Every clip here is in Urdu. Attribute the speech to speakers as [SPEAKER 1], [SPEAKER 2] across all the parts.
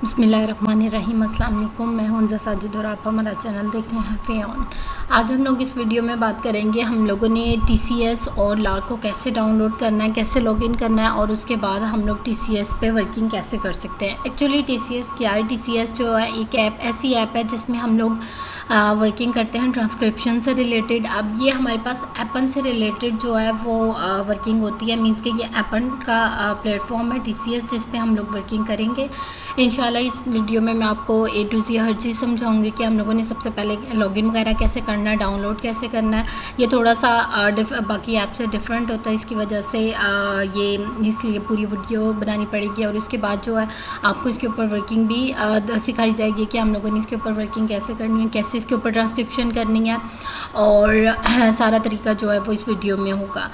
[SPEAKER 1] بسم اللہ الرحمن الرحیم۔ السلام علیکم، میں ہوں حنزہ ساجد اور آپ ہمارا چینل دیکھ رہے ہیں فیون۔ آج ہم لوگ اس ویڈیو میں بات کریں گے ہم لوگوں نے ٹی سی ایس اور لارک کو کیسے ڈاؤن لوڈ کرنا ہے، کیسے لاگ ان کرنا ہے، اور اس کے بعد ہم لوگ ٹی سی ایس پہ ورکنگ کیسے کر سکتے ہیں۔ ایکچولی ٹی سی ایس کیا ہے؟ ٹی سی ایس جو ہے ایک ایسی ایپ ہے جس میں ہم لوگ ورکنگ کرتے ہیں ٹرانسکرپشن سے ریلیٹڈ۔ اب یہ ہمارے پاس ایپن سے ریلیٹڈ جو ہے وہ ورکنگ ہوتی ہے، مینس کہ یہ ایپن کا پلیٹ فارم ہے ٹی سی ایس، جس پہ ہم لوگ ورکنگ کریں گے انشاءاللہ۔ اس ویڈیو میں آپ کو اے ٹو زی ہر چیز سمجھاؤں گی کہ ہم لوگوں نے سب سے پہلے لاگ ان وغیرہ کیسے کرنا ہے، ڈاؤن لوڈ کیسے کرنا ہے۔ یہ تھوڑا سا باقی ایپ سے ڈفرینٹ ہوتا ہے، اس کی وجہ سے اس لیے پوری ویڈیو بنانی پڑے گی، اور اس کے بعد جو ہے آپ کو اس کے اوپر ورکنگ بھی سکھائی جائے گی کہ ہم لوگوں نے اس کے اوپر ورکنگ کیسے کرنی ہے، کیسے اس کے اوپر ٹرانسکرپشن کرنی ہے، اور سارا طریقہ جو ہے وہ اس ویڈیو میں ہوگا۔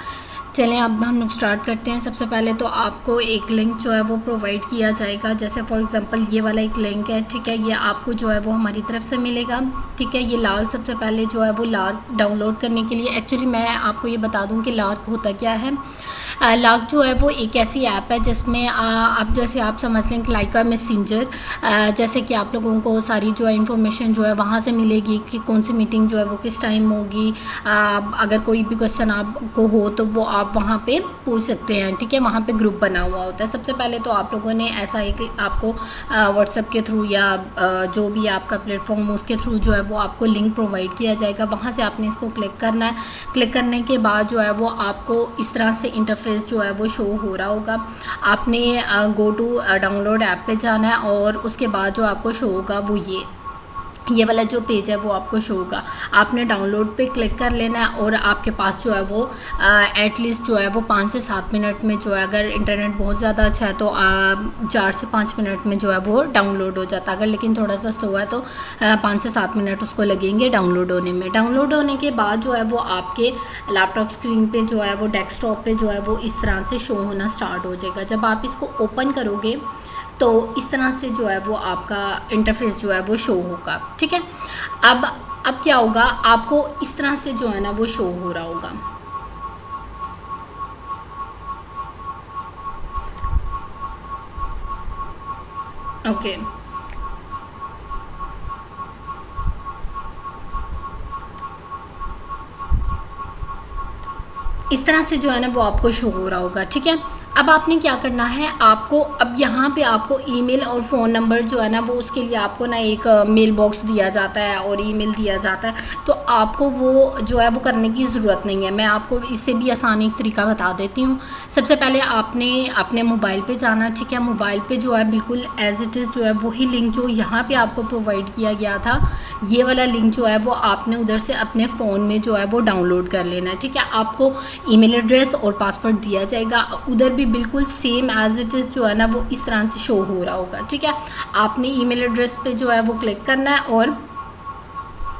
[SPEAKER 1] چلیں اب ہم لوگ سٹارٹ کرتے ہیں۔ سب سے پہلے تو آپ کو ایک لنک جو ہے وہ پرووائڈ کیا جائے گا، جیسے فار ایگزامپل یہ والا ایک لنک ہے، ٹھیک ہے، یہ آپ کو جو ہے وہ ہماری طرف سے ملے گا، ٹھیک ہے۔ یہ لارک سب سے پہلے جو ہے وہ لارک ڈاؤن لوڈ کرنے کے لیے، ایکچولی میں آپ کو یہ بتا دوں کہ لارک ہوتا کیا ہے۔ لارک جو ہے وہ ایک ایسی ایپ ہے جس میں جیسے آپ سمجھ لیں کہ لائک میسنجر، جیسے کہ آپ لوگوں کو ساری جو ہے انفارمیشن جو ہے وہاں سے ملے گی کہ کون سی میٹنگ جو ہے وہ کس ٹائم ہوگی۔ اگر کوئی بھی کوشچن آپ کو ہو تو وہ آپ وہاں پہ پوچھ سکتے ہیں، ٹھیک ہے۔ وہاں پہ گروپ بنا ہوا ہوتا ہے۔ سب سے پہلے تو آپ لوگوں نے ایسا ہے کہ آپ کو واٹس ایپ کے تھرو یا جو بھی آپ کا پلیٹ فارم ہو اس کے تھرو جو ہے وہ آپ کو لنک پرووائڈ کیا جائے گا، وہاں سے آپ نے اس کو کلک کرنا ہے۔ کلک کرنے کے بعد جو ہے وہ آپ کو اس طرح سے انٹرفیس جو ہے وہ شو ہو رہا ہوگا۔ آپ نے go to download app پہ جانا ہے، اور اس کے بعد جو آپ کو شو ہوگا وہ یہ والا جو پیج ہے وہ آپ کو شو ہوگا۔ آپ نے ڈاؤن لوڈ پہ کلک کر لینا ہے، اور آپ کے پاس جو ہے وہ ایٹ لیسٹ جو ہے وہ 5 سے 7 منٹ میں جو ہے، اگر انٹرنیٹ بہت زیادہ اچھا ہے تو 4 سے 5 منٹ میں جو ہے وہ ڈاؤن لوڈ ہو جاتا ہے، اگر لیکن تھوڑا سا سلو ہے تو 5 سے 7 منٹ اس کو لگیں گے ڈاؤن لوڈ ہونے میں۔ ڈاؤن لوڈ ہونے کے بعد جو ہے وہ آپ کے لیپ ٹاپ اسکرین پہ جو ہے وہ ڈیسک ٹاپ پہ جو ہے وہ اس طرح سے شو ہونا اسٹارٹ ہو جائے گا۔ جب آپ اس کو اوپن کرو گے تو اس طرح سے جو ہے وہ آپ کا انٹرفیس جو ہے وہ شو ہوگا، ٹھیک ہے۔ اب کیا ہوگا، آپ کو اس طرح سے جو ہے نا وہ شو ہو رہا ہوگا۔ اوکے، اس طرح سے جو ہے نا وہ آپ کو شو ہو رہا ہوگا، ٹھیک ہے۔ اب آپ نے کیا کرنا ہے، آپ کو اب یہاں پہ آپ کو ای میل اور فون نمبر جو ہے نا وہ اس کے لیے آپ کو نا ایک میل باکس دیا جاتا ہے اور ای میل دیا جاتا ہے، تو آپ کو وہ جو ہے وہ کرنے کی ضرورت نہیں ہے۔ میں آپ کو اس سے بھی آسان ایک طریقہ بتا دیتی ہوں۔ سب سے پہلے آپ نے اپنے موبائل پہ جانا، ٹھیک ہے۔ موبائل پہ جو ہے بالکل ایز اٹ از جو ہے وہی لنک جو یہاں پہ آپ کو پرووائڈ کیا گیا تھا، یہ والا لنک جو ہے وہ آپ نے ادھر سے اپنے فون میں جو ہے وہ ڈاؤن لوڈ کر لینا ہے، ٹھیک ہے۔ آپ کو ای میل ایڈریس اور پاسورڈ دیا جائے گا، ادھر بھی بالکل سیم ایز اٹ از جو ہے نا وہ اس طرح سے شو ہو رہا ہوگا، ٹھیک ہے۔ آپ نے ای میل ایڈریس پہ جو ہے وہ کلک کرنا ہے، اور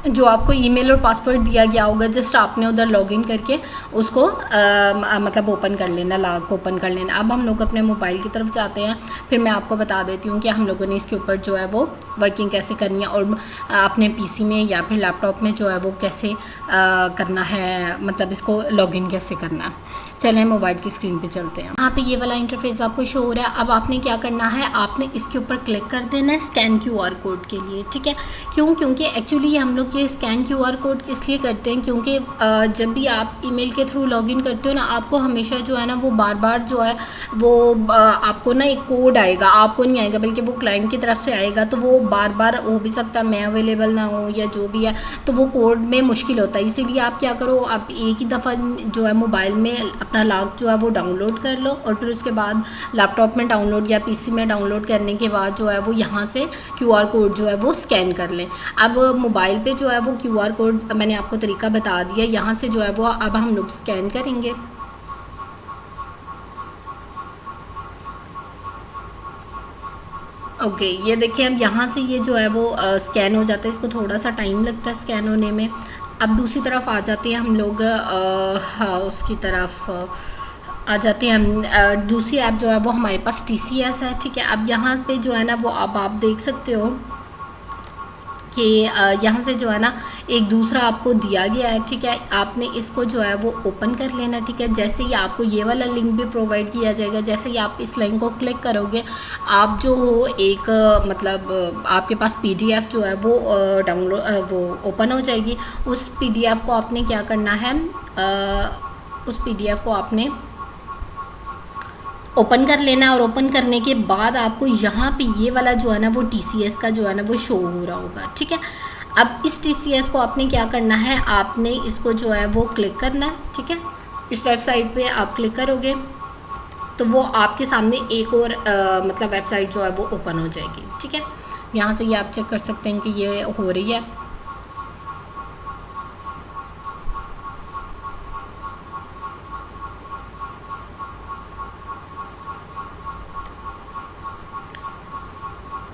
[SPEAKER 1] جو آپ کو ای میل اور پاسورڈ دیا گیا ہوگا جسٹ آپ نے ادھر لاگ ان کر کے اس کو مطلب اوپن کر لینا، لارک کو اوپن کر لینا۔ اب ہم لوگ اپنے موبائل کی طرف جاتے ہیں، پھر میں آپ کو بتا دیتی ہوں کہ ہم لوگوں نے اس کے اوپر جو ہے وہ ورکنگ کیسے کرنی ہے، اور اپنے پی سی میں یا پھر لیپ ٹاپ میں جو ہے وہ کیسے کرنا ہے، مطلب اس کو لاگ ان کیسے کرنا ہے۔ چلیں موبائل کی اسکرین پہ چلتے ہیں۔ یہاں پہ یہ والا انٹرفیس آپ کو شو ہو رہا ہے۔ اب آپ نے کیا کرنا ہے، آپ نے اس کے اوپر کلک کر دینا ہے اسکین کیو آر کوڈ کے لیے، ٹھیک ہے۔ کیونکہ ایکچولی ہم لوگ یہ اسکین کیو آر کوڈ اس لیے کرتے ہیں کیونکہ جب بھی آپ ای میل کے تھرو لاگ ان کرتے ہو نا، آپ کو ہمیشہ جو ہے نا وہ بار بار جو ہے وہ آپ کو نا ایک کوڈ آئے گا، آپ کو نہیں آئے گا بلکہ وہ کلائنٹ کی طرف سے آئے گا، تو وہ بار بار ہو بھی سکتا ہے میں اویلیبل نہ ہوں یا جو بھی ہے، تو وہ کوڈ میں مشکل ہوتا ہے۔ اسی لیے آپ کیا کرو، آپ ایک ہی دفعہ جو ہے موبائل میں اپنا لاگ جو ہے وہ ڈاؤن لوڈ کر لو، اور پھر اس کے بعد لیپ ٹاپ میں ڈاؤن لوڈ یا پی سی میں ڈاؤن لوڈ کرنے کے بعد جو ہے وہ یہاں سے کیو آر کوڈ جو ہے وہ اسکین کر لیں۔ اب موبائل پہ جو ہے وہ کیو آر کوڈ میں نے آپ کو طریقہ بتا دیا، یہاں سے جو ہے وہ اب ہم لوگ اسکین کریں گے۔ اوکے، یہ دیکھیں اب یہاں سے یہ جو ہے وہ اسکین ہو جاتا ہے، اس کو تھوڑا سا ٹائم لگتا ہے اسکین ہونے میں۔ اب دوسری طرف آ جاتے ہیں ہم لوگ، اس کی طرف آ جاتے ہیں ہم۔ دوسری ایپ جو ہے وہ ہمارے پاس ٹی سی ایس ہے، ٹھیک ہے۔ اب یہاں پہ جو ہے نا وہ اب آپ دیکھ سکتے ہو کہ یہاں سے جو ہے نا ایک دوسرا آپ کو دیا گیا ہے، ٹھیک ہے، آپ نے اس کو جو ہے وہ اوپن کر لینا، ٹھیک ہے۔ جیسے ہی آپ کو یہ والا لنک بھی پرووائڈ کیا جائے گا، جیسے ہی آپ اس لنک کو کلک کرو گے، آپ جو ہو ایک مطلب آپ کے پاس پی ڈی ایف جو ہے وہ ڈاؤن لوڈ وہ اوپن ہو جائے گی۔ اس پی ڈی ایف کو آپ نے کیا کرنا ہے، اس پی ڈی ایف کو آپ نے اوپن کر لینا ہے، اور اوپن کرنے کے بعد آپ کو یہاں پہ یہ والا جو ہے نا وہ ٹی سی ایس کا جو ہے نا وہ شو ہو رہا ہوگا، ٹھیک ہے۔ اب اس ٹی سی ایس کو آپ نے کیا کرنا ہے، آپ نے اس کو جو ہے وہ کلک کرنا ہے، ٹھیک ہے۔ اس ویب سائٹ پہ آپ کلک کرو گے تو وہ آپ کے سامنے ایک اور مطلب ویب سائٹ جو ہے وہ اوپن ہو جائے گی، ٹھیک ہے۔ یہاں سے یہ آپ چیک کر سکتے ہیں کہ یہ ہو رہی ہے۔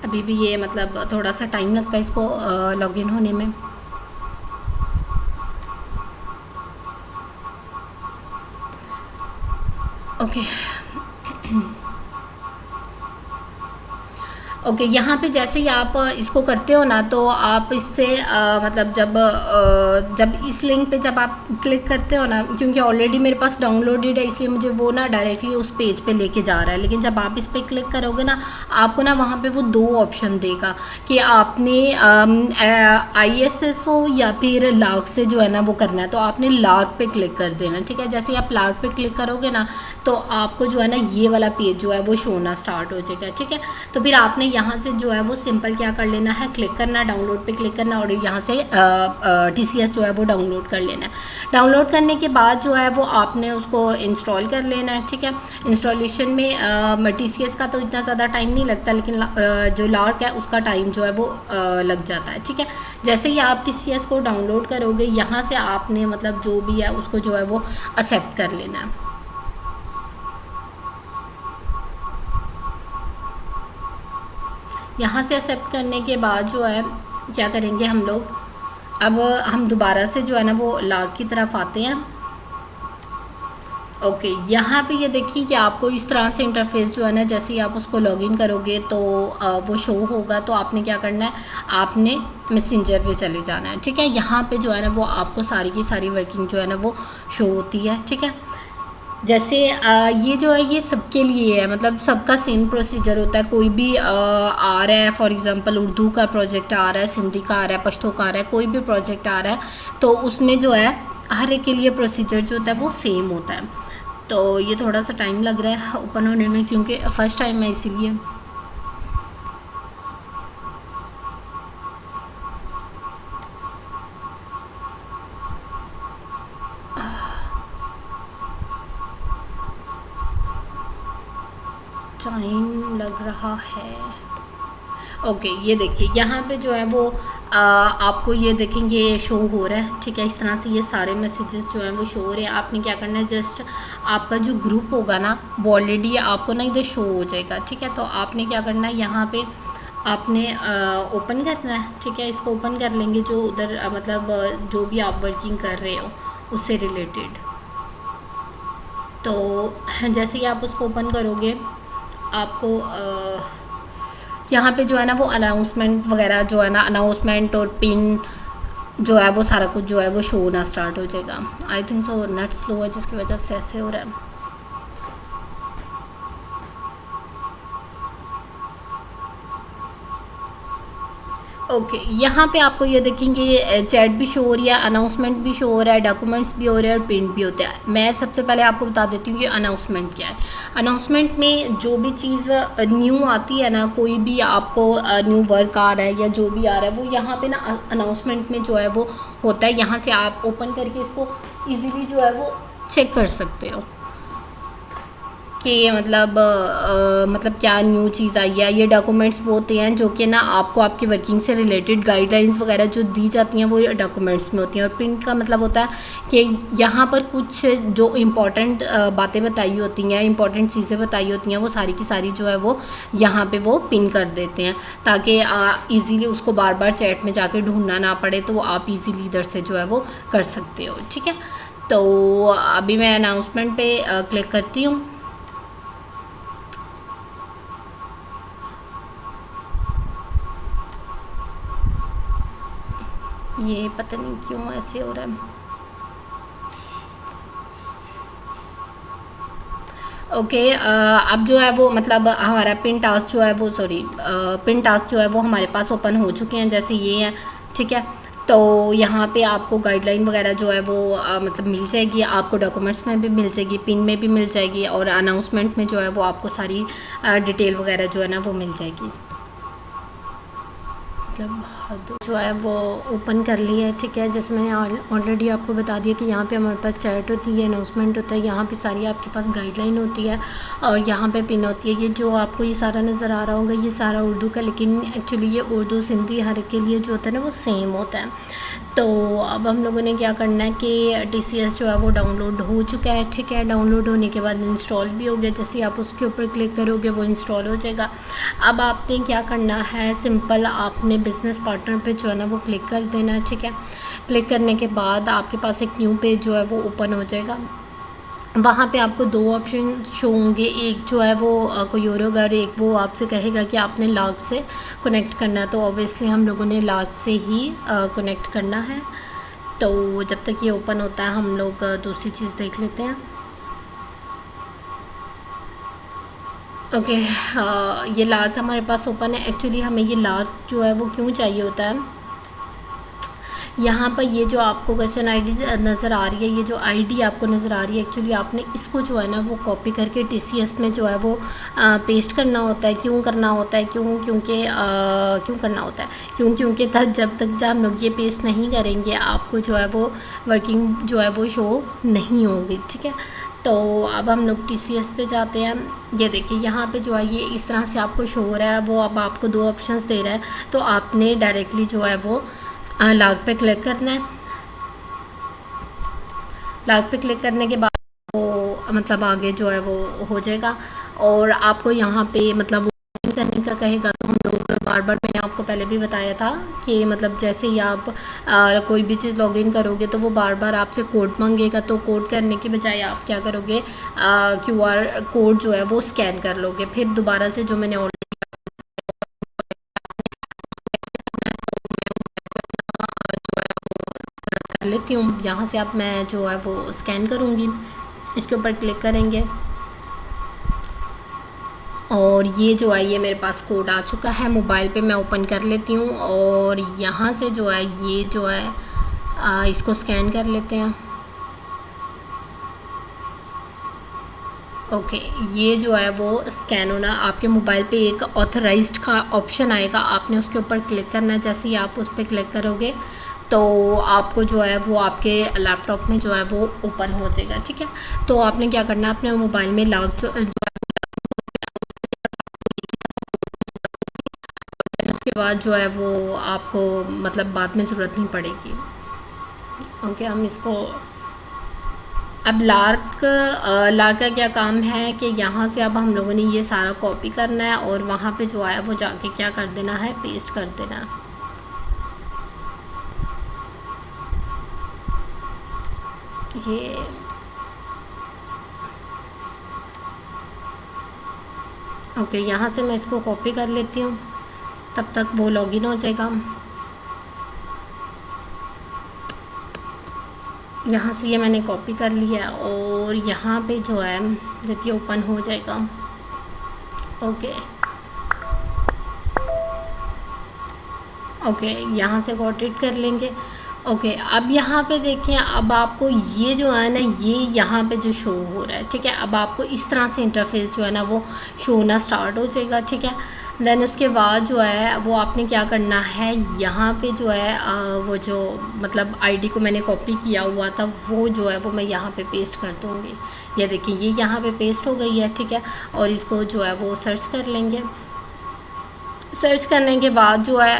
[SPEAKER 1] ابھی بھی یہ مطلب تھوڑا سا ٹائم لگتا ہے اس کو لاگ ان ہونے میں۔ اوکے اوکے، یہاں پہ جیسے ہی آپ اس کو کرتے ہو نا، تو آپ اس سے مطلب جب اس لنک پہ جب آپ کلک کرتے ہو نا، کیونکہ آلریڈی میرے پاس ڈاؤن لوڈیڈ ہے، اس لیے مجھے وہ نا ڈائریکٹلی اس پیج پہ لے کے جا رہا ہے، لیکن جب آپ اس پہ کلک کرو گے نا، آپ کو نا وہاں پہ وہ دو آپشن دے گا کہ آپ نے آئی ایس ایس او یا پھر لاگ سے جو ہے نا وہ کرنا ہے، تو آپ نے لاگ پہ کلک کر دینا، ٹھیک ہے۔ جیسے آپ لاگ پہ کلک کرو گے نا، تو آپ کو جو ہے نا یہ والا پیج جو ہے وہ شو ہونا اسٹارٹ ہو جائے گا، ٹھیک ہے۔ تو پھر آپ نے یہاں سے جو ہے وہ سمپل کیا کر لینا ہے، کلک کرنا، ڈاؤن لوڈ پہ کلک کرنا، اور یہاں سے ٹی سی ایس جو ہے وہ ڈاؤن لوڈ کر لینا ہے۔ ڈاؤن لوڈ کرنے کے بعد جو ہے وہ آپ نے اس کو انسٹال کر لینا ہے، ٹھیک ہے۔ انسٹالیشن میں ٹی سی ایس کا تو اتنا زیادہ ٹائم نہیں لگتا، لیکن جو لارک ہے اس کا ٹائم جو ہے وہ لگ جاتا ہے، ٹھیک ہے۔ جیسے ہی آپ ٹی سی ایس کو ڈاؤن لوڈ کرو گے، یہاں سے آپ نے مطلب جو بھی ہے اس کو جو ہے وہ ایکسیپٹ کر لینا ہے۔ یہاں سے ایکسیپٹ کرنے کے بعد جو ہے کیا کریں گے ہم لوگ، اب ہم دوبارہ سے جو ہے نا وہ لاگ کی طرف آتے ہیں۔ اوکے، یہاں پہ یہ دیکھیں کہ آپ کو اس طرح سے انٹرفیس جو ہے نا، جیسے ہی آپ اس کو لاگ ان کرو گے تو وہ شو ہوگا، تو آپ نے کیا کرنا ہے، آپ نے میسنجر پہ چلے جانا ہے، ٹھیک ہے۔ یہاں پہ جو ہے نا وہ آپ کو ساری کی ساری ورکنگ جو ہے نا وہ شو ہوتی ہے، ٹھیک ہے۔ جیسے یہ جو ہے یہ سب کے لیے ہے، مطلب سب کا سیم پروسیجر ہوتا ہے۔ کوئی بھی آ رہا ہے، فار ایگزامپل اردو کا پروجیکٹ آ رہا ہے، سندھی کا آ رہا ہے، پشتو کا آ رہا ہے، کوئی بھی پروجیکٹ آ رہا ہے، تو اس میں جو ہے ہر ایک کے لیے پروسیجر جو ہوتا ہے وہ سیم ہوتا ہے۔ تو یہ تھوڑا سا ٹائم لگ رہا ہے اوپن ہونے میں، کیونکہ فرسٹ ٹائم ہے اسی لیے۔ ٹائم لگ رہا ہے۔ اوکے، یہ دیکھیے یہاں پہ جو ہے وہ آپ کو یہ دیکھیں گے شو ہو رہا ہے، ٹھیک ہے۔ اس طرح سے یہ سارے میسیجز جو ہیں وہ شو ہو رہے ہیں۔ آپ نے کیا کرنا ہے، جسٹ آپ کا جو گروپ ہوگا نا وہ آلریڈی آپ کو نا ادھر شو ہو جائے گا، ٹھیک ہے۔ تو آپ نے کیا کرنا ہے، یہاں پہ آپ نے اوپن کرنا ہے، ٹھیک ہے۔ اس کو اوپن کر لیں گے، جو ادھر مطلب جو بھی آپ ورکنگ کر رہے ہو اس سے ریلیٹڈ۔ تو جیسے ہی آپ اس کو اوپن کرو گے، آپ کو یہاں پہ جو ہے نا وہ اناؤنسمنٹ وغیرہ جو ہے نا، اناؤنسمنٹ اور پن جو ہے وہ سارا کچھ جو ہے وہ شو ہونا اسٹارٹ ہو جائے گا۔ آئی تھنک سو نیٹ سلو ہے جس کی وجہ سے ایسے ہو رہا ہے۔ اوکے، یہاں پہ آپ کو یہ دیکھیں گے چیٹ بھی شو ہو رہی ہے، اناؤنسمنٹ بھی شو ہو رہا ہے، ڈاکومنٹس بھی ہو رہے ہیں، اور پرنٹ بھی ہوتا ہے۔ میں سب سے پہلے آپ کو بتا دیتی ہوں کہ اناؤنسمنٹ کیا ہے۔ اناؤنسمنٹ میں جو بھی چیز نیو آتی ہے نا، کوئی بھی آپ کو نیو ورک آ رہا ہے یا جو بھی آ رہا ہے، وہ یہاں پہ نا اناؤنسمنٹ میں جو ہے وہ ہوتا ہے۔ یہاں سے آپ اوپن کر کے اس کو ایزیلی جو ہے وہ چیک کر سکتے ہو کہ مطلب کیا نیو چیز آئی ہے۔ یہ ڈاکومنٹس وہ ہوتے ہیں جو کہ نا آپ کو آپ کی ورکنگ سے ریلیٹڈ گائیڈ لائنس وغیرہ جو دی جاتی ہیں وہ ڈاکومنٹس میں ہوتی ہیں۔ اور پرنٹ کا مطلب ہوتا ہے کہ یہاں پر کچھ جو امپورٹنٹ باتیں بتائی ہوتی ہیں، امپورٹنٹ چیزیں بتائی ہوتی ہیں، وہ ساری کی ساری جو ہے وہ یہاں پہ وہ پن کر دیتے ہیں، تاکہ ایزیلی اس کو بار بار چیٹ میں جا کے ڈھونڈنا نہ پڑے، تو آپ ایزیلی ادھر سے جو ہے وہ کر سکتے ہو، ٹھیک ہے۔ تو ابھی میں اناؤنسمنٹ پہ کلک کرتی ہوں۔ یہ پتہ نہیں کیوں ایسے ہو رہا ہے. اوکے اب جو ہے وہ مطلب ہمارا پن ٹاسک جو ہے وہ پن ٹاسک جو ہے وہ ہمارے پاس اوپن ہو چکے ہیں، جیسے یہ ہیں. ٹھیک ہے، تو یہاں پہ آپ کو گائیڈ لائن وغیرہ جو ہے وہ مطلب مل جائے گی، آپ کو ڈاکومنٹس میں بھی مل جائے گی، پن میں بھی مل جائے گی، اور اناؤنسمنٹ میں جو ہے وہ آپ کو ساری ڈیٹیل وغیرہ جو ہے نا وہ مل جائے گی. جو ہے وہ اوپن کر لی ہے. ٹھیک ہے، جیسے میں نے آلریڈی آپ کو بتا دیا کہ یہاں پہ ہمارے پاس چیٹ ہوتی ہے، اناؤنسمنٹ ہوتا ہے، یہاں پہ ساری آپ کے پاس گائیڈ لائن ہوتی ہے، اور یہاں پہ پن ہوتی ہے. یہ جو آپ کو یہ سارا نظر آ رہا ہوگا یہ سارا اردو کا، لیکن ایکچولی یہ اردو سندھی ہر ایک کے لیے جو ہوتا ہے نا وہ سیم ہوتا ہے. تو اب ہم لوگوں نے کیا کرنا ہے کہ TCS جو ہے وہ ڈاؤن لوڈ ہو چکا ہے. ٹھیک ہے، ڈاؤن لوڈ ہونے کے بعد انسٹال بھی ہو گیا. جیسے آپ اس کے اوپر کلک کرو گے وہ انسٹال ہو جائے گا. اب آپ نے کیا کرنا ہے، سمپل آپ نے بزنس پارٹنر پہ جو ہے نا وہ کلک کر دینا ہے. ٹھیک ہے، کلک کرنے کے بعد آپ کے پاس ایک نیو پیج جو ہے وہ اوپن ہو جائے گا. وہاں پہ آپ کو دو آپشن شو ہوں گے، ایک جو ہے وہ کوئی اور ہوگا، اور ایک وہ آپ سے کہے گا کہ آپ نے لاگ سے کنیکٹ کرنا ہے. تو اوبیسلی ہم لوگوں نے لاگ سے ہی کنیکٹ کرنا ہے. تو جب تک یہ اوپن ہوتا ہے ہم لوگ دوسری چیز دیکھ لیتے ہیں. اوکے، یہ لارک ہمارے پاس اوپن ہے. ایکچولی ہمیں یہ لارک جو ہے وہ کیوں چاہیے ہوتا ہے، یہاں پر یہ جو آپ کو کویشچن آئی ڈی نظر آ رہی ہے، یہ جو آئی ڈی آپ کو نظر آ رہی ہے، ایکچولی آپ نے اس کو جو ہے نا وہ کاپی کر کے TCS میں جو ہے وہ پیسٹ کرنا ہوتا ہے. کیوں کرنا ہوتا ہے؟ کیوں کرنا ہوتا ہے کیونکہ جب ہم لوگ یہ پیسٹ نہیں کریں گے آپ کو جو ہے وہ ورکنگ جو ہے وہ شو نہیں ہوگی. ٹھیک ہے، تو اب ہم لوگ TCS پہ جاتے ہیں. یہ دیکھیں یہاں پہ جو ہے یہ اس طرح سے آپ کو شو ہو رہا ہے. وہ اب آپ کو دو آپشنس دے رہا ہے، تو آپ نے ڈائریکٹلی جو ہے وہ لاگ پہ کلک کرنا ہے. لاگ پہ کلک کرنے کے بعد وہ مطلب آگے جو ہے وہ ہو جائے گا، اور آپ کو یہاں پہ مطلب کرنے کا کہے گا. تو ہم لوگ بار بار، میں نے آپ کو پہلے بھی بتایا تھا کہ مطلب جیسے ہی آپ کوئی بھی چیز لاگ ان کرو گے تو وہ بار بار آپ سے کوڈ مانگے گا. تو کوڈ کرنے کی بجائے آپ کیا کرو گے، QR کوڈ جو ہے وہ اسکین کر لو گے. پھر دوبارہ سے جو میں نے کر لیتی ہوں، یہاں سے اب میں جو ہے وہ اسکین کروں گی. اس کے اوپر کلک کریں گے، اور یہ جو ہے یہ میرے پاس کوڈ آ چکا ہے. موبائل پہ میں اوپن کر لیتی ہوں، اور یہاں سے جو ہے یہ جو ہے اس کو اسکین کر لیتے ہیں. اوکے، یہ جو ہے وہ اسکین ہونا، آپ کے موبائل پہ ایک آتھرائزڈ کا آپشن آئے گا، آپ نے اس کے اوپر کلک کرنا ہے. جیسے ہی آپ اس پہ کلک کرو گے تو آپ کو جو ہے وہ آپ کے لیپ ٹاپ میں جو ہے وہ اوپن ہو جائے گا. ٹھیک ہے، تو آپ نے کیا کرنا ہے، اپنے موبائل میں لاگ اس کے بعد جو ہے وہ آپ کو مطلب بعد میں ضرورت نہیں پڑے گی. اوکے، ہم اس کو اب لارک کا کیا کام ہے کہ یہاں سے اب ہم لوگوں نے یہ سارا کاپی کرنا ہے، اور وہاں پہ جو ہے وہ جا کے کیا کر دینا ہے، پیسٹ کر دینا ہے. یہ اوکے، یہاں سے میں اس کو کاپی کر لیتی ہوں، تب تک وہ لاگ ان ہو جائے گا. یہاں سے یہ میں نے کاپی کر لیا، اور یہاں پہ جو ہے جب یہ اوپن ہو جائے گا. اوکے اوکے، یہاں سے گاٹ اٹ کر لیں گے. اوکے، اب یہاں پہ دیکھیں، اب آپ کو یہ جو ہے نا یہ یہاں پہ جو شو ہو رہا ہے. ٹھیک ہے، اب آپ کو اس طرح سے انٹرفیس جو ہے نا وہ شو ہونا سٹارٹ ہو جائے گا. ٹھیک ہے، دین اس کے بعد جو ہے وہ آپ نے کیا کرنا ہے، یہاں پہ جو ہے وہ جو مطلب آئی ڈی کو میں نے کاپی کیا ہوا تھا وہ جو ہے وہ میں یہاں پہ پیسٹ کر دوں گی. یہ دیکھیں یہ یہاں پہ پیسٹ ہو گئی ہے. ٹھیک ہے، اور اس کو جو ہے وہ سرچ کر لیں گے. سرچ کرنے کے بعد جو ہے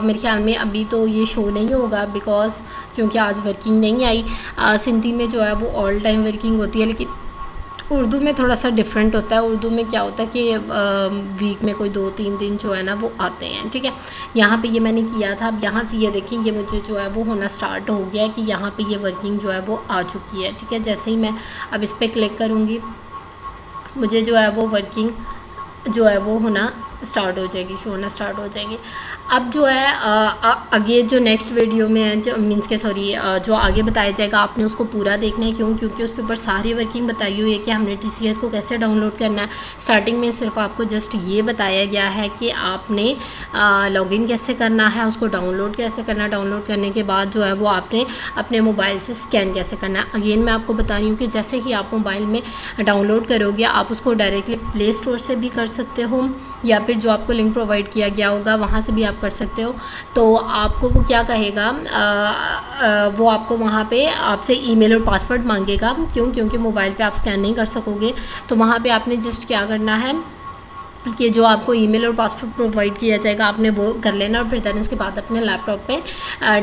[SPEAKER 1] میرے خیال میں ابھی تو یہ شو نہیں ہوگا، بیکاز کیونکہ آج ورکنگ نہیں آئی. سندھی میں جو ہے وہ آل ٹائم ورکنگ ہوتی ہے، لیکن اردو میں تھوڑا سا ڈفرینٹ ہوتا ہے. اردو میں کیا ہوتا ہے کہ ویک میں کوئی 2-3 دن جو ہے نا وہ آتے ہیں. ٹھیک ہے، یہاں پہ یہ میں نے کیا تھا. اب یہاں سے یہ دیکھیں یہ مجھے جو ہے وہ ہونا سٹارٹ ہو گیا ہے کہ یہاں پہ یہ ورکنگ جو ہے وہ آ چکی ہے. ٹھیک ہے، جیسے ہی میں اب اس پہ کلک کروں گی مجھے جو ہے وہ ورکنگ جو ہے وہ ہونا اسٹارٹ ہو جائے گی، شو ہونا اسٹارٹ ہو جائے گی۔ اب جو ہے آگے جو نیکسٹ ویڈیو میں جو مینس کے سوری جو آگے بتایا جائے گا آپ نے اس کو پورا دیکھنا ہے، کیونکہ اس کے اوپر ساری ورکنگ بتائی ہوئی ہے کہ ہم نے ٹی سی ایس کو کیسے ڈاؤن لوڈ کرنا ہے۔ اسٹارٹنگ میں صرف آپ کو جسٹ یہ بتایا گیا ہے کہ آپ نے لاگ ان کیسے کرنا ہے، اس کو ڈاؤن لوڈ کیسے کرنا ہے، ڈاؤن لوڈ کرنے کے بعد جو ہے وہ آپ نے اپنے موبائل سے اسکین کیسے کرنا ہے۔ اگین میں آپ کو بتا رہی ہوں کہ جیسے ہی آپ موبائل میں ڈاؤن لوڈ کرو گے آپ اس کو ڈائریکٹلی پلے اسٹور سے بھی کر سکتے ہو، یا پھر جو آپ کو لنک پرووائڈ کیا گیا ہوگا وہاں سے بھی آپ کر سکتے ہو۔ تو آپ کو وہ کیا کہے گا، وہ آپ کو وہاں پہ آپ سے ای میل اور پاسورڈ مانگے گا، کیونکہ موبائل پہ آپ اسکین نہیں کر سکو گے۔ تو وہاں پہ آپ نے جسٹ کیا کرنا ہے کہ جو آپ کو ای میل اور پاسورڈ پرووائڈ کیا جائے گا آپ نے وہ کر لینا، اور پھر دین اس کے بعد اپنے لیپ ٹاپ پہ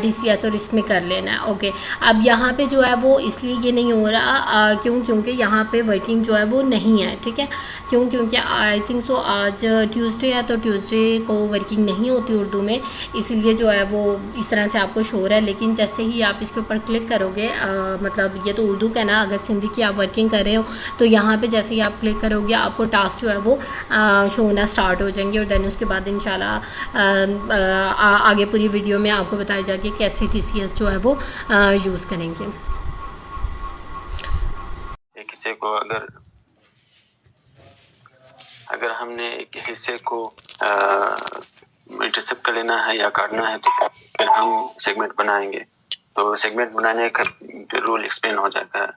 [SPEAKER 1] ڈی سی ایس اور اس میں کر لینا ہے۔ اوکے، اب یہاں پہ جو ہے وہ اس لیے یہ نہیں ہو رہا کیونکہ یہاں پہ ورکنگ جو ہے وہ نہیں ہے، ٹھیک ہے، کیونکہ آئی تھنک سو آج ٹیوزڈے ہے، تو ٹیوزڈے کو ورکنگ نہیں ہوتی اردو میں، اس لیے جو ہے وہ اس طرح سے آپ کو شو ہو رہا ہے۔ لیکن جیسے ہی آپ اس کے اوپر کلک کرو گے، مطلب یہ تو اردو کا نا، اگر سندھی کی آپ ورکنگ کر رہے ہو تو یہاں پہ جیسے ہی آپ کلک کرو گے آپ کو ٹاسک جو ہے وہ شو ہونا اسٹارٹ ہو جائیں گے، اور دین اس کے بعد انشاءاللہ آگے پوری ویڈیو میں آپ کو بتایا جائے گا کیسے ٹی سی ایس جو ہے وہ یوز کریں گے۔
[SPEAKER 2] کسی کو اگر ہم نے ایک حصے کو انٹرسیپٹ کر لینا ہے یا کاٹنا ہے تو پھر ہم سیگمنٹ بنائیں گے۔ تو سیگمنٹ بنانے کا رول ایکسپلین ہو جاتا ہے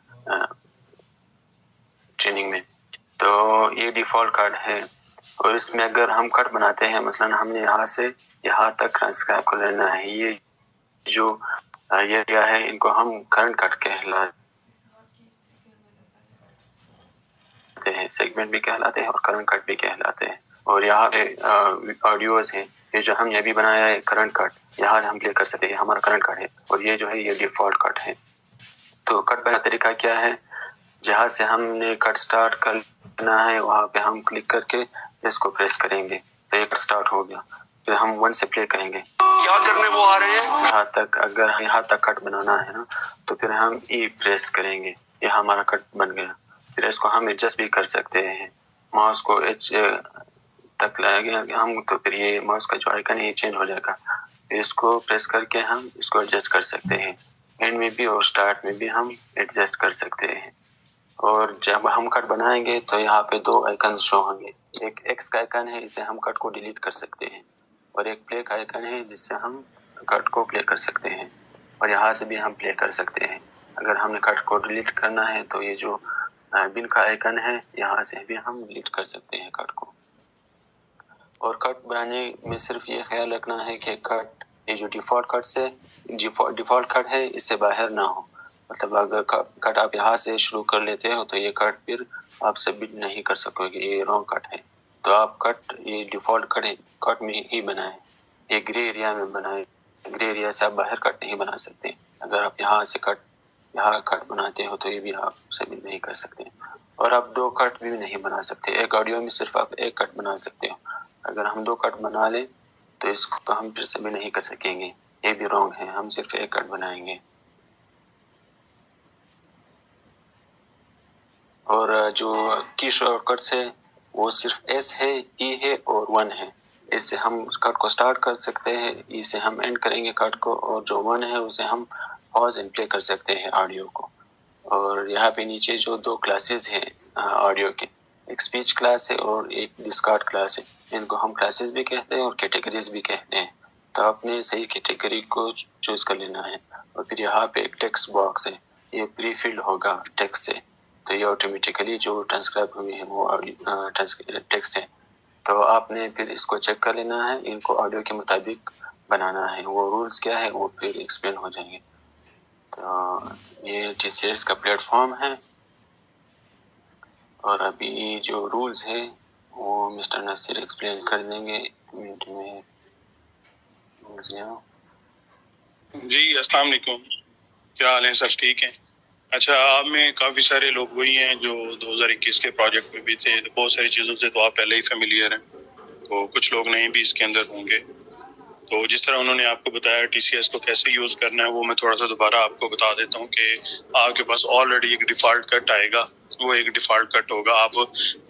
[SPEAKER 2] ٹریننگ میں۔ تو یہ ڈیفالٹ کارڈ ہے، اور اس میں اگر ہم کٹ بناتے ہیں، مثلا ہم نے یہاں سے یہاں تک ٹرانسکرائب کو لینا ہے، یہ جو ایریا ہے ان کو ہم کرنٹ کٹ کہلاتے ہیں، سیگمنٹ بھی کہلاتے ہیں اور کرنٹ کٹ بھی کہلاتے ہیں۔ اور یہاں پہ آڈیوز ہیں، یہ جو ہم نے ابھی بنایا ہے کرنٹ کٹ، یہاں ہم پلے کر سکتے ہیں، ہمارا کرنٹ کٹ ہے، اور یہ جو ہے یہ ڈیفالٹ کٹ ہے۔ تو کٹ کا طریقہ کیا ہے، جہاں سے ہم نے کٹ سٹارٹ کرنا ہے وہاں پہ ہم کلک کر کے اس کو پریس کریں گے تو یہ کٹ سٹارٹ ہو گیا، پھر ہم 1 سے پلے کریں گے۔ کیا کرنے وہ آ رہے ہیں، یہاں تک، اگر یہاں تک کٹ بنانا ہے نا تو پھر ہم ای پریس کریں گے، یہ ہمارا کٹ بن گیا۔ پھر اس کو ہم ایڈجسٹ بھی کر سکتے ہیں، ماؤس کو ایچ تک لائے گیا ہم تو پھر یہ ماؤس کا جو آئیکن ہے یہ چینج ہو جائے گا، پھر اس کو پریس کر کے ہم اس کو ایڈجسٹ کر سکتے ہیں، اینڈ میں بھی اور سٹارٹ میں بھی ہم ایڈجسٹ کر سکتے ہیں۔ اور جب ہم کٹ بنائیں گے تو یہاں پہ 2 آئیکن شو ہوں گے، ایک ایکس کا آئیکن ہے، اس سے ہم کٹ کو ڈیلیٹ کر سکتے ہیں، اور ایک پلے کا آئیکن ہے جس سے ہم کٹ کو پلے کر سکتے ہیں، اور یہاں سے بھی ہم پلے کر سکتے ہیں۔ اگر ہم نے کٹ کو ڈیلیٹ کرنا ہے تو یہ جو بن کا آئیکن ہے یہاں سے بھی ہم ڈیلیٹ کر سکتے ہیں کٹ کو۔ اور کٹ بنانے میں صرف یہ خیال رکھنا ہے کہ کٹ، یہ جو ڈیفالٹ کٹ سے ڈیفالٹ کٹ ہے اس سے باہر نہ ہو، مطلب اگر کٹ آپ یہاں سے شروع کر لیتے ہو تو یہ کٹ پھر آپ سبمٹ نہیں کر سکو گے، یہ رانگ کٹ ہے۔ تو آپ کٹ یہ ڈیفالٹ کٹ میں ہی بنائیں، یہ گرے ایریا میں بنائیں، گرے ایریا سے آپ باہر کٹ نہیں بنا سکتے۔ اگر آپ یہاں سے یہاں کٹ بناتے ہو تو یہ بھی آپ سبمٹ نہیں کر سکتے، اور آپ 2 کٹ بھی نہیں بنا سکتے، ایک آڈیو میں صرف آپ 1 کٹ بنا سکتے ہو۔ اگر ہم 2 کٹ بنا لیں تو اس کو ہم پھر سبمٹ نہیں کر سکیں گے، یہ بھی رانگ ہے، ہم صرف 1 کٹ بنائیں گے۔ اور جو کی شارٹ کٹس ہے وہ صرف ایس ہے، ای ہے اور 1 ہے، اس سے ہم کٹ کو سٹارٹ کر سکتے ہیں، ای سے ہم اینڈ کریں گے کٹ کو، اور جو 1 ہے اسے ہم پاز اینڈ پلے کر سکتے ہیں آڈیو کو۔ اور یہاں پہ نیچے جو 2 کلاسز ہیں آڈیو کے، ایک اسپیچ کلاس ہے اور ایک ڈسکارڈ کلاس ہے، ان کو ہم کلاسز بھی کہتے ہیں اور کیٹیگریز بھی کہتے ہیں۔ تو آپ نے صحیح کیٹیگری کو چوز کر لینا ہے، اور پھر یہاں پہ ایک ٹیکسٹ باکس ہے، یہ پری فلڈ ہوگا ٹیکسٹ سے، تو یہ آٹومیٹیکلی جو ٹرانسکرائب ہوئی ہے وہ ٹیکسٹ ہے۔ تو آپ نے پھر اس کو چیک کر لینا ہے، ان کو آڈیو کے مطابق بنانا ہے، وہ رولز کیا ہے وہ پھر ایکسپلین ہو جائیں گے۔ تو یہ ٹی سی ایس کا پلیٹ فارم ہے، اور ابھی جو رولز ہے وہ مسٹر نصیر ایکسپلین کر دیں گے منٹ میں۔
[SPEAKER 3] جی السلام علیکم، کیا حال ہے، سب ٹھیک ہیں؟ اچھا، آپ میں کافی سارے لوگ وہی ہیں جو 2021 کے پروجیکٹ میں بھی تھے، تو بہت ساری چیزوں سے تو آپ پہلے ہی فیملیئر ہیں، تو کچھ لوگ نئے بھی اس کے اندر ہوں گے۔ تو جس طرح انہوں نے آپ کو بتایا ٹی سی ایس کو کیسے یوز کرنا ہے، وہ میں تھوڑا سا دوبارہ آپ کو بتا دیتا ہوں کہ آپ کے پاس آلریڈی ایک ڈیفالٹ کٹ آئے گا، وہ ایک ڈیفالٹ کٹ ہوگا، آپ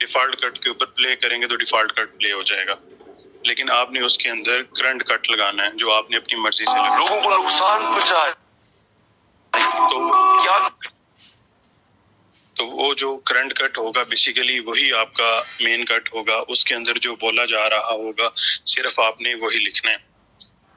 [SPEAKER 3] ڈیفالٹ کٹ کے اوپر پلے کریں گے تو ڈیفالٹ کٹ پلے ہو جائے گا۔ لیکن آپ نے اس کے اندر کرنٹ کٹ لگانا ہے جو آپ نے اپنی مرضی سے لگانا
[SPEAKER 2] لوگوں کو نقصان پہنچائے
[SPEAKER 3] تو
[SPEAKER 2] کیا
[SPEAKER 3] تو وہ جو کرنٹ کٹ ہوگا بیسیکلی وہی آپ کا مین کٹ ہوگا. اس کے اندر جو بولا جا رہا ہوگا صرف آپ نے وہی لکھنا ہے.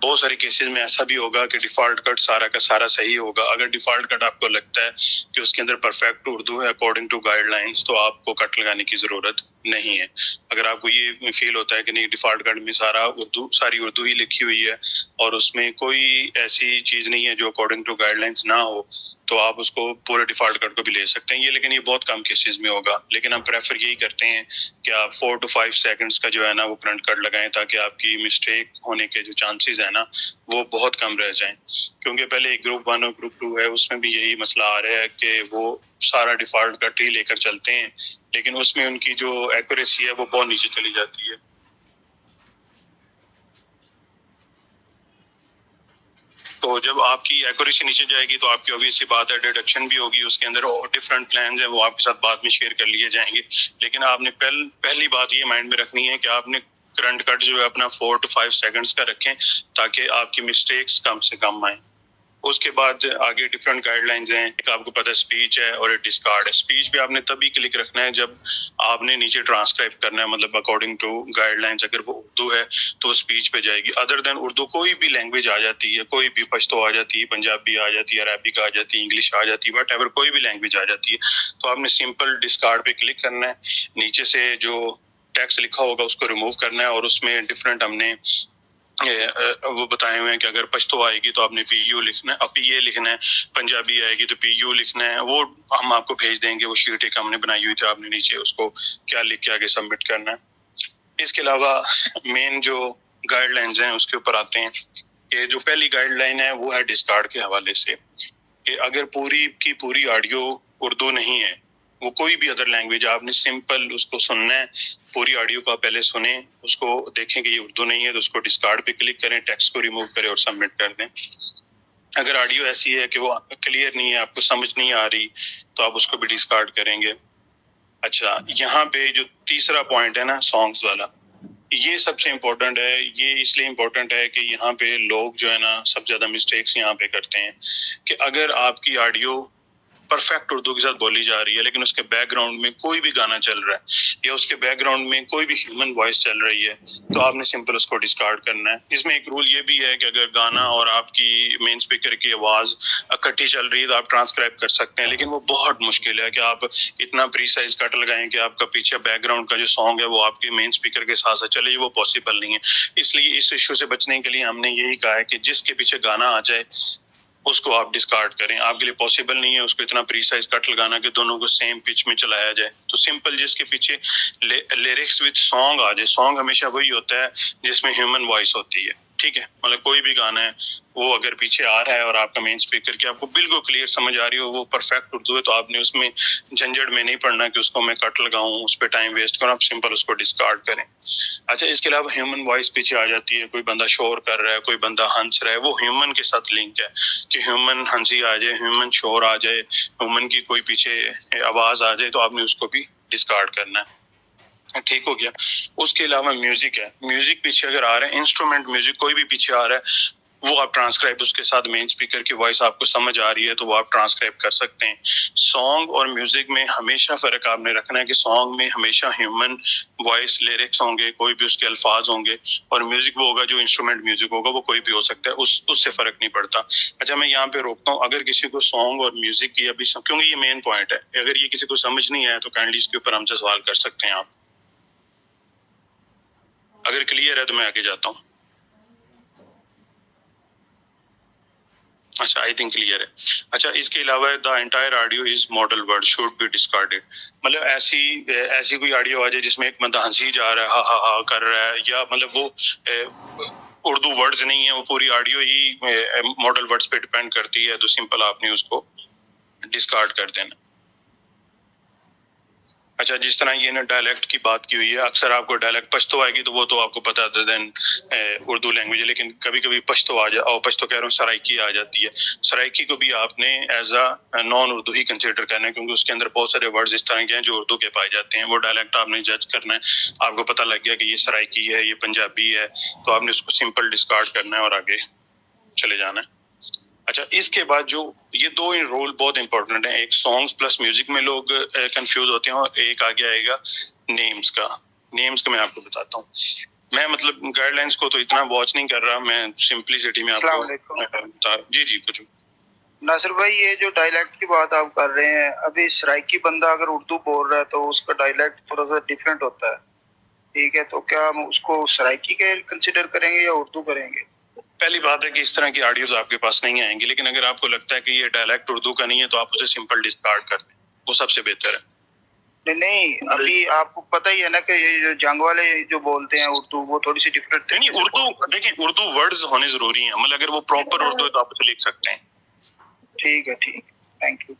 [SPEAKER 3] بہت سارے کیسز میں ایسا بھی ہوگا کہ ڈیفالٹ کٹ سارا کا سارا صحیح ہوگا. اگر ڈیفالٹ کٹ آپ کو لگتا ہے کہ اس کے اندر پرفیکٹ اردو ہے اکارڈنگ ٹو گائیڈ لائنس تو آپ کو کٹ لگانے کی ضرورت نہیں ہے. اگر آپ کو یہ فیل ہوتا ہے کہ نہیں ڈیفالٹ کٹ میں ساری اردو ہی لکھی ہوئی ہے اور اس میں کوئی ایسی چیز نہیں ہے جو اکارڈنگ ٹو گائیڈ لائنس نہ ہو تو آپ اس کو پورے ڈیفالٹ کٹ کو بھی لے سکتے ہیں. لیکن یہ بہت کم کیسز میں ہوگا. لیکن ہم پریفر یہی کرتے ہیں کہ آپ 4 to 5 سیکنڈز کا جو ہے نا وہ کرنٹ کٹ لگائیں تاکہ آپ کی مسٹیک ہونے کے جو چانسز ہیں نا وہ بہت کم رہ جائیں. کیونکہ پہلے گروپ 1 اور گروپ 2 ہے اس میں بھی یہی مسئلہ آ رہا ہے کہ وہ سارا ڈیفالٹ کٹ ہی لے کر چلتے ہیں لیکن اس میں ان کی جو ایکوریسی ہے وہ بہت نیچے چلی جاتی ہے. تو جب آپ کی ایکوریسی نیچے جائے گی تو آپ کی obvious سی بات ہے ڈیڈکشن بھی ہوگی. اس کے اندر ڈفرینٹ پلانز ہیں وہ آپ کے ساتھ بعد میں شیئر کر لیے جائیں گے. لیکن آپ نے پہلی بات یہ مائنڈ میں رکھنی ہے کہ آپ نے کرنٹ کٹ جو ہے اپنا 4 to 5 سیکنڈز کا رکھیں تاکہ آپ کی مسٹیکس کم سے کم آئیں. اس کے بعد آگے ڈفرینٹ گائیڈ لائنز ہیں. ایک آپ کو پتہ ہے اسپیچ ہے اور ایک ڈسکارڈ ہے. اسپیچ پہ آپ نے تبھی کلک رکھنا ہے جب آپ نے نیچے ٹرانسکرائب کرنا ہے مطلب اکارڈنگ ٹو گائیڈ لائنز اگر وہ اردو ہے تو اسپیچ پہ جائے گی. ادر دین اردو کوئی بھی لینگویج آ جاتی ہے, کوئی بھی پشتو آ جاتی ہے, پنجابی آ جاتی ہے, عربک آ جاتی ہے, انگلش آ جاتی ہے, وٹ ایور کوئی بھی لینگویج آ جاتی ہے تو آپ نے سمپل ڈسکارڈ پہ کلک کرنا ہے. نیچے سے جو ٹیکسٹ لکھا ہوگا اس کو ریموو کرنا ہے اور اس میں ڈفرینٹ ہم نے وہ بتائے ہوئے ہیں کہ اگر پشتو آئے گی تو آپ نے پی یو لکھنا ہے, پی اے لکھنا ہے, پنجابی آئے گی تو پی یو لکھنا ہے. وہ ہم آپ کو بھیج دیں گے. وہ شیٹ ایک ہم نے بنائی ہوئی تھی, آپ نے نیچے اس کو کیا لکھ کے آگے سبمٹ کرنا ہے. اس کے علاوہ مین جو گائیڈ لائنز ہیں اس کے اوپر آتے ہیں کہ جو پہلی گائیڈ لائن ہے وہ ہے ڈسکارڈ کے حوالے سے کہ اگر پوری کی پوری آڈیو اردو نہیں ہے وہ کوئی بھی ادر لینگویج آپ نے سمپل اس کو سننا ہے. پوری آڈیو کو آپ پہلے سنیں, اس کو دیکھیں کہ یہ اردو نہیں ہے تو اس کو ڈسکارڈ پہ کلک کریں, ٹیکسٹ کو ریموو کریں اور سبمٹ کر دیں. اگر آڈیو ایسی ہے کہ وہ کلیئر نہیں ہے, آپ کو سمجھ نہیں آ رہی تو آپ اس کو بھی ڈسکارڈ کریں گے. اچھا, یہاں پہ جو تیسرا پوائنٹ ہے نا سانگز والا, یہ سب سے امپورٹنٹ ہے. یہ اس لیے امپورٹنٹ ہے کہ یہاں پہ لوگ جو ہے نا سب زیادہ مسٹیکس یہاں پہ کرتے ہیں کہ اگر آپ کی آڈیو پرفیکٹ اردو کے ساتھ بولی جا رہی ہے لیکن اس کے بیک گراؤنڈ میں کوئی بھی گانا چل رہا ہے یا اس کے بیک گراؤنڈ میں کوئی بھی ہیومن وائس چل رہی ہے تو آپ نے سمپل اس کو ڈسکارڈ کرنا ہے. اس میں ایک رول یہ بھی ہے کہ اگر گانا اور آپ کی مین اسپیکر کی آواز اکٹھی چل رہی ہے تو آپ ٹرانسکرائب کر سکتے ہیں, لیکن وہ بہت مشکل ہے کہ آپ اتنا پریسائز کٹ لگائیں کہ آپ کا پیچھے بیک گراؤنڈ کا جو سانگ ہے وہ آپ کے مین اسپیکر کے ساتھ ساتھ چلے, وہ پاسبل نہیں ہے. اس لیے اس ایشو سے بچنے کے لیے ہم نے یہی کہا ہے کہ جس کے پیچھے گانا آ جائے اس کو آپ ڈسکارڈ کریں. آپ کے لیے پاسبل نہیں ہے اس کو اتنا پریسائز کٹ لگانا کہ دونوں کو سیم پچ میں چلایا جائے. تو سمپل جس کے پیچھے لیرکس وتھ سانگ آ جائے. سانگ ہمیشہ وہی ہوتا ہے جس میں ہیومن وائس ہوتی ہے, ٹھیک ہے. مطلب کوئی بھی گانا ہے وہ اگر پیچھے آ رہا ہے اور آپ کا مین اسپیکر کی آپ کو بالکل کلیئر سمجھ آ رہی ہو, وہ پرفیکٹ اردو ہے, تو آپ نے اس میں جھنجھٹ میں نہیں پڑنا کہ اس کو میں کٹ لگاؤں, اس پہ ٹائم ویسٹ کروں. آپ سمپل اس کو ڈسکارڈ کریں. اچھا, اس کے علاوہ ہیومن وائس پیچھے آ جاتی ہے, کوئی بندہ شور کر رہا ہے, کوئی بندہ ہنس رہا ہے, وہ ہیومن کے ساتھ لنک ہے کہ ہیومن ہنسی آ جائے, ہیومن شور آ جائے, ہیومن کی کوئی پیچھے آواز آ جائے تو آپ نے اس کو بھی ڈسکارڈ کرنا ہے. ٹھیک ہو گیا. اس کے علاوہ میوزک ہے, میوزک پیچھے اگر آ رہا ہے, انسٹرومنٹ میوزک کوئی بھی پیچھے آ رہا ہے, وہ آپ ٹرانسکرائب اس کے ساتھ مین اسپیکر کی وائس آپ کو سمجھ آ رہی ہے تو وہ آپ ٹرانسکرائب کر سکتے ہیں. سانگ اور میوزک میں ہمیشہ فرق آپ نے رکھنا ہے کہ سانگ میں ہمیشہ ہیومن وائس لیرکس ہوں گے, کوئی بھی اس کے الفاظ ہوں گے, اور میوزک وہ ہوگا جو انسٹرومنٹ میوزک ہوگا وہ کوئی بھی ہو سکتا ہے, اس سے فرق نہیں پڑتا. اچھا, میں یہاں پہ روکتا ہوں. اگر کسی کو سانگ اور میوزک کی ابھی کیونکہ یہ مین پوائنٹ ہے, اگر یہ کسی کو سمجھ نہیں آیا تو کائنڈلی اس کے اوپر ہم سے سوال کر سکتے ہیں آپ. اگر کلیئر ہے تو میں آگے جاتا ہوں. اچھا, آئی تھنک کلیئر ہے. اچھا, اس کے علاوہ the entire audio is model word should be discarded. مطلب ایسی کوئی آڈیو آ جائے جس میں ایک بندہ ہنسی جا رہا ہے, ہا ہا ہا کر رہا ہے, یا مطلب وہ اردو ورڈز نہیں ہے, وہ پوری آڈیو ہی ماڈل ورڈز پہ ڈیپینڈ کرتی ہے, تو سمپل آپ نے اس کو ڈسکارڈ کر دینا. اچھا جس طرح یہ نا ڈائلیکٹ کی بات کی ہوئی ہے، اکثر آپ کو ڈائلیکٹ پشتو آئے گی تو وہ تو آپ کو پتا ہے دین اردو لینگویج ہے، لیکن کبھی کبھی پشتو پشتو کہہ رہا ہوں سرائکی آ جاتی ہے. سرائکی کو بھی آپ نے as a naan Urdu he consider کرنا ہے، کیونکہ اس کے اندر بہت سارے ورڈز اس طرح کے ہیں جو اردو کے پائے جاتے ہیں. وہ ڈائلیکٹ آپ نے جج کرنا ہے، آپ کو پتہ لگ گیا کہ یہ سرائکی ہے، یہ پنجابی ہے، تو آپ نے اس کو سمپل ڈسکارڈ کرنا ہے اور آگے چلے جانا ہے. اچھا اس کے بعد جو یہ دو رول بہت امپورٹنٹ ہیں، ایک سانگز پلس میوزک میں لوگ کنفیوز ہوتے ہیں، اور ایک آگے آئے گا نیمز کا. نیمز کا میں آپ کو بتاتا ہوں. میں مطلب گائیڈ لائنس کو تو اتنا واچ نہیں کر رہا، میں سمپلسٹی میں آپ
[SPEAKER 4] السلام
[SPEAKER 3] کو
[SPEAKER 4] علیکم.
[SPEAKER 3] جی کچھ.
[SPEAKER 4] ناصر بھائی یہ جو ڈائلیکٹ کی بات آپ کر رہے ہیں، ابھی سرائکی بندہ اگر اردو بول رہا ہے تو اس کا ڈائلیکٹ تھوڑا سا ڈفرینٹ ہوتا ہے، ٹھیک ہے؟ تو کیا ہم اس کو سرائکی کے کنسیڈر کریں گے یا اردو کریں گے؟
[SPEAKER 3] پہلی بات ہے کہ اس طرح کی آڈیوز آپ کے پاس نہیں آئیں گی، لیکن اگر آپ کو لگتا ہے کہ یہ ڈائلیکٹ اردو کا نہیں ہے تو آپ اسے سمپل ڈسکارڈ کر دیں، وہ سب سے بہتر ہے.
[SPEAKER 4] نہیں ابھی آپ کو پتہ ہی ہے نا کہ یہ جو جنگ والے جو بولتے ہیں اردو، وہ تھوڑی سی ڈفرینٹ.
[SPEAKER 3] نہیں اردو دیکھیں، اردو ورڈز ہونے ضروری ہیں، مطلب اگر وہ پراپر اردو ہے تو آپ اسے لکھ سکتے ہیں.
[SPEAKER 4] ٹھیک ہے، تھینک یو.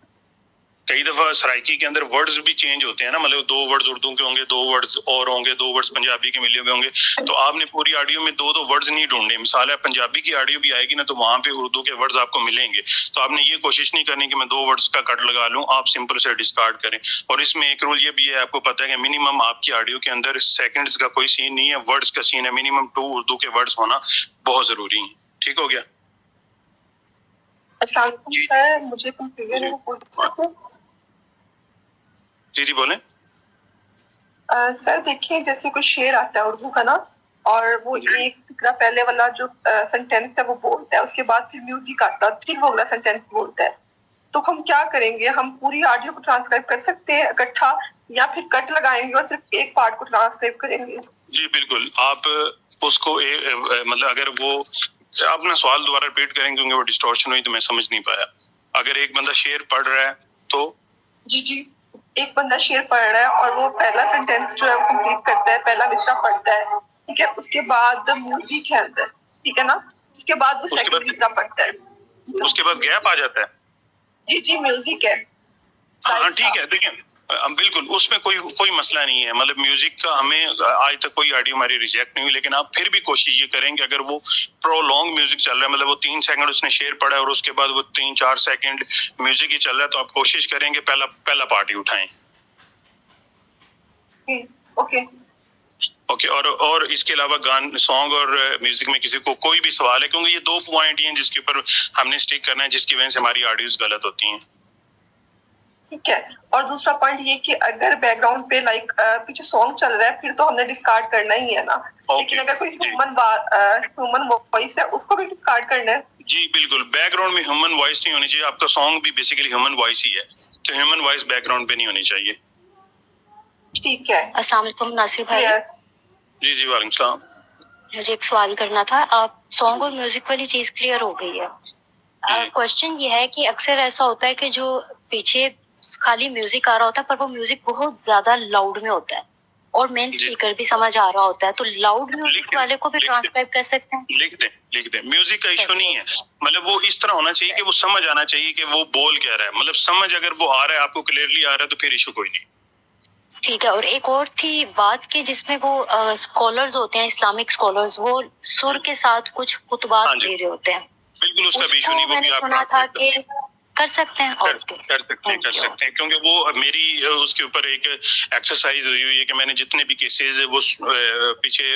[SPEAKER 3] کئی دفعہ سرائکی کے اندر ورڈز بھی چینج ہوتے ہیں نا، مطلب 2 ورڈز اردو کے ہوں گے، 2 ورڈز اور ہوں گے، 2 ورڈز پنجابی کے ملے ہوئے ہوں گے، تو آپ نے پوری آڈیو میں 2 ورڈز نہیں ڈھونڈنے. مثال ہے پنجابی کی آڈیو بھی آئے گی نا تو وہاں پہ اردو کے ورڈز آپ کو ملیں گے، تو آپ نے یہ کوشش نہیں کرنی کہ میں 2 ورڈز کا کٹ لگا لوں، آپ سمپل سے ڈسکارڈ کریں. اور اس میں ایک رول یہ بھی ہے، آپ کو پتہ ہے کہ منیمم آپ کی آڈیو کے اندر سیکنڈز کا کوئی سین نہیں ہے، ورڈز کا سین ہے. منیمم 2 اردو کے ورڈز ہونا بہت ضروری ہیں. ٹھیک ہو گیا؟
[SPEAKER 5] السلام علیکم سر، مجھے کنفیوژن ہے، پوچھ سکتے ہیں؟
[SPEAKER 3] جی بولیں.
[SPEAKER 5] سر دیکھیں جیسے کوئی شعر آتا ہے اردو کا نا، اور وہ ایک فکرہ پہلے والا جو سینٹینس ہے وہ بولتا ہے، اس کے بعد پھر میوزک آتا ہے، پھر وہ اگلا سینٹینس بولتا ہے. تو ہم کیا کریں گے؟ ہم پوری آڈیو کو ٹرانسکرائب کر سکتے ہیں اکٹھا، یا پھر کٹ لگائیں گے اور صرف ایک پارٹ کو ٹرانسکرائب کریں گے؟
[SPEAKER 3] جی بالکل، آپ اس کو مطلب اگر وہ اپنا سوال دوبارہ ریپیٹ کریں کیونکہ وہ ڈسٹورشن ہوئی تو میں سمجھ نہیں پایا. اگر ایک بندہ شعر پڑھ رہا ہے تو
[SPEAKER 5] جی ایک بندہ شعر پڑھ رہا ہے اور وہ پہلا سینٹینس جو ہے وہ کمپلیٹ کرتا ہے، پہلا مصرع پڑھتا ہے، ٹھیک ہے؟ اس کے بعد میوزک ہے اندر، ٹھیک ہے نا؟ اس کے بعد وہ سیکنڈ مصرع پڑھتا ہے،
[SPEAKER 3] اس کے بعد گیپ آ جاتا ہے.
[SPEAKER 5] جی میوزک ہے.
[SPEAKER 3] ہاں ٹھیک ہے، دیکھیں بالکل اس میں کوئی مسئلہ نہیں ہے. مطلب میوزک کا ہمیں آج تک کوئی آڈیو ہماری ریجیکٹ نہیں ہوئی، لیکن آپ پھر بھی کوشش یہ کریں کہ اگر وہ پرولونگ میوزک چل رہا ہے، مطلب وہ 3 سیکنڈ اس نے شعر پڑھا ہے اور اس کے بعد وہ 3-4 سیکنڈ میوزک ہی چل رہا ہے، تو آپ کوشش کریں کہ پہلا پارٹ ہی اٹھائیں. اوکے. اور اس کے علاوہ سانگ اور میوزک میں کسی کو کوئی بھی سوال ہے، کیونکہ یہ 2 پوائنٹ ہیں جس کے اوپر ہم نے اسٹک کرنا ہے، جس کی وجہ سے ہماری آڈیوز غلط ہوتی ہیں.
[SPEAKER 5] ٹھیک ہے. اور دوسرا پوائنٹ یہ کہ اگر بیک گراؤنڈ پہ پیچھے سانگ چل رہا ہے پھر تو ہم نے ڈسکارڈ کرنا ہی ہے نا، لیکن اگر کوئی ہیومن وائس ہے اس کو بھی ڈسکارڈ کرنا ہے.
[SPEAKER 3] جی بالکل، بیک گراؤنڈ میں ہیومن وائس نہیں ہونی چاہیے. آپ کا سانگ بھی بیسیکلی ہیومن وائس ہی ہے، تو ہیومن وائس بیک گراؤنڈ پہ نہیں ہونی چاہیے.
[SPEAKER 5] ٹھیک ہے.
[SPEAKER 6] السلام علیکم ناصر بھائی.
[SPEAKER 3] جی وعلیکم السلام.
[SPEAKER 6] مجھے ایک سوال کرنا تھا. آپ سانگ اور میوزک والی چیز کلیئر ہو گئی ہے. کوشچن یہ ہے کہ اکثر ایسا ہوتا ہے کہ جو پیچھے خالی میوزک آ رہا ہوتا ہے پر وہ میوزک بہت زیادہ لاؤڈ میں ہوتا ہے اور مین اسپیکر بھی سمجھ آ رہا ہوتا ہے، تو لاؤڈ میوزک والے کو بھی ٹرانسکرائب کر سکتے ہیں؟
[SPEAKER 3] لکھ دیں. میوزک کا ایشو نہیں ہے، مطلب وہ اس طرح ہونا چاہیے کہ وہ سمجھ آنا چاہیے کہ وہ بول کیا رہا ہے. مطلب سمجھ اگر وہ آ رہا ہے، آپ کو کلیئرلی آ رہا ہے، تو پھر ایشو کوئی نہیں.
[SPEAKER 6] ٹھیک ہے. اور ایک اور تھی بات کہ جس میں وہ اسکالرز ہوتے ہیں، اسلامک اسکالرز، وہ سر کے ساتھ کچھ خطبات دے رہے ہوتے ہیں.
[SPEAKER 3] بالکل اس کا بھی ایشو نہیں.
[SPEAKER 6] میں نے سنا تھا کہ کر سکتے ہیں.
[SPEAKER 3] کر سکتے ہیں کیونکہ وہ میری اس کے اوپر ایک ایکسرسائز ہوئی ہوئی ہے کہ میں نے جتنے بھی کیسز وہ پیچھے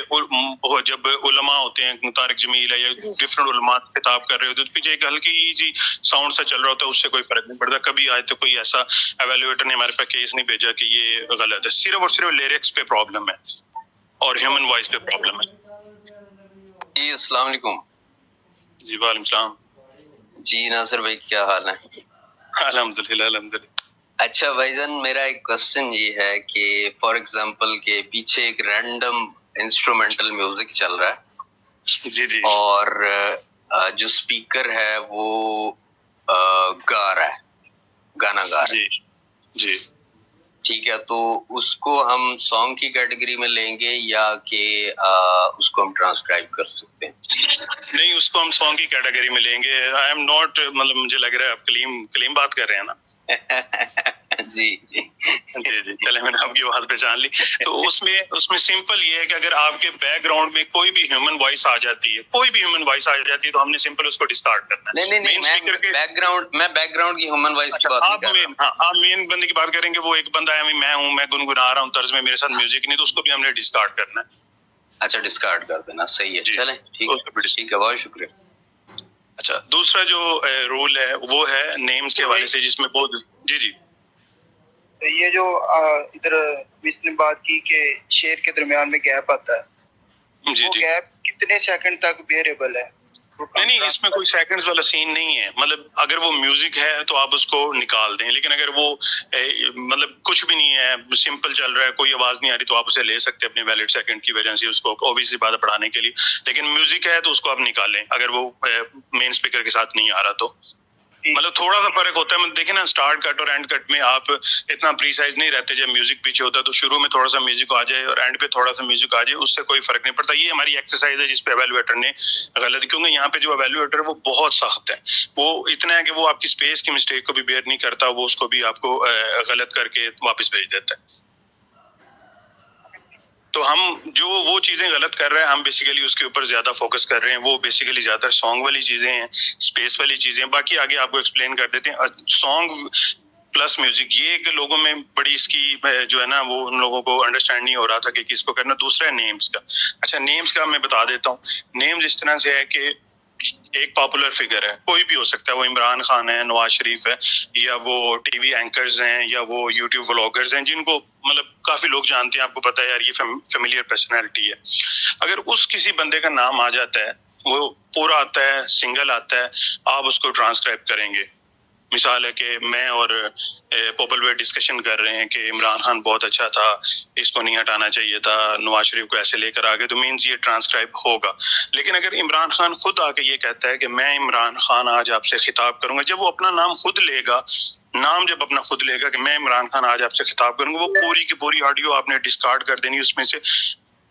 [SPEAKER 3] جب علماء ہوتے ہیں، طارق جمیل ہے یا ڈفرنٹ علماء خطاب کر رہے ہوتے ہیں، تو پیچھے ایک ہلکی جی ساؤنڈ سا چل رہا ہوتا ہے، اس سے کوئی فرق نہیں پڑتا. کبھی آج تک کوئی ایسا ایویلویٹر نے ہمارے پاس کیس نہیں بھیجا کہ یہ غلط ہے. صرف اور صرف لیرکس پہ پرابلم ہے اور ہیومن وائس پہ پرابلم ہے.
[SPEAKER 7] جی السلام علیکم.
[SPEAKER 3] جی وعلیکم السلام.
[SPEAKER 7] جی ناصر بھائی کیا حال ہے؟
[SPEAKER 3] الحمدللہ.
[SPEAKER 7] اچھا بھائی جان، میرا ایک کوشچن یہ ہے کہ فار ایگزامپل کے پیچھے ایک رینڈم انسٹرومنٹل میوزک چل رہا ہے
[SPEAKER 3] جی
[SPEAKER 7] اور جو اسپیکر ہے وہ گا رہا ہے، گانا گا رہا ہے.
[SPEAKER 3] جی
[SPEAKER 7] ٹھیک ہے، تو اس کو ہم سانگ کی کیٹیگری میں لیں گے یا کہ اس کو ہم ٹرانسکرائب کر سکتے ہیں؟
[SPEAKER 3] نہیں، اس کو ہم سانگ کی کیٹیگری میں لیں گے. آئی ایم ناٹ، مطلب مجھے لگ رہا ہے آپ کلیم بات کر رہے ہیں نا.
[SPEAKER 7] جی
[SPEAKER 3] جی جی چلے میں نے آپ کی بات پہچان لی. تو اس میں سمپل یہ ہے کہ اگر آپ کے بیک گراؤنڈ میں کوئی بھی ہیومن وائس آ جاتی ہے تو ہم نے سمپل اس کو ڈسکارڈ کرنا ہے.
[SPEAKER 7] نہیں میں بیک گراؤنڈ کی ہیومن وائس کی بات نہیں کر رہا.
[SPEAKER 3] آپ مین بندے کی بات کریں گے, وہ ایک بندہ ہے میں ہوں, میں گنگنا رہا ہوں طرز میں, میرے ساتھ میوزک نہیں, تو اس کو بھی ہم نے ڈسکارڈ کرنا ہے.
[SPEAKER 7] اچھا ڈسکارڈ کر دینا, صحیح ہے. چلیں ٹھیک ہے, بہت شکریہ.
[SPEAKER 3] اچھا دوسرا جو رول ہے وہ ہے نیمز کے حوالے سے, جس میں بہت جی
[SPEAKER 4] یہ جو ادھر اس نے بات کی کہ شعر کے درمیان میں گیپ آتا ہے, وہ گیپ کتنے سیکنڈ تک بیئریبل ہے؟
[SPEAKER 3] نہیں, اس میں کوئی سیکنڈز والا سین نہیں ہے. مطلب اگر وہ میوزک ہے تو آپ اس کو نکال دیں, لیکن اگر وہ مطلب کچھ بھی نہیں ہے, سمپل چل رہا ہے, کوئی آواز نہیں آ رہی, تو آپ اسے لے سکتے ہیں اپنے ویلڈ سیکنڈ کی وجہ سے, اس کو اوبیسلی بات پڑھانے کے لیے. لیکن میوزک ہے تو اس کو آپ نکالیں اگر وہ مین اسپیکر کے ساتھ نہیں آ رہا تو. مطلب تھوڑا سا فرق ہوتا ہے. دیکھیں نا, اسٹارٹ کٹ اور اینڈ کٹ میں آپ اتنا پریسائز نہیں رہتے. جب میوزک پیچھے ہوتا ہے تو شروع میں تھوڑا سا میوزک آ جائے اور اینڈ پہ تھوڑا سا میوزک آ جائے, اس سے کوئی فرق نہیں پڑتا. یہ ہماری ایکسرسائز ہے جس پہ ایویلویٹر نے غلط, کیونکہ یہاں پہ جو ایویلویٹر ہے وہ بہت سخت ہے. وہ اتنا ہے کہ وہ آپ کی اسپیس کی مسٹیک کو بھی بیئر نہیں کرتا, وہ اس کو بھی آپ کو غلط کر کے واپس بھیج دیتا ہے. تو ہم جو وہ چیزیں غلط کر رہے ہیں, ہم بیسیکلی اس کے اوپر زیادہ فوکس کر رہے ہیں. وہ بیسیکلی زیادہ سانگ والی چیزیں ہیں, اسپیس والی چیزیں ہیں. باقی آگے آپ کو ایکسپلین کر دیتے ہیں. سانگ پلس میوزک, یہ کہ لوگوں میں بڑی اس کی جو ہے نا, وہ ان لوگوں کو انڈرسٹینڈ نہیں ہو رہا تھا کہ کس کو کرنا. دوسرا ہے نیمز کا. اچھا نیمز کا میں بتا دیتا ہوں. نیمز اس طرح سے ہے کہ ایک پاپولر فگر ہے, کوئی بھی ہو سکتا ہے. وہ عمران خان ہے, نواز شریف ہے, یا وہ ٹی وی اینکرز ہیں, یا وہ یوٹیوب ولاگرز ہیں, جن کو مطلب کافی لوگ جانتے ہیں. آپ کو پتا ہے یار یہ فیملیئر پرسنالٹی ہے. اگر اس کسی بندے کا نام آ جاتا ہے, وہ پورا آتا ہے, سنگل آتا ہے, آپ اس کو ٹرانسکرائب کریں گے. مثال ہے کہ میں اور پوپل وے ڈسکشن کر رہے ہیں کہ عمران خان بہت اچھا تھا, اس کو نہیں ہٹانا چاہیے تھا, نواز شریف کو ایسے لے کر آگے, تو مینز یہ ٹرانسکرائب ہوگا. لیکن اگر عمران خان خود آ کے یہ کہتا ہے کہ میں عمران خان آج آپ سے خطاب کروں گا, جب وہ اپنا نام خود لے گا, جب اپنا خود لے گا کہ میں عمران خان آج آپ سے خطاب کروں گا, وہ پوری کی پوری آڈیو آپ نے ڈسکارڈ کر دینی. اس میں سے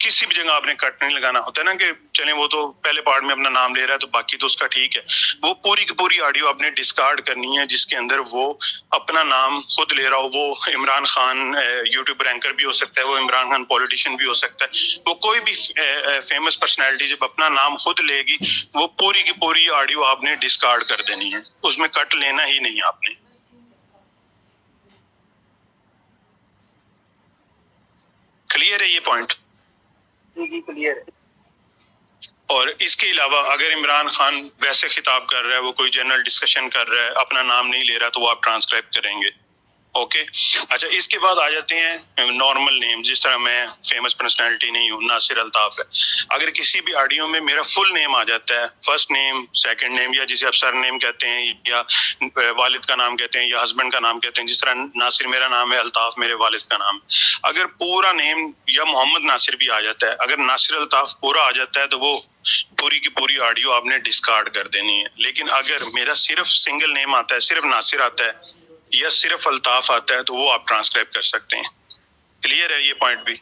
[SPEAKER 3] کسی بھی جگہ آپ نے کٹ نہیں لگانا. ہوتا ہے نا کہ چلیں وہ تو پہلے پارٹ میں اپنا نام لے رہا ہے تو باقی تو اس کا ٹھیک ہے. وہ پوری کی پوری آڈیو آپ نے ڈسکارڈ کرنی ہے جس کے اندر وہ اپنا نام خود لے رہا ہو. وہ عمران خان یوٹیوب رینکر بھی ہو سکتا ہے, وہ عمران خان پولیٹیشین بھی ہو سکتا ہے, وہ کوئی بھی فیمس پرسنالٹی جب اپنا نام خود لے گی, وہ پوری کی پوری آڈیو آپ نے ڈسکارڈ کر دینی ہے. اس میں کٹ لینا ہی نہیں آپ نے. کلیئر ہے یہ پوائنٹ؟
[SPEAKER 4] جی کلیئر ہے.
[SPEAKER 3] اور اس کے علاوہ اگر عمران خان ویسے خطاب کر رہا ہے, وہ کوئی جنرل ڈسکشن کر رہا ہے, اپنا نام نہیں لے رہا, تو وہ آپ ٹرانسکرائب کریں گے. اوکے. اچھا اس کے بعد آ جاتے ہیں نارمل نیم. جس طرح میں فیمس پرسنالٹی نہیں ہوں, ناصر الطاف ہے, اگر کسی بھی آڈیو میں میرا فل نیم آ جاتا ہے, فرسٹ نیم, سیکنڈ نیم, یا جسے آپ سر نیم کہتے ہیں, یا والد کا نام کہتے ہیں, یا ہسبینڈ کا نام کہتے ہیں, جس طرح ناصر میرا نام ہے, الطاف میرے والد کا نام, اگر پورا نیم یا محمد ناصر بھی آ جاتا ہے, اگر ناصر الطاف پورا آ جاتا ہے, تو وہ پوری کی پوری آڈیو آپ نے ڈسکارڈ کر دینی ہے. لیکن اگر میرا صرف سنگل نیم آتا ہے, صرف ناصر آتا ہے, یا صرف الطاف آتا ہے, تو وہ آپ ٹرانسکرائب کر سکتے ہیں. کلیئر ہے یہ پوائنٹ بھی؟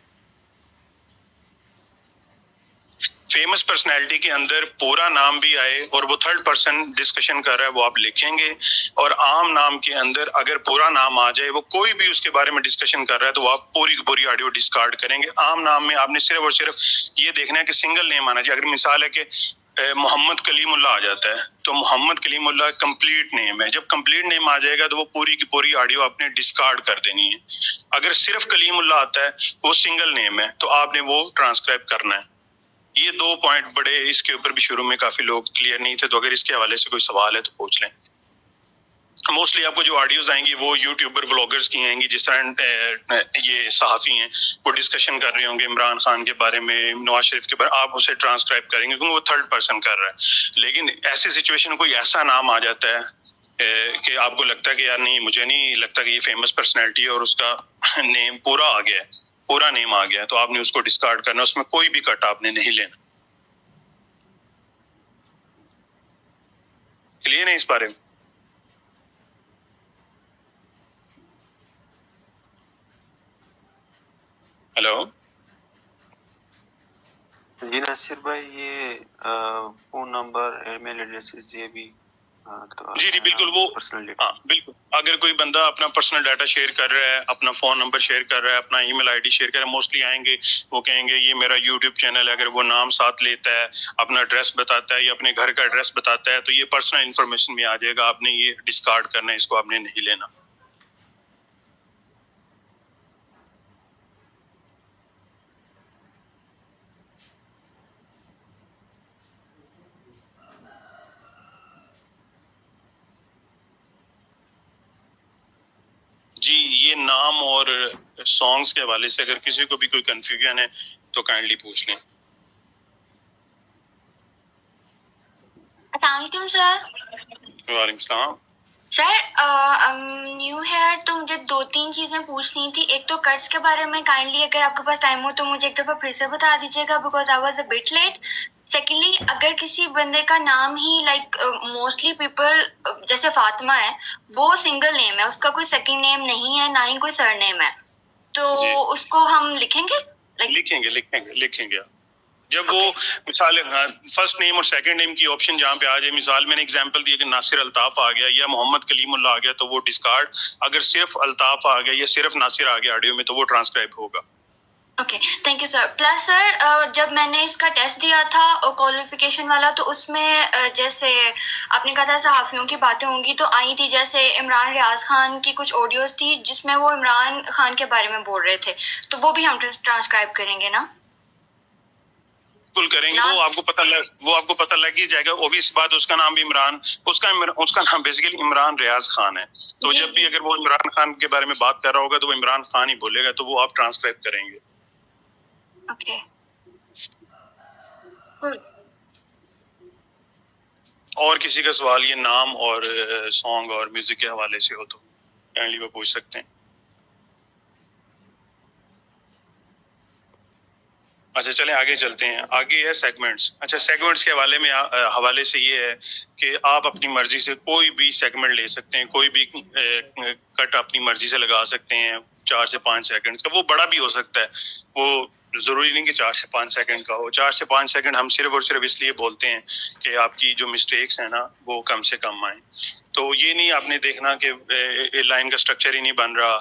[SPEAKER 3] فیمس پرسنالٹی کے اندر پورا نام بھی آئے اور وہ تھرڈ پرسن ڈسکشن کر رہا ہے, وہ آپ لکھیں گے. اور عام نام کے اندر اگر پورا نام آ جائے, وہ کوئی بھی اس کے بارے میں ڈسکشن کر رہا ہے, تو وہ آپ پوری کی پوری آڈیو ڈسکارڈ کریں گے. عام نام میں آپ نے صرف اور صرف یہ دیکھنا ہے کہ سنگل نیم آنا چاہیے. اگر مثال ہے کہ محمد کلیم اللہ آ جاتا ہے, تو محمد کلیم اللہ کمپلیٹ نیم ہے. جب کمپلیٹ نیم آ جائے گا, تو وہ پوری کی پوری آڈیو آپ نے ڈسکارڈ کر دینی ہے. اگر صرف کلیم اللہ آتا ہے, وہ سنگل نیم ہے, تو آپ نے وہ ٹرانسکرائب کرنا ہے. یہ دو پوائنٹ بڑے, اس کے اوپر بھی شروع میں کافی لوگ کلیئر نہیں تھے, تو اگر اس کے حوالے سے کوئی سوال ہے تو پوچھ لیں. موسٹلی آپ کو جو آڈیوز آئیں گی وہ یوٹیوبر ولاگرز کی آئیں گی. جس طرح یہ صحافی ہیں, وہ ڈسکشن کر رہے ہوں گے عمران خان کے بارے میں, نواز شریف کے بارے میں, آپ اسے ٹرانسکرائب کریں گے کیونکہ وہ تھرڈ پرسن کر رہا ہے. لیکن ایسی سچویشن کوئی ایسا نام آ جاتا ہے کہ آپ کو لگتا ہے کہ یار نہیں, مجھے نہیں لگتا کہ یہ فیمس پرسنالٹی ہے, اور اس کا نیم پورا آ گیا ہے, پورا نیم آ گیا ہے, تو آپ نے اس کو ڈسکارڈ کرنا. اس میں کوئی بھی کٹ آپ نے نہیں لینا. کلیئر نہیں اس بارے میں؟ ہلو
[SPEAKER 2] جی ناصر بھائی, یہ فون نمبر, ای میل ایڈریس, یہ بھی
[SPEAKER 3] جی بالکل, وہ
[SPEAKER 2] پرسنل
[SPEAKER 3] ہاں بالکل اگر کوئی بندہ اپنا پرسنل ڈاٹا شیئر کر رہا ہے, اپنا فون نمبر شیئر کر رہا ہے, اپنا ای میل آئی ڈی شیئر کر رہا ہے, موسٹلی آئیں گے وہ کہیں گے یہ میرا یوٹیوب چینل ہے. اگر وہ نام ساتھ لیتا ہے, اپنا ایڈریس بتاتا ہے یا اپنے گھر کا ایڈریس بتاتا ہے, تو یہ پرسنل انفارمیشن میں آ جائے گا. آپ نے یہ ڈسکارڈ کرنا ہے, اس کو آپ نے نہیں لینا. جی, یہ نام اور سانگس کے حوالے سے اگر کسی کو بھی کوئی کنفیوژن ہے تو کائنڈلی پوچھ لیں.
[SPEAKER 6] السلام علیکم سر.
[SPEAKER 3] وعلیکم السلام.
[SPEAKER 6] سر نیو ہیئر تو مجھے 2-3 چیزیں پوچھنی تھی. ایک تو کٹس کے بارے میں کائنڈلی اگر آپ کے پاس ٹائم ہو تو مجھے ایک دفعہ پھر سے بتا دیجیے گا, because I was a bit late. Secondly, اگر کسی بندے کا نام ہی لائک موسٹلی پیپل جیسے فاطمہ ہے, وہ سنگل نیم ہے, اس کا کوئی سیکنڈ نیم نہیں ہے, نہ ہی کوئی سر نیم ہے, تو
[SPEAKER 3] جی.
[SPEAKER 6] اس کو ہم لکھیں گے؟
[SPEAKER 3] لکھیں گے. جب وہ مثال فرسٹ نیم اور سیکنڈ نیم کی آپشن جہاں پہ آ جائے, مثال میں نے اگزامپل دی کہ ناصر الطاف آ گیا یا محمد کلیم اللہ آ گیا تو وہ ڈسکارڈ. اگر صرف الطاف آ گیا یا صرف ناصر آ گیا آڈیو میں تو وہ ٹرانسکرائب ہوگا.
[SPEAKER 6] Okay, thank you sir. Plus sir, جب میں نے اس کا ٹیسٹ دیا تھا کوالیفیکیشن والا, تو اس میں جیسے آپ نے کہا تھا صحافیوں کی باتیں ہوں گی, تو آئی تھی جیسے عمران ریاض خان کی کچھ آڈیوز تھی جس میں وہ عمران خان کے بارے میں بول رہے تھے, تو وہ بھی ہم ٹرانسکرائب کریں گے نا؟
[SPEAKER 3] بالکل کریں گے. وہ آپ کو پتہ لگ ہی جائے گا. وہ بھی اس بات, اس کا نام بھی عمران, اس کا نام بیسیکلی عمران ریاض خان ہے. تو جب بھی اگر وہ عمران خان کے بارے میں بات کر رہا ہوگا تو وہ عمران خان ہی بولے گا, تو وہ آپ ٹرانسکرائب کریں گے.
[SPEAKER 6] اوکے.
[SPEAKER 3] اور کسی کا سوال یہ نام اور سانگ اور میوزک کے حوالے سے ہو تو کائنڈلی وہ پوچھ سکتے ہیں. اچھا چلیں آگے چلتے ہیں. آگے ہے سیگمنٹس. اچھا, سیگمنٹس کے حوالے سے یہ ہے کہ آپ اپنی مرضی سے کوئی بھی سیگمنٹ لے سکتے ہیں, کوئی بھی کٹ اپنی مرضی سے لگا سکتے ہیں 4 سے 5 سیکنڈ کا. وہ بڑا بھی ہو سکتا ہے, وہ ضروری نہیں کہ 4 سے 5 سیکنڈ کا ہو. 4 سے 5 سیکنڈ ہم صرف اور صرف اس لیے بولتے ہیں کہ آپ کی جو مسٹیکس ہیں نا وہ کم سے کم آئیں. تو یہ نہیں آپ نے دیکھنا کہ لائن کا سٹرکچر ہی نہیں بن رہا,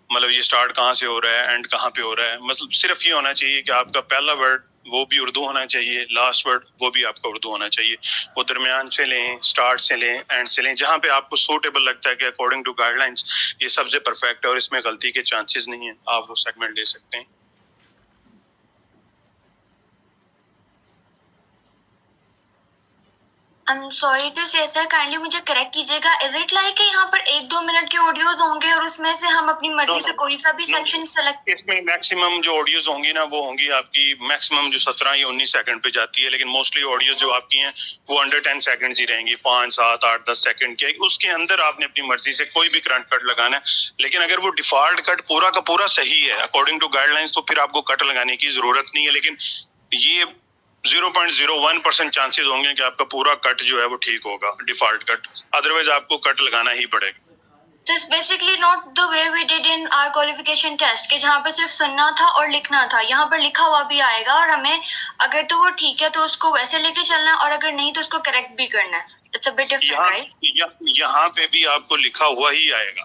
[SPEAKER 3] مطلب یہ سٹارٹ کہاں سے ہو رہا ہے, اینڈ کہاں پہ ہو رہا ہے. مطلب صرف یہ ہونا چاہیے کہ آپ کا پہلا ورڈ وہ بھی اردو ہونا چاہیے, لاسٹ ورڈ وہ بھی آپ کا اردو ہونا چاہیے. وہ درمیان سے لیں, سٹارٹ سے لیں, اینڈ سے لیں, جہاں پہ آپ کو سوٹیبل لگتا ہے کہ اکارڈنگ ٹو گائیڈ لائنس یہ سب سے پرفیکٹ ہے اور اس میں غلطی کے چانسز نہیں ہیں, آپ وہ سیگمنٹ لے سکتے ہیں.
[SPEAKER 6] سوری ٹو سے سر, کائنڈلی مجھے کریکٹ کیجیے گا. از اٹ لائک کہ یہاں پر 1-2 منٹ کے آڈیوز ہوں گے اور اس میں سے ہم اپنی مرضی سے کوئی سا بھی سیکشن سلیکٹ؟
[SPEAKER 3] اس میں میکسیمم جو آڈیوز ہوں گی نا وہ ہوں گی آپ کی میکسیمم جو 17 یا 19 سیکنڈ پہ جاتی ہے, لیکن موسٹلی آڈیوز جو آپ کی ہیں وہ انڈر 10 سیکنڈز ہی رہیں گی, 5, 7, 8, 10 سیکنڈ کی. اس کے اندر آپ نے اپنی مرضی سے کوئی بھی کرنٹ کٹ لگانا ہے, لیکن اگر وہ ڈیفالٹ کٹ پورا کا پورا صحیح ہے اکارڈنگ ٹو گائیڈ لائنس تو پھر آپ کو کٹ لگانے کی ضرورت نہیں ہے. لیکن یہ 0.01% چانسز ہوں گے کہ آپ کا پورا کٹ جو ہے وہ ٹھیک ہوگا ڈیفالٹ کٹ, ادروائز آپ کو کٹ لگانا ہی پڑے گا.
[SPEAKER 6] So it's basically not the way we did in our qualification test کہ جہاں پر صرف سننا تھا اور لکھنا تھا. یہاں پر لکھا ہوا بھی آئے گا اور ہمیں اگر تو وہ ٹھیک ہے تو اس کو ویسے لے کے چلنا ہے, اور اگر نہیں تو اس کو کریکٹ بھی کرنا ہے. It's a bit different, right?
[SPEAKER 3] یہاں پہ بھی آپ کو لکھا ہوا ہی آئے گا,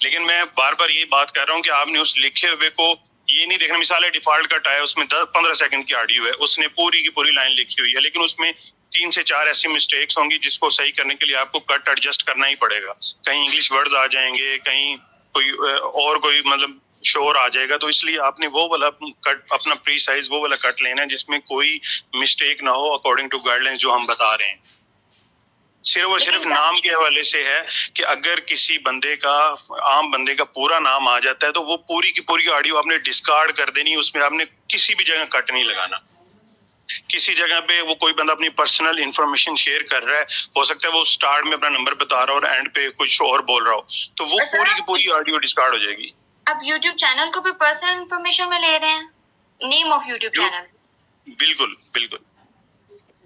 [SPEAKER 3] لیکن میں بار بار یہ بات کر رہا ہوں کہ آپ نے اس لکھے ہوئے کو یہ نہیں دیکھنا. مثال ہے ڈیفالٹ کٹ آیا, اس میں 10-15 سیکنڈ کی آڈیو ہے, اس نے پوری کی پوری لائن لکھی ہوئی ہے, لیکن اس میں 3 سے 4 ایسی مسٹیکس ہوں گی جس کو صحیح کرنے کے لیے آپ کو کٹ ایڈجسٹ کرنا ہی پڑے گا. کہیں انگلش ورڈز آ جائیں گے, کہیں کوئی مطلب شور آ جائے گا, تو اس لیے آپ نے وہ والا کٹ اپنا پری سائز وہ والا کٹ لینا ہے جس میں کوئی مسٹیک نہ ہو اکارڈنگ ٹو گائیڈ لائنس جو ہم بتا رہے ہیں. صرف اور صرف نام کے حوالے سے ہے کہ اگر کسی بندے کا عام بندے کا پورا نام آ جاتا ہے تو وہ پوری کی پوری آڈیو آپ نے ڈسکارڈ کر دینی, اس میں آپ نے کسی بھی جگہ کٹ نہیں لگانا. کسی جگہ پہ وہ کوئی بندہ اپنی پرسنل انفارمیشن شیئر کر رہا ہے, ہو سکتا ہے وہ سٹارٹ میں اپنا نمبر بتا رہا ہو اور اینڈ پہ کچھ اور بول رہا ہو, تو وہ پوری کی پوری آڈیو ڈسکارڈ ہو جائے گی.
[SPEAKER 6] آپ یوٹیوب چینل کو بھی پرسنل انفارمیشن میں لے رہے ہیں, نیم آف یوٹیوب چینل؟
[SPEAKER 3] بالکل بالکل.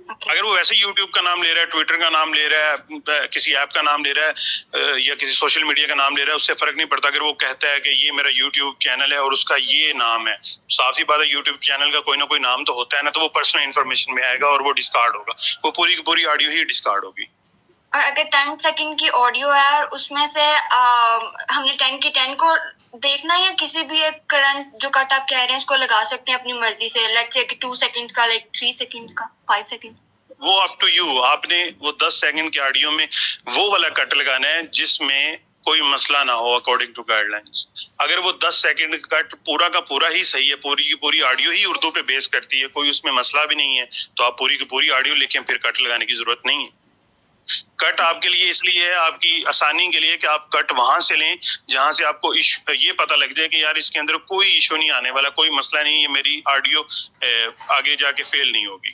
[SPEAKER 3] اگر وہ ویسے یوٹیوب کا نام لے رہا ہے, ٹویٹر کا نام لے رہا ہے, کسی ایپ کا نام لے رہا ہے یا کسی سوشل میڈیا کا نام لے رہا ہے, اس سے فرق نہیں پڑتا. اگر وہ کہتا ہے کہ یہ میرا یوٹیوب چینل ہے اور اس کا یہ نام ہے, صاف سی بات ہے یوٹیوب چینل کا کوئی نہ کوئی نام تو ہوتا ہے نا, تو وہ پرسنل انفارمیشن میں آئے گا اور وہ ڈسکارڈ ہوگا, وہ پوری کی پوری آڈیو ہی ڈسکارڈ ہوگی.
[SPEAKER 6] اور اگر 10 سیکنڈ کی آڈیو ہے اور اس میں سے ہم نے 10 کی 10 کو دیکھنا یا کسی بھی ایک کرنٹ جو کٹ آپ کہہ رہے ہیں اس کو لگا سکتے ہیں اپنی مرضی سے, لیٹ سے کہ 2 سیکنڈ کا, لائک 3 سیکنڈ کا, 5 سیکنڈ.
[SPEAKER 3] وہ اپ ٹو یو. آپ نے وہ 10 سیکنڈ کے آڈیو میں وہ والا کٹ لگانا ہے جس میں کوئی مسئلہ نہ ہو اکارڈنگ ٹو گائیڈ لائنس. اگر وہ 10 سیکنڈ کٹ پورا کا پورا ہی صحیح ہے, پوری کی پوری آڈیو ہی اردو پہ بیس کرتی ہے, کوئی اس میں مسئلہ بھی نہیں ہے, تو آپ پوری کی پوری آڈیو لکھیں, پھر کٹ لگانے کی ضرورت نہیں ہے. کٹ آپ کے لیے اس لیے ہے, آپ کی آسانی کے لیے, کہ آپ کٹ وہاں سے لیں جہاں سے آپ کو یہ پتہ لگ جائے کہ یار اس کے اندر کوئی ایشو نہیں آنے والا, کوئی مسئلہ نہیں, یہ میری آڈیو آگے جا کے فیل نہیں ہوگی.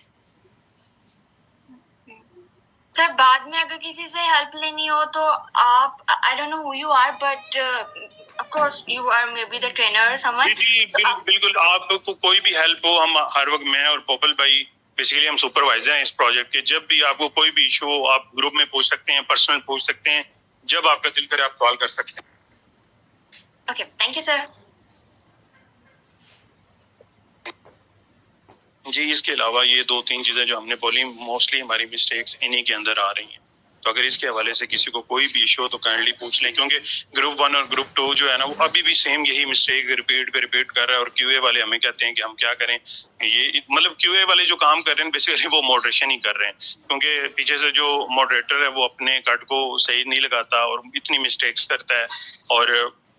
[SPEAKER 6] سر بعد میں اگر کسی سے ہیلپ لینی ہو تو آپ, I don't know who you are, but of course you are may be the trainer Simon.
[SPEAKER 3] جی بالکل, آپ کو کوئی بھی ہیلپ ہو, ہم ہر وقت, میں اور پوپل بھائی بیسیکلی ہم سپروائزر ہیں اس پروجیکٹ کے, جب بھی آپ کو کوئی بھی ایشو ہو آپ گروپ میں پوچھ سکتے ہیں, پرسنل پوچھ سکتے ہیں, جب آپ کا دل کرے آپ کال کر سکتے ہیں.
[SPEAKER 6] Okay, thank you sir.
[SPEAKER 3] جی اس کے علاوہ یہ 2-3 چیزیں جو ہم نے بولی, موسٹلی ہماری مسٹیکس انہی کے اندر آ رہی ہیں. تو اگر اس کے حوالے سے کسی کو کوئی بھی ایشو ہو تو کائنڈلی پوچھ لیں, کیونکہ گروپ 1 اور گروپ 2 جو ہے نا وہ ابھی بھی سیم یہی مسٹیک ریپیٹ کر رہا ہے, اور کیو اے والے ہمیں کہتے ہیں کہ ہم کیا کریں. یہ مطلب کیو اے والے جو کام کر رہے ہیں بیسیکلی وہ ماڈریشن ہی کر رہے ہیں, کیونکہ پیچھے سے جو ماڈریٹر ہے وہ اپنے کٹ کو صحیح نہیں لگاتا اور اتنی مسٹیکس کرتا ہے, اور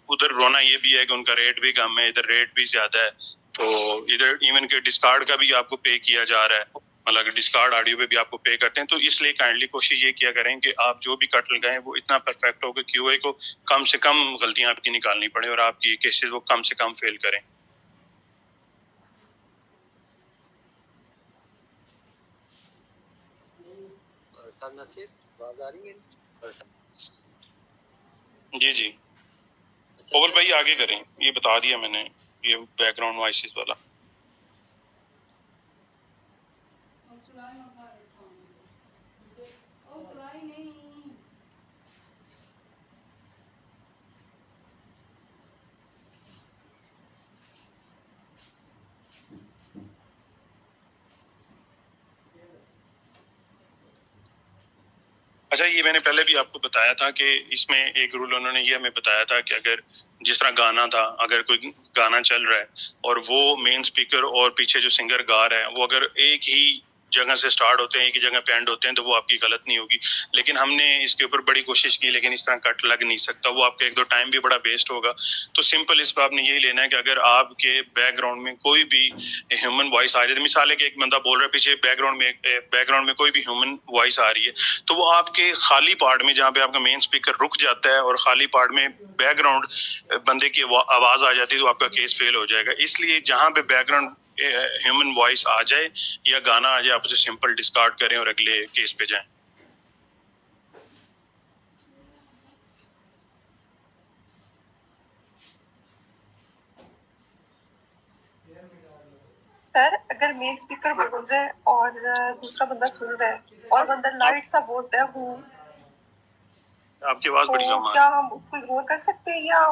[SPEAKER 3] ادھر رونا یہ بھی ہے کہ ان کا ریٹ بھی کم ہے, ادھر ریٹ بھی زیادہ ہے, تو ادھر ایون کہ ڈسکارڈ کا بھی آپ کو پے کیا جا رہا ہے, مطلب ڈسکارڈ آڈیو پہ بھی آپ کو پے کرتے ہیں. تو اس لیے کائنڈلی کوشش یہ کیا کریں کہ آپ جو بھی کٹ لگائیں وہ اتنا پرفیکٹ ہو کہ کیو اے کو کم سے کم غلطیاں آپ کی نکالنی پڑے اور آپ کی کیسز وہ کم سے کم فیل کریں. جی پول بھائی آگے کریں, یہ بتا دیا میں نے, یہ بیک گراؤنڈ وائسز والا. اچھا, یہ میں نے پہلے بھی آپ کو بتایا تھا کہ اس میں ایک رول انہوں نے یہ ہمیں بتایا تھا کہ اگر جس طرح گانا تھا, اگر کوئی گانا چل رہا ہے اور وہ مین سپیکر اور پیچھے جو سنگر گا رہا ہے وہ اگر ایک ہی جگہ سے سٹارٹ ہوتے ہیں, ایک ہی جگہ پہ اینڈ ہوتے ہیں, تو وہ آپ کی غلط نہیں ہوگی. لیکن ہم نے اس کے اوپر بڑی کوشش کی, لیکن اس طرح کٹ لگ نہیں سکتا, وہ آپ کا 1-2 ٹائم بھی بڑا ویسٹ ہوگا. تو سمپل اس پہ آپ نے یہی لینا ہے کہ اگر آپ کے بیک گراؤنڈ میں کوئی بھی ہیومن وائس آ رہی ہے, مثال ہے کہ ایک بندہ بول رہا ہے, پیچھے بیک گراؤنڈ میں کوئی بھی ہیومن وائس آ رہی ہے, تو وہ آپ کے خالی پارٹ میں جہاں پہ آپ کا مین سپیکر رک جاتا ہے اور خالی پارٹ میں بیک گراؤنڈ بندے کی آواز آ جاتی ہے, تو آپ کا کیس فیل ہو جائے گا. اس لیے جہاں پہ بیک گراؤنڈ ہیومن وائس آ جائے یا گانا آ جائے, آپ اسے سمپل ڈسکارڈ کریں اور اگلے کیس پہ جائیں.
[SPEAKER 5] سر اگر مین اسپیکر بول رہا ہے اور دوسرا بندہ سن رہا ہے اور بندہ لائٹ سا بولتا ہے ہوں,
[SPEAKER 3] آپ کی آواز بڑی کم
[SPEAKER 5] تو
[SPEAKER 3] آ
[SPEAKER 5] کیا ہم اس کو اگنور کر سکتے ہیں یا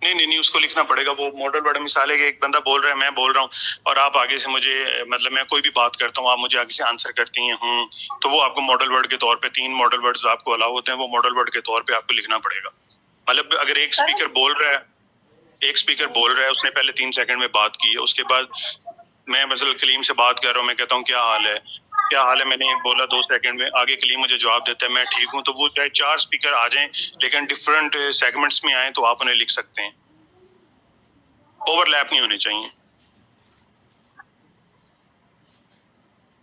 [SPEAKER 3] نہیں, اس کو لکھنا پڑے گا. وہ ماڈل ورڈ مثال ہے کہ ایک بندہ بول رہا ہے, میں بول رہا ہوں, اور آپ آگے سے مجھے, مطلب میں کوئی بھی بات کرتا ہوں, آپ مجھے آگے سے آنسر کرتی ہیں ہوں, تو وہ آپ کو ماڈل ورڈ کے طور پہ 3 ماڈل ورڈز آپ کو الاؤ ہوتے ہیں, وہ ماڈل ورڈ کے طور پہ آپ کو لکھنا پڑے گا. مطلب اگر ایک اسپیکر بول رہا ہے, اس نے پہلے 3 سیکنڈ میں بات کی ہے, اس کے بعد میں مثلا کلیم سے بات کر رہا ہوں, میں کہتا ہوں کیا حال ہے, میں نے بولا 2 سیکنڈ میں, آگے کلیم مجھے جواب دیتا ہے میں ٹھیک ہوں, تو وہ چاہے 4 اسپیکر آ جائیں لیکن ڈفرنٹ سیگمنٹس میں آئیں تو آپ انہیں لکھ سکتے ہیں, اوور لیپ نہیں ہونے چاہیے.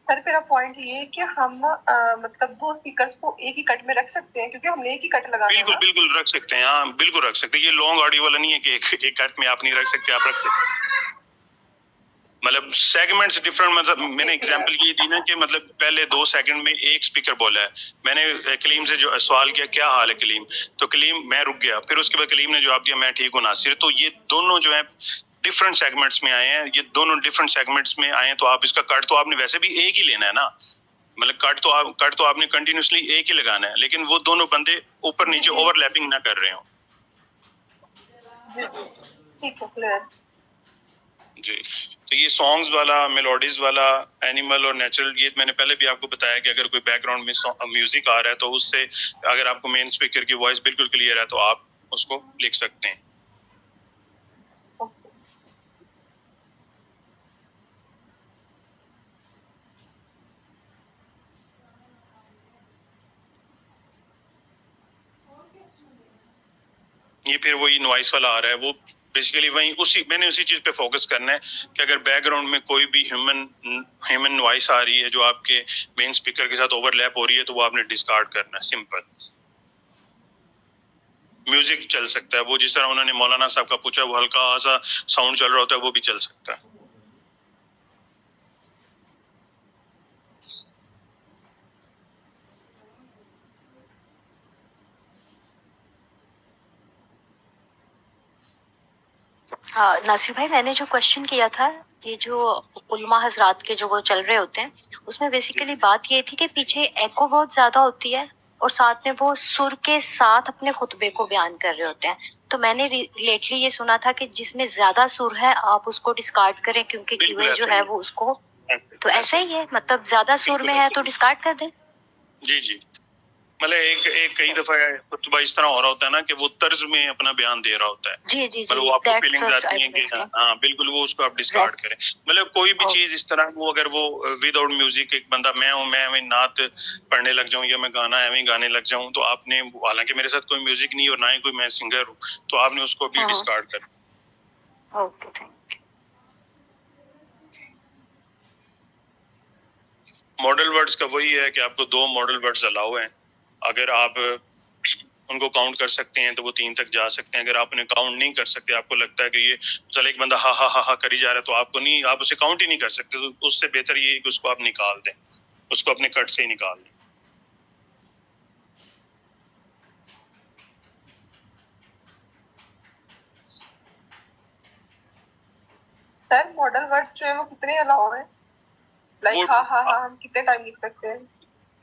[SPEAKER 5] سر میرا پوائنٹ یہ ہے کہ ہم مطلب 2 اسپیکرز کو ایک ہی کٹ میں رکھ سکتے ہیں, کیونکہ ہم نے ایک ہی کٹ لگانا ہے.
[SPEAKER 3] بالکل رکھ سکتے ہیں, ہاں بالکل رکھ سکتے ہیں. یہ لانگ آڈیو والا نہیں ہے کہ ایک کٹ میں آپ نہیں رکھ سکتے, آپ رکھ سکتے ہیں. مطلب سیگمنٹس ڈفرنٹ, مطلب میں نے اگزامپل یہ دی نا کہ مطلب پہلے 2 سیکنڈ میں ایک سپیکر بولا ہے, میں نے کلیم سے جو سوال کیا حال ہے کلیم, تو کلیم میں رک گیا, پھر اس کے بعد کلیم نے جواب دیا میں ٹھیک ہوں ناصر. تو یہ دونوں جو ہیں ڈفرنٹ سیگمنٹس میں آئے ہیں, یہ دونوں ڈفرنٹ سیگمنٹس میں آئے ہیں, تو آپ اس کا کٹ تو آپ نے ویسے بھی ایک ہی لینا ہے نا, مطلب کٹ تو آپ نے کنٹینیوسلی ایک ہی لگانا ہے, لیکن وہ دونوں بندے اوپر نیچے اوور لیپنگ نہ کر رہے ہوں.
[SPEAKER 5] ٹھیک ہے, کلیئر.
[SPEAKER 3] جی تو یہ سانگز والا، میلوڈیز والا، اینیمل اور نیچرل، یہ میں نے پہلے بھی آپ کو بتایا کہ اگر کوئی بیک گراؤنڈ میں میوزک آ رہا ہے تو اس سے اگر آپ کو مین اسپیکر کی وائس بالکل کلیئر ہے تو آپ اس کو لکھ سکتے ہیں. یہ پھر وہی نوائس والا آ رہا ہے، وہ بیسیکلی وہی میں نے اسی چیز پہ فوکس کرنا ہے کہ اگر بیک گراؤنڈ میں کوئی بھی ہیومن نوائس آ رہی ہے جو آپ کے مین اسپیکر کے ساتھ اوور لیپ ہو رہی ہے تو وہ آپ نے ڈسکارڈ کرنا ہے. سمپل. میوزک چل سکتا ہے، وہ جس طرح انہوں نے مولانا صاحب کا پوچھا، وہ ہلکا سا ساؤنڈ چل رہا ہوتا ہے، وہ بھی چل سکتا ہے.
[SPEAKER 6] ناصر بھائی، میں نے جو کوشچن کیا تھا، یہ جو علماء حضرات کے جو وہ چل رہے ہوتے ہیں، اس میں بیسیکلی بات یہ تھی کہ پیچھے ایکو بہت زیادہ ہوتی ہے اور ساتھ میں وہ سر کے ساتھ اپنے خطبے کو بیان کر رہے ہوتے ہیں. تو میں نے لیٹلی یہ سنا تھا کہ جس میں زیادہ سر ہے آپ اس کو ڈسکارڈ کریں کیونکہ کیوئے جو ہے وہ اس کو، تو ایسا ہی ہے، مطلب زیادہ سر میں ہے تو ڈسکارڈ کر دیں.
[SPEAKER 3] جی جی، مطلب ایک کئی دفعہ خطبہ اس طرح ہو رہا ہوتا ہے نا کہ وہ طرز میں اپنا بیان دے رہا ہوتا ہے.
[SPEAKER 6] جی جی
[SPEAKER 3] مطلب
[SPEAKER 6] جی،
[SPEAKER 3] وہ آپ کو فیلنگ آتی ہیں کہ ہاں بالکل، وہ اس کو آپ ڈسکارڈ کریں. مطلب کوئی بھی چیز اس طرح، وہ اگر وہ ود آؤٹ میوزک، ایک بندہ میں ہوں، میں نعت پڑھنے لگ جاؤں یا میں گانا ایویں گانے لگ جاؤں، تو آپ نے، حالانکہ میرے ساتھ کوئی میوزک نہیں اور نہ ہی کوئی میں سنگر ہوں، تو آپ نے اس کو بھی ڈسکارڈ کرنا.
[SPEAKER 6] Okay, thank you.
[SPEAKER 3] Model words کا وہی ہے کہ آپ کو 2 ماڈل ورڈز الاؤ ہیں. اگر آپ ان کو کاؤنٹ کر سکتے ہیں تو وہ 3 تک جا سکتے ہیں. اگر آپ انہیں کاؤنٹ نہیں کر سکتے، آپ کو لگتا ہے کہ یہ چل ایک بندہ ہا ہا ہا ہا کری جا رہا ہے، تو آپ اسے کاؤنٹ ہی نہیں کر سکتے. تو اس سے بہتر یہ ہے کہ اس کو آپ نکال دیں، اس کو اپنے کٹ سے ہی نکال دیں.
[SPEAKER 5] سر ماڈل ورڈز جو ہیں وہ کتنے الاؤ ہیں؟ لائک ہاں ہاں ہاں ہم کتنے ٹائم لکھ سکتے ہیں؟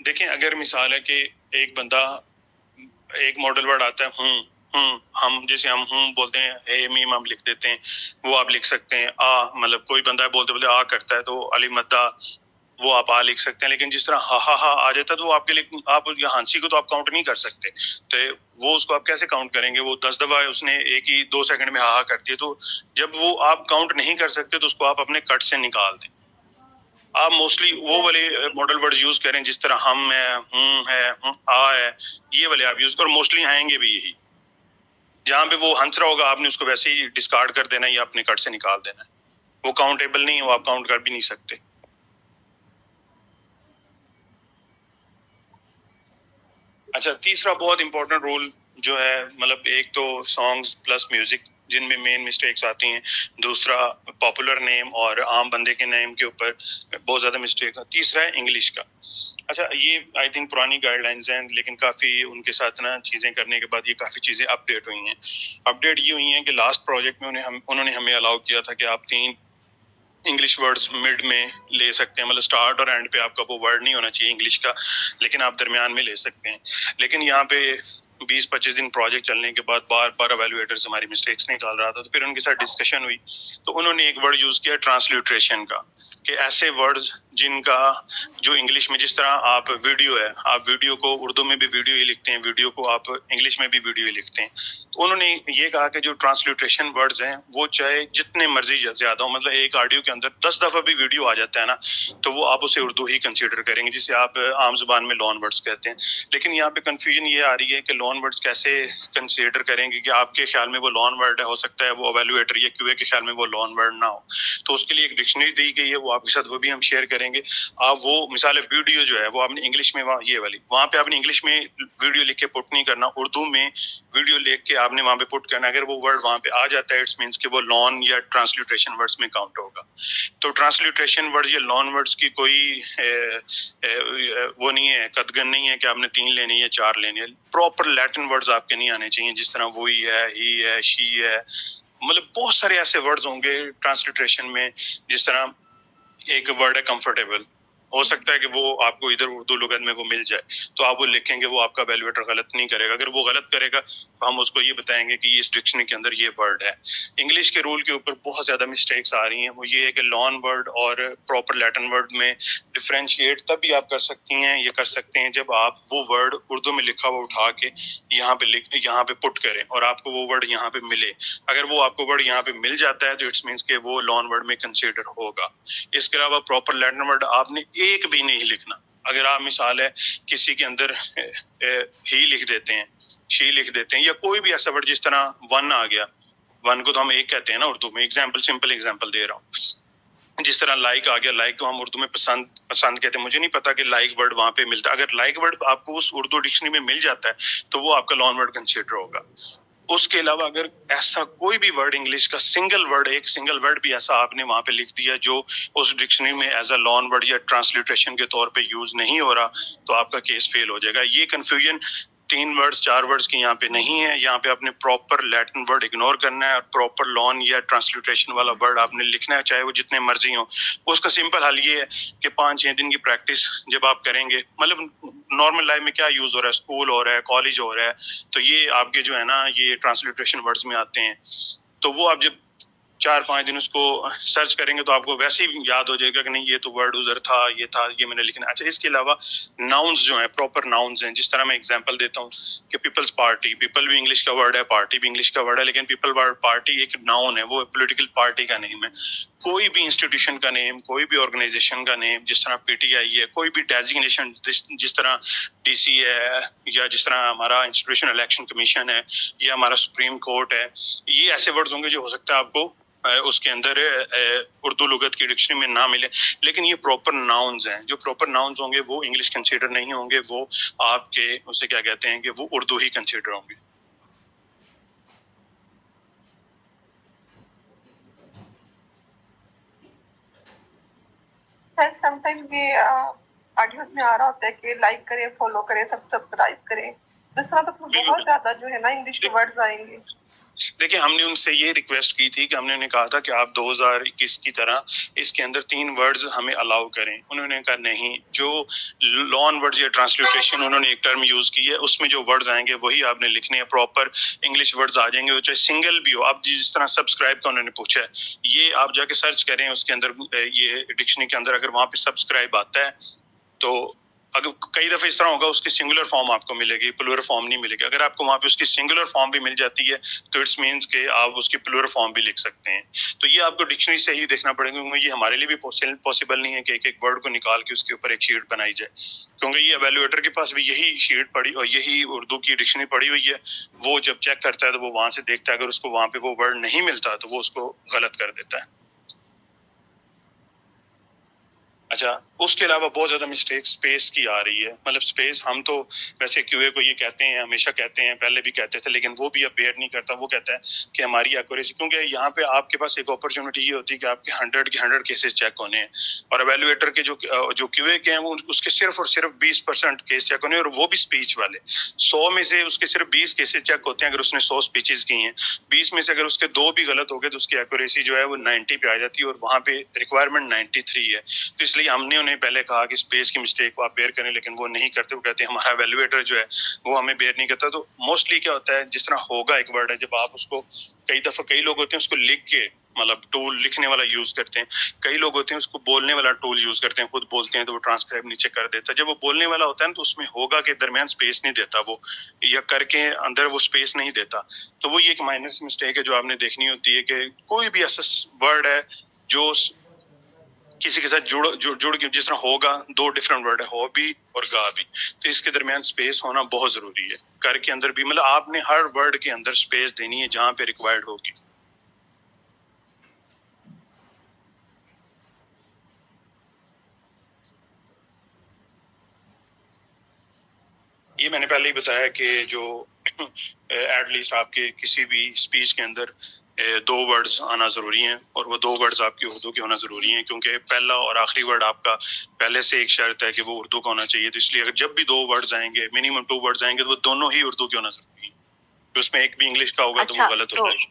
[SPEAKER 3] دیکھیں، اگر مثال ہے کہ ایک بندہ، ایک ماڈل ورڈ آتا ہے ہم جیسے ہم بولتے ہیں، اے میم ہم لکھ دیتے ہیں، وہ آپ لکھ سکتے ہیں. مطلب کوئی بندہ بولتے بولتے کرتا ہے تو علی مدہ، وہ آپ لکھ سکتے ہیں. لیکن جس طرح ہا آ جاتا ہے تو وہ آپ کے لیے، آپ ہانسی کو تو آپ کاؤنٹ نہیں کر سکتے. تو وہ اس کو آپ کیسے کاؤنٹ کریں گے؟ وہ 10 دفعہ اس نے ایک ہی 2 سیکنڈ میں ہا کر دیا. تو جب وہ آپ کاؤنٹ نہیں کر سکتے تو اس کو آپ اپنے کٹ سے نکال دیں. آپ موسٹلی وہ والے ماڈل ورڈ یوز کریں جس طرح ہم ہے، ہے، ہے، یہ والے آپ یوز کرو. موسٹلی آئیں گے بھی یہی. جہاں پہ وہ ہنس رہا ہوگا آپ نے اس کو ویسے ہی ڈسکارڈ کر دینا یا اپنے کٹ سے نکال دینا. وہ کاؤنٹیبل نہیں ہے، وہ آپ کاؤنٹ کر بھی نہیں سکتے. اچھا، تیسرا بہت امپورٹنٹ رول جو ہے، مطلب ایک تو سانگز پلس میوزک جن میں مین مسٹیکس آتی ہیں. دوسرا پاپولر نیم اور عام بندے کے نیم کے اوپر بہت زیادہ مسٹیک ہے. تیسرا ہے انگلش کا. اچھا، یہ آئی تھنک پرانی گائیڈ لائنز ہیں، لیکن کافی ان کے ساتھ نا چیزیں کرنے کے بعد یہ کافی چیزیں اپ ڈیٹ ہوئی ہیں. اپ ڈیٹ یہ ہوئی ہیں کہ لاسٹ پروجیکٹ میں انہوں نے ہمیں الاؤ کیا تھا کہ آپ 3 انگلش ورڈز مڈ میں لے سکتے ہیں. مطلب سٹارٹ اور اینڈ پہ آپ کا وہ ورڈ نہیں ہونا چاہیے انگلش کا، لیکن آپ درمیان میں لے سکتے ہیں. لیکن یہاں پہ 20-25 دن پروجیکٹ چلنے کے بعد بار ایویلویٹرز ہماری مسٹیکس نکال رہا تھا. تو پھر ان کے ساتھ ڈسکشن ہوئی تو انہوں نے ایک ورڈ یوز کیا ٹرانسلیٹریشن کا، کہ ایسے ورڈز جن کا جو انگلش میں، جس طرح آپ ویڈیو ہے، آپ ویڈیو کو اردو میں بھی ویڈیو ہی لکھتے ہیں، ویڈیو کو آپ انگلش میں بھی ویڈیو ہی لکھتے ہیں. تو انہوں نے یہ کہا کہ جو ٹرانسلیٹریشن ورڈز ہیں وہ چاہے جتنے مرضی زیادہ ہوں، مطلب ایک آڈیو کے اندر 10 دفعہ بھی ویڈیو آ جاتا ہے نا، تو وہ آپ اسے اردو ہی کنسیڈر کریں گے، جسے آپ عام زبان میں لون ورڈز کہتے ہیں. لیکن یہاں پہ کنفیوژن یہ آ رہی ہے کہ لون ورڈز کیسے کنسیڈر کریں گے، کہ آپ کے خیال میں وہ لون ورڈ ہے، ہو سکتا ہے وہ ایویلویٹر یا کیوے کے خیال میں وہ لون ورڈ نہ ہو. تو اس کے لیے ایک ڈکشنری دی گئی ہے، وہ آپ کے ساتھ وہ بھی ہم شیئر کریں گے. آپ وہ مثال ویڈیو جو ہے وہ آپ نے انگلش میں، یہ والی وہاں پہ آپ نے انگلش میں ویڈیو لکھ کے پٹ نہیں کرنا، اردو میں ویڈیو لکھ کے آپ نے وہاں پہ پٹ کرنا. اگر وہ ورڈ وہاں پہ آ جاتا ہے اٹس مینس کہ وہ لون یا ٹرانسلیٹریشن ورڈز میں کاؤنٹ ہوگا. تو ٹرانسلیٹریشن ورڈ یا لون ورڈز کی کوئی وہ نہیں ہے، قدغن نہیں ہے کہ آپ نے 3 لینی ہے 4 لینی ہے. پراپر لیٹن ورڈز آپ کے نہیں آنے چاہیے، جس طرح وہی ہے، ہی ہے، شی ہے. مطلب بہت سارے ایسے ورڈز ہوں گے ٹرانسلیٹریشن میں، جس طرح ایک ورڈ ہے کمفرٹیبل، ہو سکتا ہے کہ وہ آپ کو ادھر اردو لغت میں وہ مل جائے تو آپ وہ لکھیں گے, وہ آپ کا ایویلویٹر غلط نہیں کرے گا. اگر وہ غلط کرے گا تو ہم اس کو یہ بتائیں گے کہ اس ڈکشنری کے اندر یہ ورڈ ہے. انگلش کے رول کے اوپر بہت زیادہ مسٹیکس آ رہی ہیں, وہ یہ ہے کہ لان ورڈ اور پراپر لیٹن ورڈ میں ڈفرینشیٹ تب بھی آپ کر سکتی ہیں, یہ کر سکتے ہیں جب آپ وہ ورڈ اردو میں لکھا ہوا اٹھا کے یہاں پہ پٹ کریں اور آپ کو وہ ورڈ یہاں پہ ملے. اگر وہ آپ کو ورڈ یہاں پہ مل جاتا ہے تو اٹس مینس کہ وہ لان ورڈ میں کنسیڈر ہوگا. اس کے علاوہ پراپر لیٹن ورڈ آپ نے ایک بھی نہیں لکھنا. اگر آپ مثال ہے کسی کے اندر ہی لکھ دیتے ہیں, شی لکھ دیتے ہیں, یا کوئی بھی ایسا ورڈ جس طرح ون آ گیا, ون کو تو ہم ایک کہتے ہیں نا اردو میں, سمپل ایگزامپل دے رہا ہوں. جس طرح لائک آ گیا, لائک کو ہم اردو میں پسند کہتے ہیں. مجھے نہیں پتا کہ لائک ورڈ وہاں پہ ملتا ہے. اگر لائک ورڈ آپ کو اس اردو ڈکشنری میں مل جاتا ہے تو وہ آپ کا لان ورڈ کنسیڈر ہوگا. اس کے علاوہ اگر ایسا کوئی بھی ورڈ انگلش کا ایک سنگل ورڈ بھی ایسا آپ نے وہاں پہ لکھ دیا جو اس ڈکشنری میں ایز اے لان ورڈ یا ٹرانسلیٹریشن کے طور پہ یوز نہیں ہو رہا تو آپ کا کیس فیل ہو جائے گا. یہ کنفیوژن 3 ورڈز 4 ورڈز کی یہاں پہ نہیں ہے. یہاں پہ آپ نے پراپر لیٹن ورڈ اگنور کرنا ہے اور پراپر لان یا ٹرانسلیٹریشن والا ورڈ آپ نے لکھنا ہے, چاہے وہ جتنے مرضی ہوں. اس کا سمپل حل یہ ہے کہ 5-6 دن کی پریکٹس جب آپ کریں گے, مطلب نارمل لائف میں کیا یوز ہو رہا ہے, اسکول ہو رہا ہے, کالج ہو رہا ہے, تو یہ آپ کے جو ہے نا یہ ٹرانسلیٹریشن ورڈز میں آتے ہیں. تو وہ آپ جب 4-5 دن اس کو سرچ کریں گے تو آپ کو ویسے ہی یاد ہو جائے گا کہ نہیں یہ تو ورڈ ادھر تھا, یہ تھا, یہ میں نے لکھنا. اچھا, اس کے علاوہ ناؤنز جو ہیں, پراپر ناؤنز ہیں. جس طرح میں اگزامپل دیتا ہوں کہ پیپلز پارٹی, پیپل بھی انگلش کا ورڈ ہے, پارٹی بھی انگلش کا ورڈ ہے, لیکن پیپل پارٹی ایک ناؤن ہے, وہ پولیٹیکل پارٹی کا نیم ہے. کوئی بھی انسٹیٹیوشن کا نیم, کوئی بھی آرگنائزیشن کا نیم, جس طرح پی ٹی آئی ہے, کوئی بھی ڈیزگنیشن جس طرح ڈی سی ہے, یا جس طرح ہمارا انسٹیٹیوشن الیکشن کمیشن ہے, یا ہمارا سپریم کورٹ ہے, یہ ایسے ورڈز ہوں گے جو ہو سکتا ہے آپ کو اس کے اندر اردو لغت کی ڈکشنری میں نہ ملے. لیکن یہ پراپر ناؤنز ہیں. جو پراپر ناؤنز ہوں گے وہ انگلش کنسیڈر نہیں ہوں گے, وہ آپ کے اسے کیا کہتے ہیں کہ وہ اردو ہی کنسیڈر ہوں گے.
[SPEAKER 5] سر سم ٹائم یہ آڈیوز میں آ رہا ہوتا ہے کہ لائک کریں, فالو کریں, سبسکرائب کریں. اس طرح تو بہت زیادہ جو ہے نا انگلش کے ورڈز آئیں گے.
[SPEAKER 3] دیکھیں, ہم نے ان سے یہ ریکویسٹ کی تھی کہ ہم نے انہیں کہا تھا کہ آپ 2021 کی طرح اس کے اندر 3 ورڈز ہمیں الاؤ کریں. انہوں نے کہا نہیں, جو لان ورڈز یا ٹرانسلیٹریشن انہوں نے ایک ٹرم یوز کی ہے اس میں جو ورڈز آئیں گے وہی آپ نے لکھنے ہیں. پراپر انگلش ورڈز آ جائیں گے, وہ چاہے سنگل بھی ہو. آپ جس طرح سبسکرائب کا انہوں نے پوچھا ہے, یہ آپ جا کے سرچ کریں اس کے اندر, یہ ڈکشنری کے اندر اگر وہاں پہ سبسکرائب آتا ہے تو اگر کئی دفعہ اس طرح ہوگا اس کی سنگولر فارم آپ کو ملے گی, پلورل فارم نہیں ملے گی. اگر آپ کو وہاں پہ اس کی سنگولر فارم بھی مل جاتی ہے تو اٹس مینس کہ آپ اس کی پلورل فارم بھی لکھ سکتے ہیں. تو یہ آپ کو ڈکشنری سے ہی دیکھنا پڑے گا, کیونکہ یہ ہمارے لیے بھی پاسبل نہیں ہے کہ ایک ورڈ کو نکال کے اس کے اوپر ایک شیٹ بنائی جائے, کیونکہ یہ ایویلویٹر کے پاس بھی یہی شیٹ پڑی اور یہی اردو کی ڈکشنری پڑی ہوئی ہے. وہ جب چیک کرتا ہے تو وہ وہاں سے دیکھتا ہے, اگر اس کو وہاں پہ وہ ورڈ نہیں ملتا تو وہ اس کو غلط کر دیتا ہے. اچھا, اس کے علاوہ بہت زیادہ مسٹیک اسپیس کی آ رہی ہے. مطلب اسپیس, ہم تو ویسے کیو اے کو یہ کہتے ہیں, ہمیشہ کہتے ہیں, پہلے بھی کہتے تھے, لیکن وہ بھی اب بیئر نہیں کرتا. وہ کہتا ہے کہ ہماری ایکوریسی, کیونکہ یہاں پہ آپ کے پاس ایک اپرچونٹی یہ ہوتی ہے کہ آپ کے 100 کیسز چیک ہونے ہیں, اور ایویلویٹر کے جو کیو اے کے ہیں وہ اس کے صرف اور صرف 20% کیس چیک ہونے ہیں, اور وہ بھی اسپیچ والے. 100 میں سے اس کے صرف 20 کیسز چیک ہوتے ہیں اگر اس نے 100 اسپیچز کی ہیں. 20 میں سے اگر اس کے 2 بھی غلط ہو گئے تو اس کی ایکوریسی جو ہے وہ 90 پہ آ جاتی ہے, اور وہاں پہ ریکوائرمنٹ 93 ہے. تو اس لیے ہم نے انہیں پہلے کہا کہ اسپیس کی مسٹیک کو آپ بیئر کریں, لیکن وہ نہیں کرتے. وہ کہتے ہیں ہمارا ایویلویٹر جو ہے وہ ہمیں بیئر نہیں کرتا. تو موسٹلی کیا ہوتا ہے, جس طرح ہوگا ایک ورڈ ہے, جب آپ اس کو کئی دفعہ, کئی لوگ ہوتے ہیں اس کو لکھ کے, مطلب ٹول لکھنے والا یوز کرتے ہیں, کئی لوگ ہوتے ہیں اس کو بولنے والا ٹول یوز کرتے ہیں, خود بولتے ہیں تو وہ ٹرانسکرائب نیچے کر دیتا ہے. جب وہ بولنے والا ہوتا ہے نا تو اس میں ہوگا کے درمیان اسپیس نہیں دیتا وہ, یا کر کے اندر وہ اسپیس نہیں دیتا. تو وہ یہ ایک مائنر مسٹیک ہے جو آپ نے دیکھنی ہوتی ہے, کہ کوئی بھی ایسا ورڈ ہے جو کسی کے ساتھ جڑ کے, جس طرح ہوگا 2 ڈفرنٹ ورڈ ہے, ہو بھی اور گا بھی, تو اس کے درمیان سپیس ہونا بہت ضروری ہے. کر کے اندر بھی, مطلب آپ نے ہر ورڈ کے اندر سپیس دینی ہے جہاں پہ ریکوائرڈ ہوگی. یہ میں نے پہلے ہی بتایا کہ جو ایٹ لیسٹ آپ کے کسی بھی اسپیچ کے اندر 2 ورڈز آنا ضروری ہیں, اور وہ 2 ورڈز آپ کی اردو کے ہونا ضروری ہیں, کیونکہ پہلا اور آخری ورڈ آپ کا پہلے سے ایک شرط ہے کہ وہ اردو کا ہونا چاہیے. تو اس لیے اگر جب بھی 2 ورڈز آئیں گے, منیمم 2 ورڈز آئیں گے, تو وہ دونوں ہی اردو کے ہونا ضروری ہے. تو اس میں ایک بھی انگلش کا ہوگا تو وہ غلط ہو جائے گا.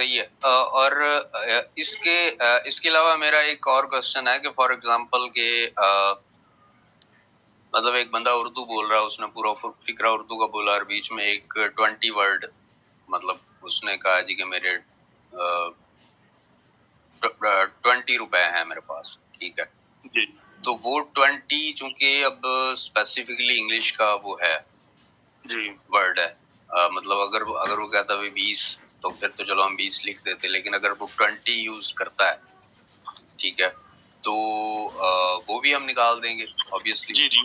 [SPEAKER 7] صحیح ہے. اور اس کے علاوہ میرا ایک اور کوشچن ہے کہ فار ایگزامپل کہ مطلب ایک بندہ اردو بول رہا ہے, اس نے پورا فکرہ اردو کا بولا اور بیچ میں ایک 20 ورڈ مطلب اس نے کہا جی کہ میرے 20 روپے ہیں میرے پاس, ٹھیک ہے,
[SPEAKER 3] جی
[SPEAKER 7] تو وہ 20 چونکہ اب اسپیسیفکلی انگلش کا وہ ہے
[SPEAKER 3] جی
[SPEAKER 7] ورڈ ہے, مطلب اگر وہ کہتا ہے 20 تو پھر تو چلو ہم 20 لکھ دیتے, لیکن اگر وہ 20 یوز کرتا ہے, ٹھیک ہے, تو وہ بھی ہم نکال دیں گے obviously.
[SPEAKER 3] جی جی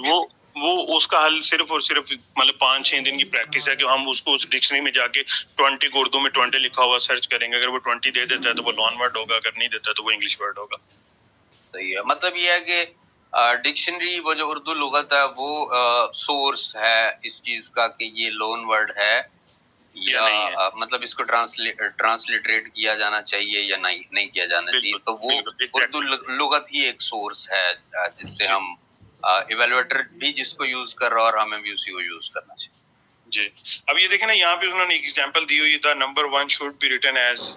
[SPEAKER 3] وہ اس کا حل صرف اور صرف مطلب 5-6 دن کی پریکٹس ہے کہ ہم اس کو اس ڈکشنری میں جا کے 20 کو اردو میں 20 لکھا ہوا سرچ کریں گے. اگر وہ 20 دے دیتا ہے تو وہ لون ورڈ ہوگا, اگر نہیں دیتا ہے تو وہ انگلش ورڈ ہوگا.
[SPEAKER 7] صحیح ہے, مطلب یہ ہے کہ ڈکشنری وہ جو اردو لغت ہے وہ سورس ہے اس چیز کا کہ یہ لون ورڈ ہے یا مطلب اس کو ٹرانسلیٹریٹ کیا جانا چاہیے یا نہیں کیا جانا چاہیے. تو وہ اردو لغت ہی ایک سورس ہے جس سے ہم ایویلویٹر بھی جس کو یوز کر رہا اور ہمیں بھی اسی کو یوز کرنا چاہیے.
[SPEAKER 3] جی اب یہ دیکھیں نا, یہاں پہ انہوں نے ایک ایگزامپل دی ہوئی تھا, number 1 should be written as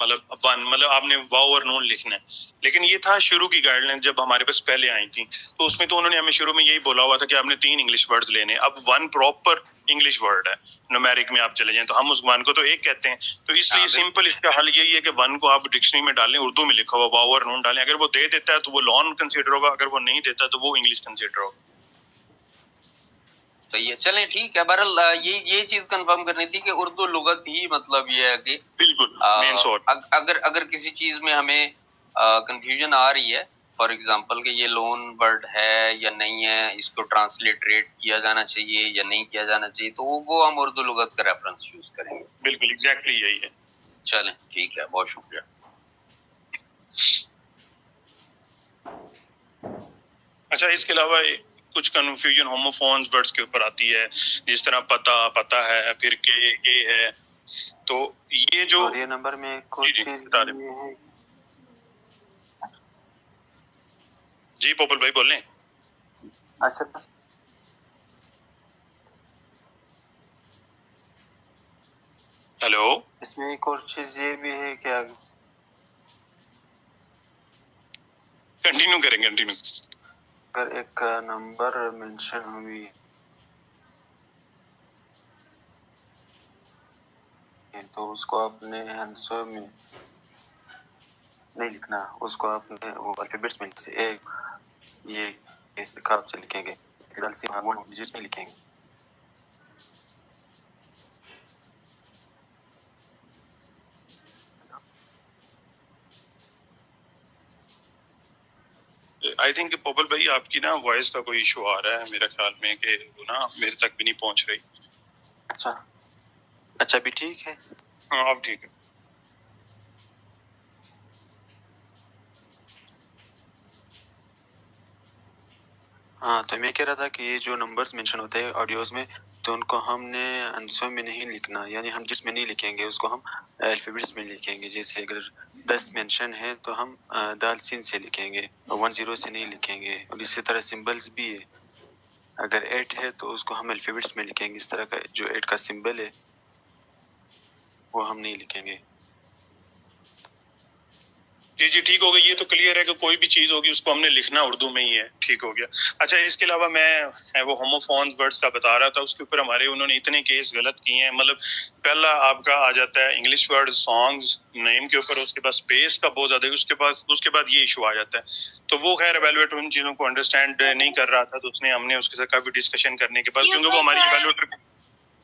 [SPEAKER 3] مطلب 1, مطلب آپ نے واو اور نون لکھنا ہے. لیکن یہ تھا شروع کی گائیڈ لائن جب ہمارے پاس پہلے آئی تھیں, تو اس میں تو انہوں نے ہمیں شروع میں یہی بولا ہوا تھا کہ آپ نے 3 انگلش ورڈ لینے. اب 1 پراپر انگلش ورڈ ہے, نومیرک میں آپ چلے جائیں تو ہم اس 1 کو تو 1 کہتے ہیں, تو اس لیے سمپل اس کا حل یہی ہے کہ 1 کو آپ ڈکشنری میں ڈالیں, اردو میں لکھا ہوا واو اور نون ڈالیں. اگر وہ دے دیتا ہے تو وہ لون کنسیڈر ہوگا, اگر وہ نہیں دیتا تو وہ انگلش کنسیڈر ہوگا.
[SPEAKER 7] صحیح ہے, چلیں ٹھیک ہے. بہرحال یہ چیز کنفرم کرنی تھی کہ اردو لغت ہی مطلب یہ ہے کہ
[SPEAKER 3] بالکل مین سورس.
[SPEAKER 7] اگر کسی چیز میں ہمیں کنفیوژن آ رہی ہے, فار ایگزامپل کہ یہ لون ورڈ ہے یا نہیں ہے, اس کو ٹرانسلیٹریٹ کیا جانا چاہیے یا نہیں کیا جانا چاہیے, تو وہ ہم اردو لغت کا ریفرنس یوز کریں گے.
[SPEAKER 3] بالکل ایگزیکٹلی یہی ہے.
[SPEAKER 7] چلیں ٹھیک ہے, بہت شکریہ.
[SPEAKER 3] اچھا اس کے علاوہ کچھ کنفیوژن ہوموفونز ورڈز کے اوپر آتی ہے, جس طرح پتہ ہے, پھر کہ ہے, تو یہ جو
[SPEAKER 2] اور یہ نمبر میں کوئی چیز ہے.
[SPEAKER 3] جی پوپل بھائی بول لیں.
[SPEAKER 2] اچھا
[SPEAKER 3] ہیلو,
[SPEAKER 2] اس میں ایک اور چیز یہ بھی ہے کہ
[SPEAKER 3] کنٹینیو کریں.
[SPEAKER 2] اگر ایک نمبر مینشن ہوئی تو اس کو آپ نے آنسر میں نہیں لکھنا, اس کو آپ نے وہ الفابیٹس میں سے ایک یہ اس خراب سے لکھیں گے, جس میں لکھیں گے.
[SPEAKER 3] آئی تھنک پوپل بھائی آپ کی نا وائس کا کوئی ایشو آ رہا ہے میرے خیال میں, کہ وہ نا میرے تک بھی نہیں پہنچ رہی.
[SPEAKER 2] اچھا بھی ٹھیک ہے.
[SPEAKER 3] ہاں اب ٹھیک ہے.
[SPEAKER 2] ہاں تو میں کہہ رہا تھا کہ یہ جو نمبرز مینشن ہوتے ہیں آڈیوز میں, تو ان کو ہم نے آنسر میں نہیں لکھنا, یعنی ہم جس میں نہیں لکھیں گے اس کو ہم الفابیٹس میں لکھیں گے. جیسے اگر 10 مینشن ہے تو ہم دال سین سے لکھیں گے, 10 سے نہیں لکھیں گے. اور اسی طرح سمبلز بھی ہے, اگر 8 ہے تو اس کو ہم الفابیٹس میں لکھیں گے. اس طرح کا جو 8 کا سمبل ہے وہ ہم نہیں لکھیں گے.
[SPEAKER 3] جی ٹھیک ہو گیا. یہ تو کلیئر ہے کہ کوئی بھی چیز ہوگی اس کو ہم نے لکھنا اردو میں ہی ہے. ٹھیک ہو گیا. اچھا اس کے علاوہ میں وہ ہوموفونز ورڈز کا بتا رہا تھا, اس کے اوپر ہمارے انہوں نے اتنے کیس غلط کیے ہیں. مطلب پہلا آپ کا آ جاتا ہے انگلش ورڈ سانگز نیم کے اوپر, اس کے بعد اسپیس کا بہت زیادہ ہے, اس کے بعد یہ ایشو آ جاتا ہے. تو وہ خیر ایویلویٹر ان چیزوں کو انڈرسٹینڈ نہیں کر رہا تھا, تو اس نے ہم نے اس کے ساتھ کافی ڈسکشن کرنے کے بعد, کیونکہ وہ ہماری ایویلویٹر.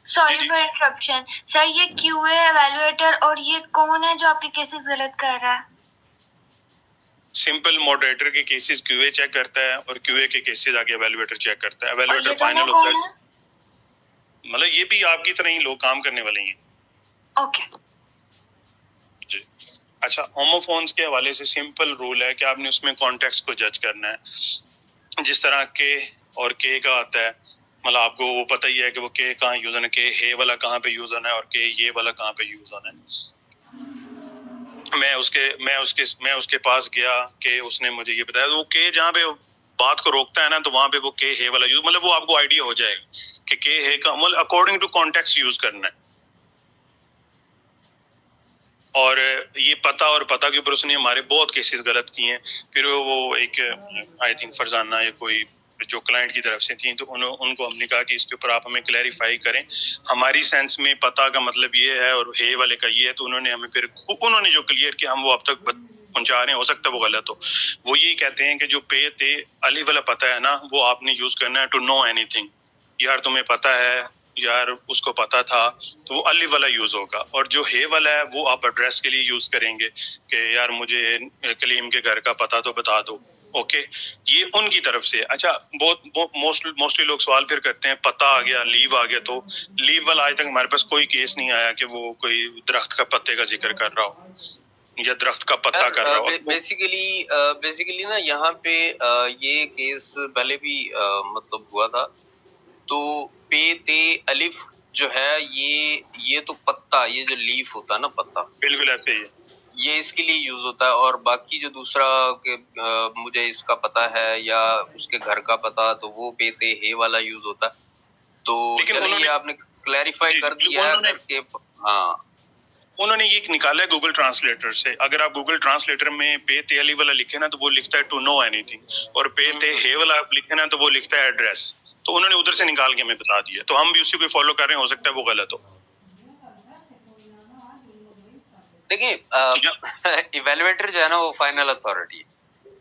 [SPEAKER 8] سوری فار انٹرپشن سر, یہ کیو اے ایویلویٹر اور یہ کون ہے جو آپ کے کیسز غلط کر رہا ہے؟
[SPEAKER 3] سمپل ماڈریٹر کے کیسز کیو اے چیک کرتا ہے, اور کیو اے کے کیسز آگے ایویلویٹر چیک کرتا ہے. ایویلویٹر فائنل ہوتا ہے. مطلب یہ بھی آپ کی طرح ہی لوگ کام کرنے والے ہیں.
[SPEAKER 8] اوکے
[SPEAKER 3] جی. اچھا ہوموفونز کے حوالے سے سمپل رول ہے کہ آپ نے اس میں کانٹیکسٹ کو جج کرنا ہے. جس طرح کے اور کے کا آتا ہے, مطلب آپ کو وہ پتہ ہی ہے کہ وہ کے کہاں یوز ہونا ہے, کہ ہے والا کہاں پہ یوز ہونا ہے, اور کہ یہ والا کہاں پہ یوز ہونا ہے. میں اس کے پاس گیا کہ اس نے مجھے یہ بتایا, وہ کہ جہاں پہ بات کو روکتا ہے نا, تو وہاں پہ وہ کہ ہے والا یوز, مطلب وہ آپ کو آئیڈیا ہو جائے گا کہ ہے کا مطلب اکارڈنگ ٹو کانٹیکسٹ یوز کرنا ہے. اور یہ پتہ اور پتہ کے اوپر اس نے ہمارے بہت کیسز غلط کیے ہیں. پھر وہ ایک آئی تھنک فرزانہ یا کوئی جو کلائنٹ کی طرف سے تھیں تو ان کو ہم نے کہا کہ اس کے اوپر آپ ہمیں کلیریفائی کریں. ہماری سینس میں پتہ کا مطلب یہ ہے اور ہے والے کا یہ ہے, تو انہوں نے ہمیں پھر انہوں نے جو کلیئر کیا ہم وہ اب تک پہنچا رہے ہیں. ہو سکتا ہے وہ غلط ہو. وہ یہی کہتے ہیں کہ جو پے تے علی والا پتہ ہے نا, وہ آپ نے یوز کرنا ہے ٹو نو اینی تھنگ. یار تمہیں پتہ ہے, یار اس کو پتہ تھا, تو وہ علی والا یوز ہوگا. اور جو ہے والا ہے وہ آپ ایڈریس کے لیے یوز کریں گے کہ یار مجھے کلیم کے گھر کا پتہ تو بتا دو. اوکے, یہ ان کی طرف سے. اچھا, بہت موسٹلی لوگ سوال پھر کرتے ہیں پتہ آ گیا, لیو آ گیا. تو لیو والا آج تک ہمارے پاس کوئی کیس نہیں آیا کہ وہ کوئی درخت کا پتے کا ذکر کر رہا ہو یا درخت کا پتہ کر رہا ہو.
[SPEAKER 7] بیسیکلی نا یہاں پہ یہ کیس پہلے بھی مطلب ہوا تھا. تو پے تے الف جو ہے یہ تو پتا, یہ جو لیف ہوتا ہے نا پتا,
[SPEAKER 3] بالکل ایسے ہی ہے,
[SPEAKER 7] یہ اس کے لیے یوز ہوتا ہے. اور باقی جو دوسرا کہ مجھے اس کا پتا ہے یا اس کے گھر کا پتا, تو وہ پے تے ہے والا یوز ہوتا ہے. تو یہ آپ نے کلیریفائی کر دیا ہے کہ ہاں
[SPEAKER 3] انہوں نے یہ نکالا ہے گوگل ٹرانسلیٹر سے. اگر آپ گوگل ٹرانسلیٹر میں پے تے علی والا لکھے نا تو وہ لکھتا ہے ٹو نو اینی تھنگ, اور پے تے ہے والا آپ لکھے نا تو وہ لکھتا ہے ایڈریس. تو انہوں نے ادھر سے نکال کے ہمیں بتا دیا, تو ہم بھی اسی کو فالو کر رہے ہیں. ہو سکتا ہے وہ غلط ہو.
[SPEAKER 7] دیکھیں ایویلویٹر جو ہے نا وہ فائنل اتھارٹی ہے.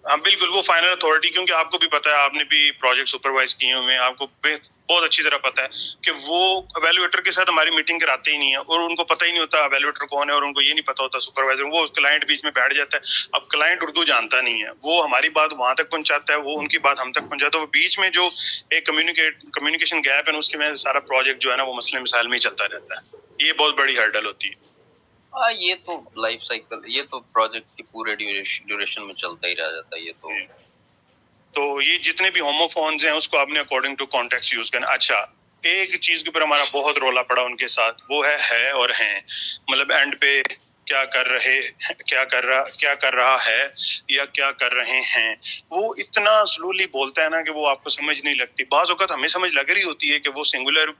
[SPEAKER 3] ہاں بالکل, وہ فائنل اتھارٹی, کیونکہ آپ کو بھی پتا ہے, آپ نے بھی پروجیکٹ سپروائز کیے ہوئے ہیں, آپ کو بہت اچھی طرح پتا ہے کہ وہ ایویلویٹر کے ساتھ ہماری میٹنگ کراتے ہی نہیں ہے, اور ان کو پتہ ہی نہیں ہوتا ایویلویٹر کون ہے, اور ان کو یہ نہیں پتا ہوتا سپروائزر. وہ کلائنٹ بیچ میں بیٹھ جاتا ہے. اب کلائنٹ اردو جانتا نہیں ہے, وہ ہماری بات وہاں تک پہنچاتا ہے, وہ ان کی بات ہم تک پہنچاتا ہے. وہ بیچ میں جو ایک کمیونیکیشن گیپ ہے, اس کی وجہ سے سارا پروجیکٹ جو ہے نا وہ مسئلے مسائل میں ہی چلتا رہتا ہے. یہ بہت بڑی ہرڈل ہوتی ہے.
[SPEAKER 7] یہ تو لائف سائیکل, یہ تو پروجیکٹ کی پورے ڈیوریشن میں چلتا ہی رہ جاتا ہے. یہ
[SPEAKER 3] تو یہ جتنے بھی ہومو فونز ہیں اس کو آپ نے اکارڈنگ ٹو کانٹیکٹ یوز کرنا. اچھا, ایک چیز کے اوپر ہمارا بہت رولا پڑا ان کے ساتھ, وہ ہے اور ہیں. مطلب اینڈ پہ کیا کر رہا ہے یا کیا کر رہے ہیں, وہ اتنا سلولی بولتا ہے نا کہ وہ آپ کو سمجھ نہیں لگتی. بعض اوقات ہمیں سمجھ لگ رہی ہوتی ہے کہ وہ سنگولر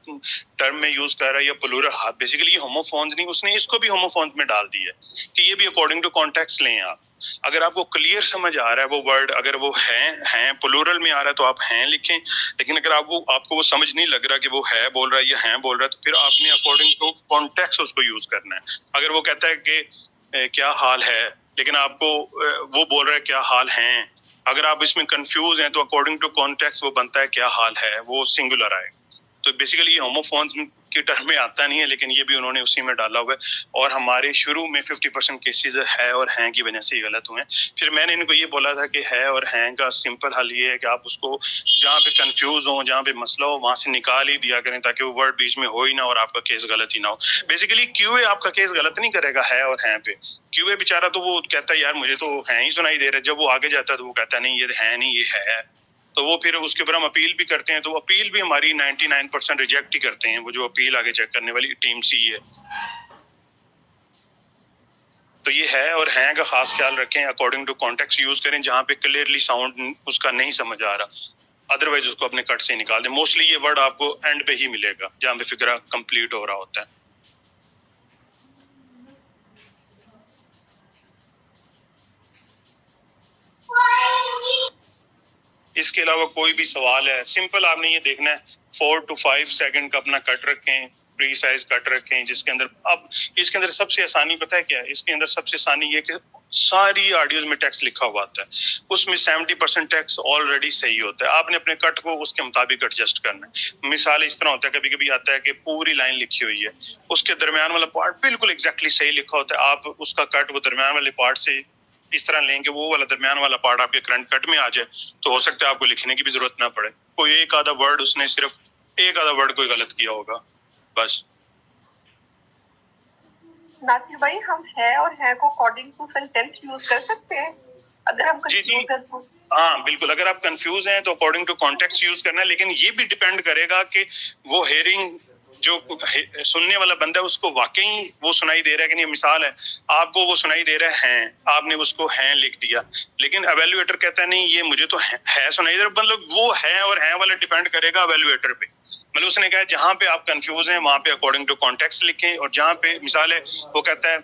[SPEAKER 3] ٹرم میں یوز کر رہا ہے یا پلورل. بیسیکلی یہ ہومو فونز نہیں, اس نے اس کو بھی ہومو فونز میں ڈال دی ہے کہ یہ بھی اکارڈنگ ٹو کانٹیکٹ لیں آپ. اگر آپ کو کلیئر سمجھ آ رہا ہے وہ ورڈ, اگر وہ ہیں پلورل میں آ رہا ہے تو آپ ہیں لکھیں. لیکن اگر آپ کو وہ سمجھ نہیں لگ رہا کہ وہ ہے بول رہا ہے یا ہیں بول رہا ہے, تو پھر آپ نے اکارڈنگ ٹو کانٹیکٹ اس کو یوز کرنا ہے. اگر وہ کہتا ہے کہ کیا حال ہے, لیکن آپ کو وہ بول رہا ہے کیا حال ہیں, اگر آپ اس میں کنفیوز ہیں تو اکارڈنگ ٹو کانٹیکٹ وہ بنتا ہے کیا حال ہے, وہ سنگولر آئے. تو بیسیکلی یہ ہومو فونز کی ٹرم میں آتا نہیں ہے, لیکن یہ بھی انہوں نے اسی میں ڈالا ہوا ہے. اور ہمارے شروع میں 50% کیسز ہے اور ہیں کی وجہ سے غلط ہوئے ہیں. پھر میں نے ان کو یہ بولا تھا کہ ہے اور ہیں کا سمپل حل یہ ہے کہ آپ اس کو جہاں پہ کنفیوز ہوں, جہاں پہ مسئلہ ہو, وہاں سے نکال ہی دیا کریں, تاکہ وہ ورڈ بیچ میں ہو ہی نہ اور آپ کا کیس غلط ہی نہ ہو. بیسیکلی کیو اے آپ کا کیس غلط نہیں کرے گا ہے اور ہیں پہ. کیو اے بیچارہ تو وہ کہتا ہے یار مجھے تو ہیں ہی سنائی دے رہا ہے, جب وہ آگے جاتا ہے تو وہ کہتا ہے نہیں یہ ہے نہیں یہ ہے. تو وہ پھر اس کے اوپر ہم اپیل بھی کرتے ہیں, تو اپیل بھی ہماری 99% ریجیکٹ ہی کرتے ہیں. وہ جو اپیل آگے چیک کرنے والی ٹیم سی ہے. تو یہ ہے اور ہیں کا خاص خیال رکھیں, اکارڈنگ ٹو کانٹیکٹ یوز کریں, جہاں پہ کلیئرلی ساؤنڈ اس کا نہیں سمجھ آ رہا, ادروائز اس کو اپنے کٹ سے نکال دیں. موسٹلی یہ ورڈ آپ کو اینڈ پہ ہی ملے گا جہاں پہ فگرہ کمپلیٹ ہو رہا ہوتا ہے. اس کے علاوہ کوئی بھی سوال ہے, سمپل آپ نے یہ دیکھنا ہے 4 to 5 سیکنڈ کا اپنا کٹ رکھیں, پری سائز کٹ رکھیں, جس کے اندر اب اس کے اندر سب سے آسانی پتہ ہے کیا ہے, اس کے اندر سب سے آسانی یہ کہ ساری آڈیوز میں ٹیکسٹ لکھا ہوا ہوتا ہے, اس میں 70% ٹیکسٹ آلریڈی صحیح ہوتا ہے. آپ نے اپنے کٹ کو اس کے مطابق ایڈجسٹ کرنا ہے. مثال اس طرح ہوتا ہے, کبھی کبھی آتا ہے کہ پوری لائن لکھی ہوئی ہے, اس کے درمیان والا پارٹ بالکل ایگزیکٹلی صحیح لکھا ہوتا ہے, آپ اس کا کٹ وہ درمیان والے پارٹ سے اس طرح لیں کہ وہ والا درمیان والا پارٹ آپ کے کرنٹ کٹ میں آ جائے, تو ہو سکتا ہے آپ کو لکھنے کی بھی ضرورت نہ پڑے. کوئی ایک آدھا ورڈ اس نے صرف ایک آدھا ورڈ کوئی غلط کیا ہوگا بس.
[SPEAKER 5] ناصر بھائی, ہم ہے اور ہے کو اکارڈنگ ٹو سینٹینس یوز کر سکتے ہیں اگر ہم کنفیوز ہیں تو؟
[SPEAKER 3] ہاں بالکل, اگر آپ کنفیوز ہیں تو اکارڈنگ ٹو کانٹیکٹ یوز کرنا ہے. لیکن یہ بھی ڈیپینڈ کرے گا کہ وہ ہیئرنگ جو سننے والا بندہ ہے اس کو واقعی وہ سنائی دے رہا ہے کہ نہیں. مثال ہے آپ کو وہ سنائی دے رہا ہے, آپ نے اس کو ہیں لکھ دیا, لیکن ایویلویٹر کہتا ہے نہیں یہ مجھے تو ہے سنائی دے رہا. مطلب وہ ہے اور ہیں والا ڈیپینڈ کرے گا ایویلویٹر پہ. مطلب اس نے کہا جہاں پہ آپ کنفیوز ہیں وہاں پہ اکارڈنگ ٹو کانٹیکٹ لکھیں, اور جہاں پہ مثال ہے وہ کہتا ہے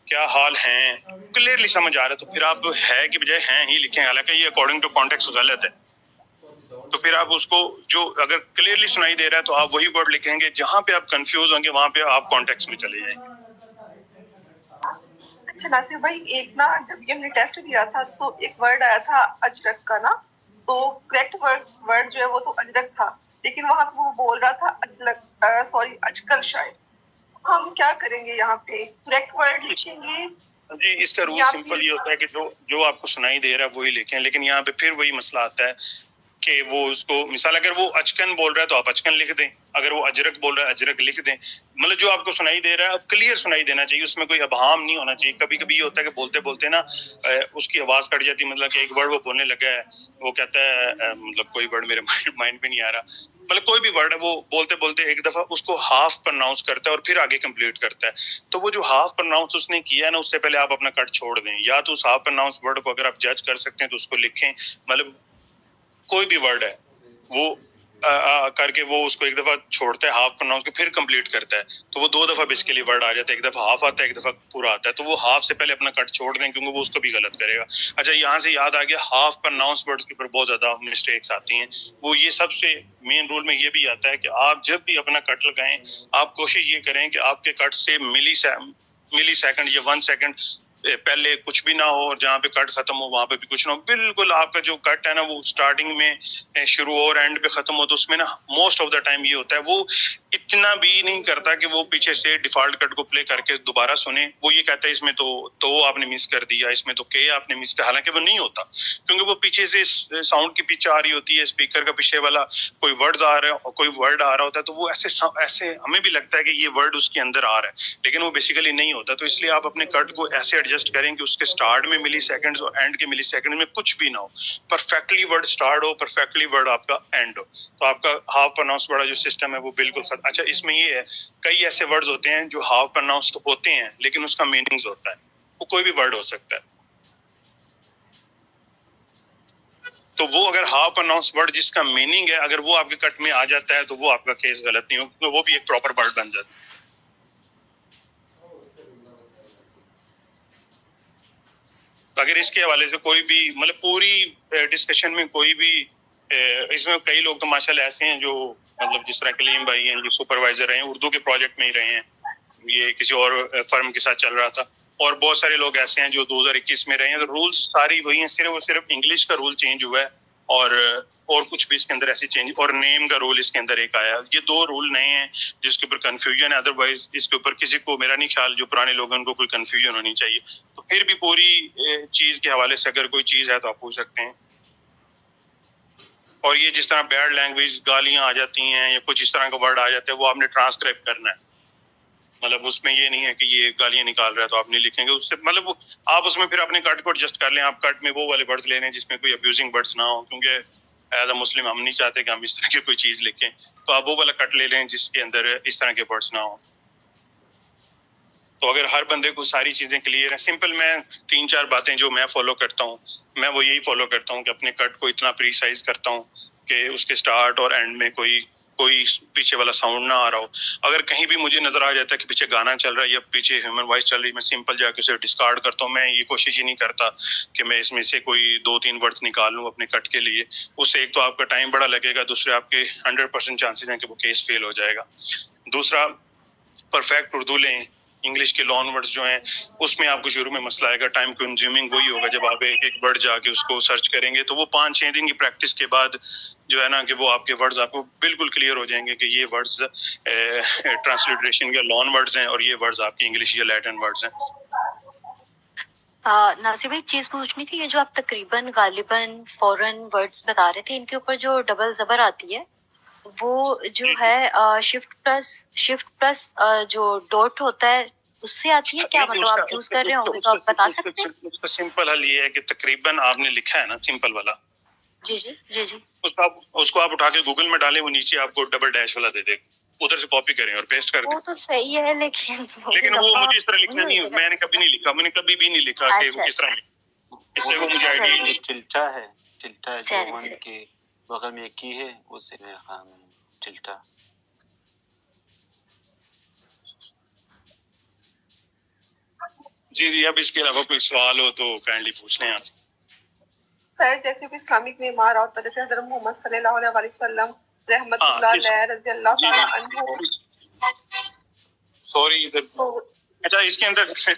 [SPEAKER 3] کیا حال ہیں کلیئرلی سمجھ آ رہا ہے تو پھر آپ ہے کی بجائے ہیں ہی لکھیں، حالانکہ یہ اکارڈنگ ٹو کانٹیکسٹ غلط ہے. تو پھر آپ اس کو جو اگر کلیئرلی سنائی دے رہا ہے تو آپ وہی ورڈ لکھیں گے، جہاں پہ آپ کنفیوز ہوں گے وہاں پہ آپ کانٹیکسٹ میں چلے جائیں گے.
[SPEAKER 5] اچھا ناصر بھائی، ایک نا جب یہ ہم نے ٹیسٹ دیا تھا تو ایک ورڈ آیا تھا اجرک کا نا، تو کریکٹ ورڈ جو ہے وہ تو اجرک تھا، لیکن وہاں پہ وہ بول رہا تھا اجلک، سوری اجکل شاید. ہم کیا کریں گے یہاں پہ؟ کریکٹ ورڈ لکھیں گے
[SPEAKER 3] جی اس کا رول
[SPEAKER 5] یا
[SPEAKER 3] سمپل
[SPEAKER 5] پھر
[SPEAKER 3] یہ ہوتا ہے کہ جو آپ کو سنائی دے رہا ہے وہی لکھیں، لیکن یہاں پہ پھر وہی مسئلہ آتا ہے کہ وہ اس کو مثال اگر وہ اچکن بول رہا ہے تو آپ اچکن لکھ دیں، اگر وہ اجرک بول رہا ہے اجرک لکھ دیں. مطلب جو آپ کو سنائی دے رہا ہے اب کلیئر سنائی دینا چاہیے، اس میں کوئی ابہام نہیں ہونا چاہیے. کبھی کبھی یہ ہوتا ہے کہ بولتے بولتے نا اس کی آواز کٹ جاتی ہے، مطلب کہ ایک ورڈ وہ بولنے لگا ہے، وہ کہتا ہے مطلب کوئی ورڈ میرے مائنڈ پہ نہیں آ رہا، مطلب کوئی بھی ورڈ ہے وہ بولتے بولتے ایک دفعہ اس کو ہاف پرناؤنس کرتا ہے اور پھر آگے کمپلیٹ کرتا ہے. تو وہ جو ہاف پرناؤنس اس نے کیا ہے نا، اس سے پہلے آپ اپنا کٹ چھوڑ دیں، یا تو اس ہاف پرناؤنس ورڈ کو اگر آپ جج کر سکتے ہیں تو اس کو لکھیں. مطلب کوئی بھی ورڈ ہے وہ کر کے وہ اس کو ایک دفعہ چھوڑتا ہے ہاف پرناؤنس کے پھر کمپلیٹ کرتا ہے، تو وہ دو دفعہ بیسیکلی ورڈ آ جاتا ہے، ایک دفعہ ہاف آتا ہے ایک دفعہ پورا آتا ہے. تو وہ ہاف سے پہلے اپنا کٹ چھوڑ دیں کیونکہ وہ اس کو بھی غلط کرے گا. اچھا یہاں سے یاد آ گیا، ہاف پرناؤنس ورڈز کے اوپر بہت زیادہ مسٹیکس آتی ہیں. وہ یہ سب سے مین رول میں یہ بھی آتا ہے کہ آپ جب بھی اپنا کٹ لگائیں آپ کوشش یہ کریں کہ آپ کے کٹ سے ملی سیکنڈ یا 1 سیکنڈ پہلے کچھ بھی نہ ہو، اور جہاں پہ کٹ ختم ہو وہاں پہ بھی کچھ نہ ہو. بالکل آپ کا جو کٹ ہے نا وہ سٹارٹنگ میں شروع اور اینڈ پہ ختم ہو، تو اس میں نا موسٹ آف دا ٹائم یہ ہوتا ہے وہ اتنا بھی نہیں کرتا کہ وہ پیچھے سے ڈیفالٹ کٹ کو پلے کر کے دوبارہ سنیں. وہ یہ کہتا ہے اس میں تو آپ نے مس کر دیا، اس میں تو کہ آپ نے مس کیا، حالانکہ وہ نہیں ہوتا کیونکہ وہ پیچھے سے ساؤنڈ کی پیچھے آ رہی ہوتی ہے، اسپیکر کا پیچھے والا کوئی ورڈ آ رہا ہے اور کوئی ورڈ آ رہا ہوتا ہے، تو وہ ایسے ہمیں بھی لگتا ہے کہ یہ ورڈ اس کے اندر آ رہا ہے لیکن وہ بیسیکلی نہیں ہوتا. تو اس لیے آپ اپنے کٹ کو ایسے ایڈجسٹ کریں کہ اس کے سٹارٹ میں ملی سیکنڈز اور اینڈ کے ملی سیکنڈ میں کچھ بھی نہ ہو، پرفیکٹلی ورڈ سٹارٹ ہو، پرفیکٹلی ورڈ آپ کا اینڈ ہو. تو آپ کا ہاف پرناؤنس والا جو سسٹم ہے وہ بالکل اچھا. اس میں یہ ہے کئی ایسے ورڈز ہوتے ہیں جو ہاف پرناؤنس تو ہوتے ہیں لیکن اس کا میننگز ہوتا ہے، وہ کوئی بھی ورڈ ہو سکتا ہے. تو وہ اگر ہاف پرناؤنس ورڈ جس کا میننگ ہے اگر وہ آپ کے کٹ میں آ جاتا ہے تو وہ آپ کا کیس غلط نہیں ہو، کیونکہ وہ بھی ایک پراپر ورڈ بن جاتا ہے. اگر اس کے حوالے سے کوئی بھی مطلب پوری ڈسکشن میں کوئی بھی اس میں کئی لوگ تو ماشاءاللہ ایسے ہیں جو مطلب جس طرح کلیم بھائی ہیں جو سپروائزر ہیں اردو کے پروجیکٹ میں ہی رہے ہیں، یہ کسی اور فرم کے ساتھ چل رہا تھا، اور بہت سارے لوگ ایسے ہیں جو 2021 میں رہے ہیں. تو رولز ساری وہی ہیں، صرف اور صرف انگلش کا رول چینج ہوا ہے اور کچھ بھی اس کے اندر ایسی چینج، اور نیم کا رول اس کے اندر ایک آیا. یہ 2 رول نئے ہیں جس کے اوپر کنفیوژن ہے، ادروائز اس کے اوپر کسی کو میرا نہیں خیال جو پرانے لوگ ہیں ان کو کوئی کنفیوژن ہونی چاہیے. تو پھر بھی پوری چیز کے حوالے سے اگر کوئی چیز ہے تو آپ پوچھ سکتے ہیں. اور یہ جس طرح بیڈ لینگویج گالیاں آ جاتی ہیں یا کچھ اس طرح کا ورڈ آ جاتا ہے وہ آپ نے ٹرانسکرائب کرنا ہے. مطلب اس میں یہ نہیں ہے کہ یہ گالیاں نکال رہا ہے تو آپ نہیں لکھیں گے اس سے، مطلب آپ اس میں پھر اپنے کٹ کو ایڈجسٹ کر لیں. آپ کٹ میں وہ والے ورڈز لے لیں جس میں کوئی ابیوزنگ ورڈز نہ ہو، کیونکہ ایز اے مسلم ہم نہیں چاہتے کہ ہم اس طرح کی کوئی چیز لکھیں. تو آپ وہ والا کٹ لے لیں جس کے اندر اس طرح کے ورڈز نہ ہوں. تو اگر ہر بندے کو ساری چیزیں کلیئر ہیں، سمپل میں 3-4 باتیں جو میں فالو کرتا ہوں، میں وہ یہی فالو کرتا ہوں کہ اپنے کٹ کو اتنا پریسائز کرتا ہوں کہ اس کے سٹارٹ اور اینڈ میں کوئی پیچھے والا ساؤنڈ نہ آ رہا ہو. اگر کہیں بھی مجھے نظر آ جاتا ہے کہ پیچھے گانا چل رہا ہے یا پیچھے ہیومن وائس چل رہی ہے، میں سمپل جا کے اسے ڈسکارڈ کرتا ہوں. میں یہ کوشش ہی نہیں کرتا کہ میں اس میں سے کوئی 2-3 ورڈز نکال لوں اپنے کٹ کے لیے. اس سے ایک تو آپ کا ٹائم بڑا لگے گا، دوسرے آپ کے 100% چانسز ہیں کہ وہ کیس فیل ہو جائے گا. دوسرا پرفیکٹ اردو لیں. انگلش کے لون ورڈز جو ہیں اس میں آپ کو شروع میں مسئلہ آئے گا، ٹائم کنزیومنگ وہی ہوگا. جب آپ ایک ورڈ جا کے اس کو سرچ کریں گے تو وہ 5-6 دن کی پریکٹس کے بعد جو ہے نا کہ وہ آپ کے ورڈز آپ کو بالکل کلیئر ہو جائیں گے کہ یہ ورڈز ٹرانسلیٹریشن کے لون ورڈز ہیں اور یہ ورڈز آپ کی انگلش یا لیٹن ورڈز ہیں.
[SPEAKER 6] ناصر بھائی ایک چیز پوچھنی تھی، یہ جو آپ تقریباً غالباً فورن ورڈز بتا رہے تھے ان کے اوپر جو ڈبل زبر آتی ہے وہ جو ہے شفٹ پلس جو ڈاٹ ہوتا ہے اس سے آتی ہے کیا؟ مطلب آپ یوز کر رہے ہوں گے تو آپ بتا سکتے ہیں؟
[SPEAKER 3] اس کا سمپل حل یہ ہے کہ تقریباً آپ نے لکھا ہے نا سمپل والا،
[SPEAKER 6] جی جی جی جی
[SPEAKER 3] اس کو آپ اٹھا کے گوگل میں ڈالیں، وہ نیچے آپ کو ڈبل ڈیش والا دے دے، ادھر سے کاپی کریں اور پیسٹ کر دیں.
[SPEAKER 6] وہ تو صحیح ہے لیکن
[SPEAKER 3] وہ مجھے اس طرح لکھنا نہیں، میں نے کبھی نہیں لکھا، میں نے کبھی بھی نہیں لکھا کہ وہ کس طرح لکھا. اس سے وہ مجھے آئیڈیا
[SPEAKER 2] چلٹا ہے جو ون کے بغل میں ایک کی ہے اسے چلٹا.
[SPEAKER 3] جی جی اب اس کے علاوہ کوئی سوال ہو تو کائنڈلی پوچھ لیں آپ.
[SPEAKER 5] سر جیسے کوئی اسلامک معمار ہوتا ہے جیسے حضرت محمد صلی اللہ علیہ وسلم رحمت اللہ علیہ رضی اللہ تعالیٰ عنہ.
[SPEAKER 3] سوری اچھا اس کے اندر اچھا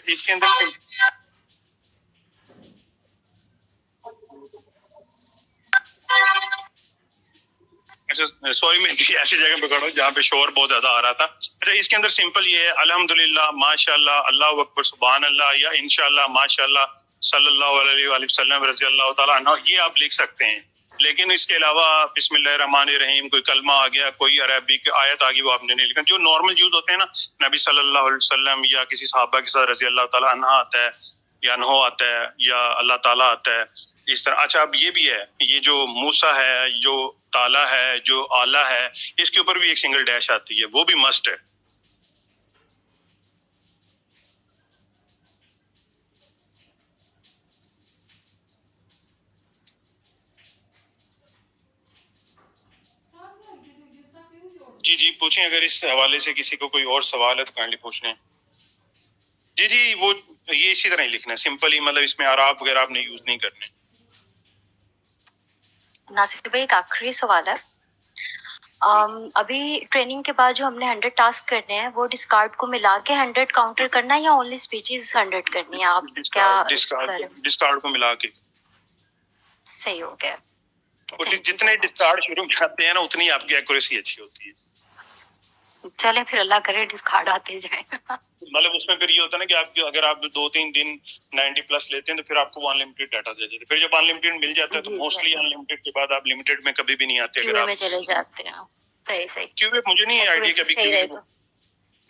[SPEAKER 3] سوری میں ایسی جگہ پہ کھڑا ہوں جہاں پہ شور بہت زیادہ آ رہا تھا. اچھا اس کے اندر سمپل یہ ہے الحمدللہ ماشاء اللہ اللہ اکبر سبحان اللہ یا انشاءاللہ ماشاء اللہ صلی اللہ علیہ وآلہ وسلم رضی اللہ تعالیٰ عنہ یہ آپ لکھ سکتے ہیں. لیکن اس کے علاوہ بسم اللہ الرحمن الرحیم کوئی کلمہ آ گیا کوئی عربی کی آیت آ گئی وہ آپ نے نہیں لکھا. جو نارمل یوز ہوتے ہیں نا نبی صلی اللہ علیہ وسلم یا کسی صحابہ کے ساتھ رضی اللہ تعالیٰ عنہ آتا ہے یا انہو آتا ہے یا اللہ تعالیٰ آتا ہے اس طرح. اچھا اب یہ بھی ہے یہ جو موسیٰ ہے جو تالا ہے جو آلہ ہے اس کے اوپر بھی ایک سنگل ڈیش آتی ہے وہ بھی مسٹ ہے. جی پوچھیں اگر اس حوالے سے کسی کو کوئی اور سوال ہے تو کائنڈلی پوچھ لیں. جی وہ یہ اسی طرح ہی لکھنا ہے سمپل ہی مطلب اس میں اعراب وغیرہ آپ نے یوز نہیں کرنے.
[SPEAKER 6] ناصر بھائی ایک آخری سوال ہے. ابھی ٹریننگ کے بعد جو ہم نے 100 ٹاسک کرنے ہیں وہ ڈسکارڈ کو ملا کے 100 کاؤنٹر کرنا ہے یا اونلی اسپیچز 100 کرنی ہے؟ آپ کیا
[SPEAKER 3] ڈسکارڈ کو ملا کے
[SPEAKER 6] صحیح ہو گیا.
[SPEAKER 3] جتنے ڈسکارڈ شروع میں آتے ہیں نا اتنی آپ کی ایکوریسی اچھی ہوتی ہے.
[SPEAKER 6] چلیں پھر اللہ کرے ڈسکارڈ آتے جائیں.
[SPEAKER 3] مطلب اس میں پھر یہ ہوتا ہے نا کہ آپ اگر آپ 2-3 دن 90+ لیتے ہیں تو پھر آپ کو انلمیٹڈ ڈاٹا دے دیتے ہیں. پھر جب انلمیٹڈ مل جاتا ہے تو موسٹلی انلمیٹڈ کے بعد آپ لمیٹڈ میں کبھی بھی نہیں آتے.
[SPEAKER 6] اگر آپ چلے جاتے ہیں صحیح
[SPEAKER 3] کیو اے مجھے نہیں آئیڈیا کبھی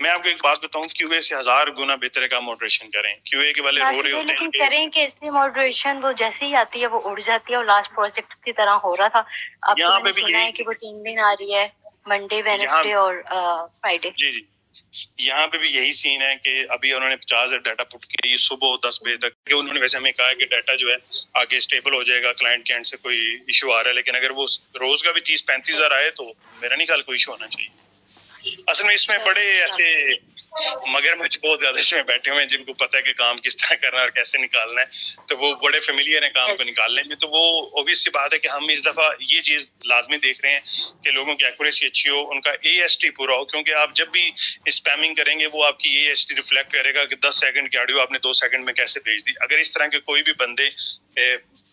[SPEAKER 3] میں آپ کو ایک بات بتاؤں کیو اے سے 1000 گنا بہتر ہے کہ آپ موڈریشن کریں. کیو اے کے والے رو رہے ہوتے ہیں
[SPEAKER 6] لیکن کریں کیسے موڈریشن وہ جیسے ہی آتی ہے وہ اڑ جاتی ہے اور لاسٹ پروجیکٹ کی طرح ہو رہا تھا. اب تو میں نے سنا ہے کہ وہ 3 دن آ رہی ہے منڈے وینسڈے اور فرائیڈے.
[SPEAKER 3] جی یہاں پہ بھی یہی سین ہے کہ ابھی انہوں نے 50 ڈیٹا پٹ کیا یہ صبح 10 بجے تک کہ انہوں نے ویسے ہمیں کہا ہے کہ ڈیٹا جو ہے آگے اسٹیبل ہو جائے گا کلائنٹ کے اینڈ سے کوئی ایشو آ رہا ہے. لیکن اگر وہ روز کا بھی 30-35 ہزار آئے تو میرا نہیں خیال کوئی ایشو ہونا چاہیے. اصل میں اس میں بڑے ایسے مگر مجھ بہت زیادہ اس میں بیٹھے ہوئے ہیں جن کو پتا ہے کہ کام کس طرح کرنا ہے اور کیسے نکالنا ہے تو وہ بڑے فیملیئر ہیں کام کو نکالنے میں. تو وہ اوبیس سی بات ہے کہ ہم اس دفعہ یہ چیز لازمی دیکھ رہے ہیں کہ لوگوں کی ایکوریسی اچھی ہو ان کا AST پورا ہو. کیونکہ آپ جب بھی اسپیمنگ کریں گے وہ آپ کی AST ریفلیکٹ کرے گا کہ 10 سیکنڈ کی آڈیو آپ نے 2 سیکنڈ میں کیسے بھیج دی. اگر اس طرح کے کوئی بھی بندے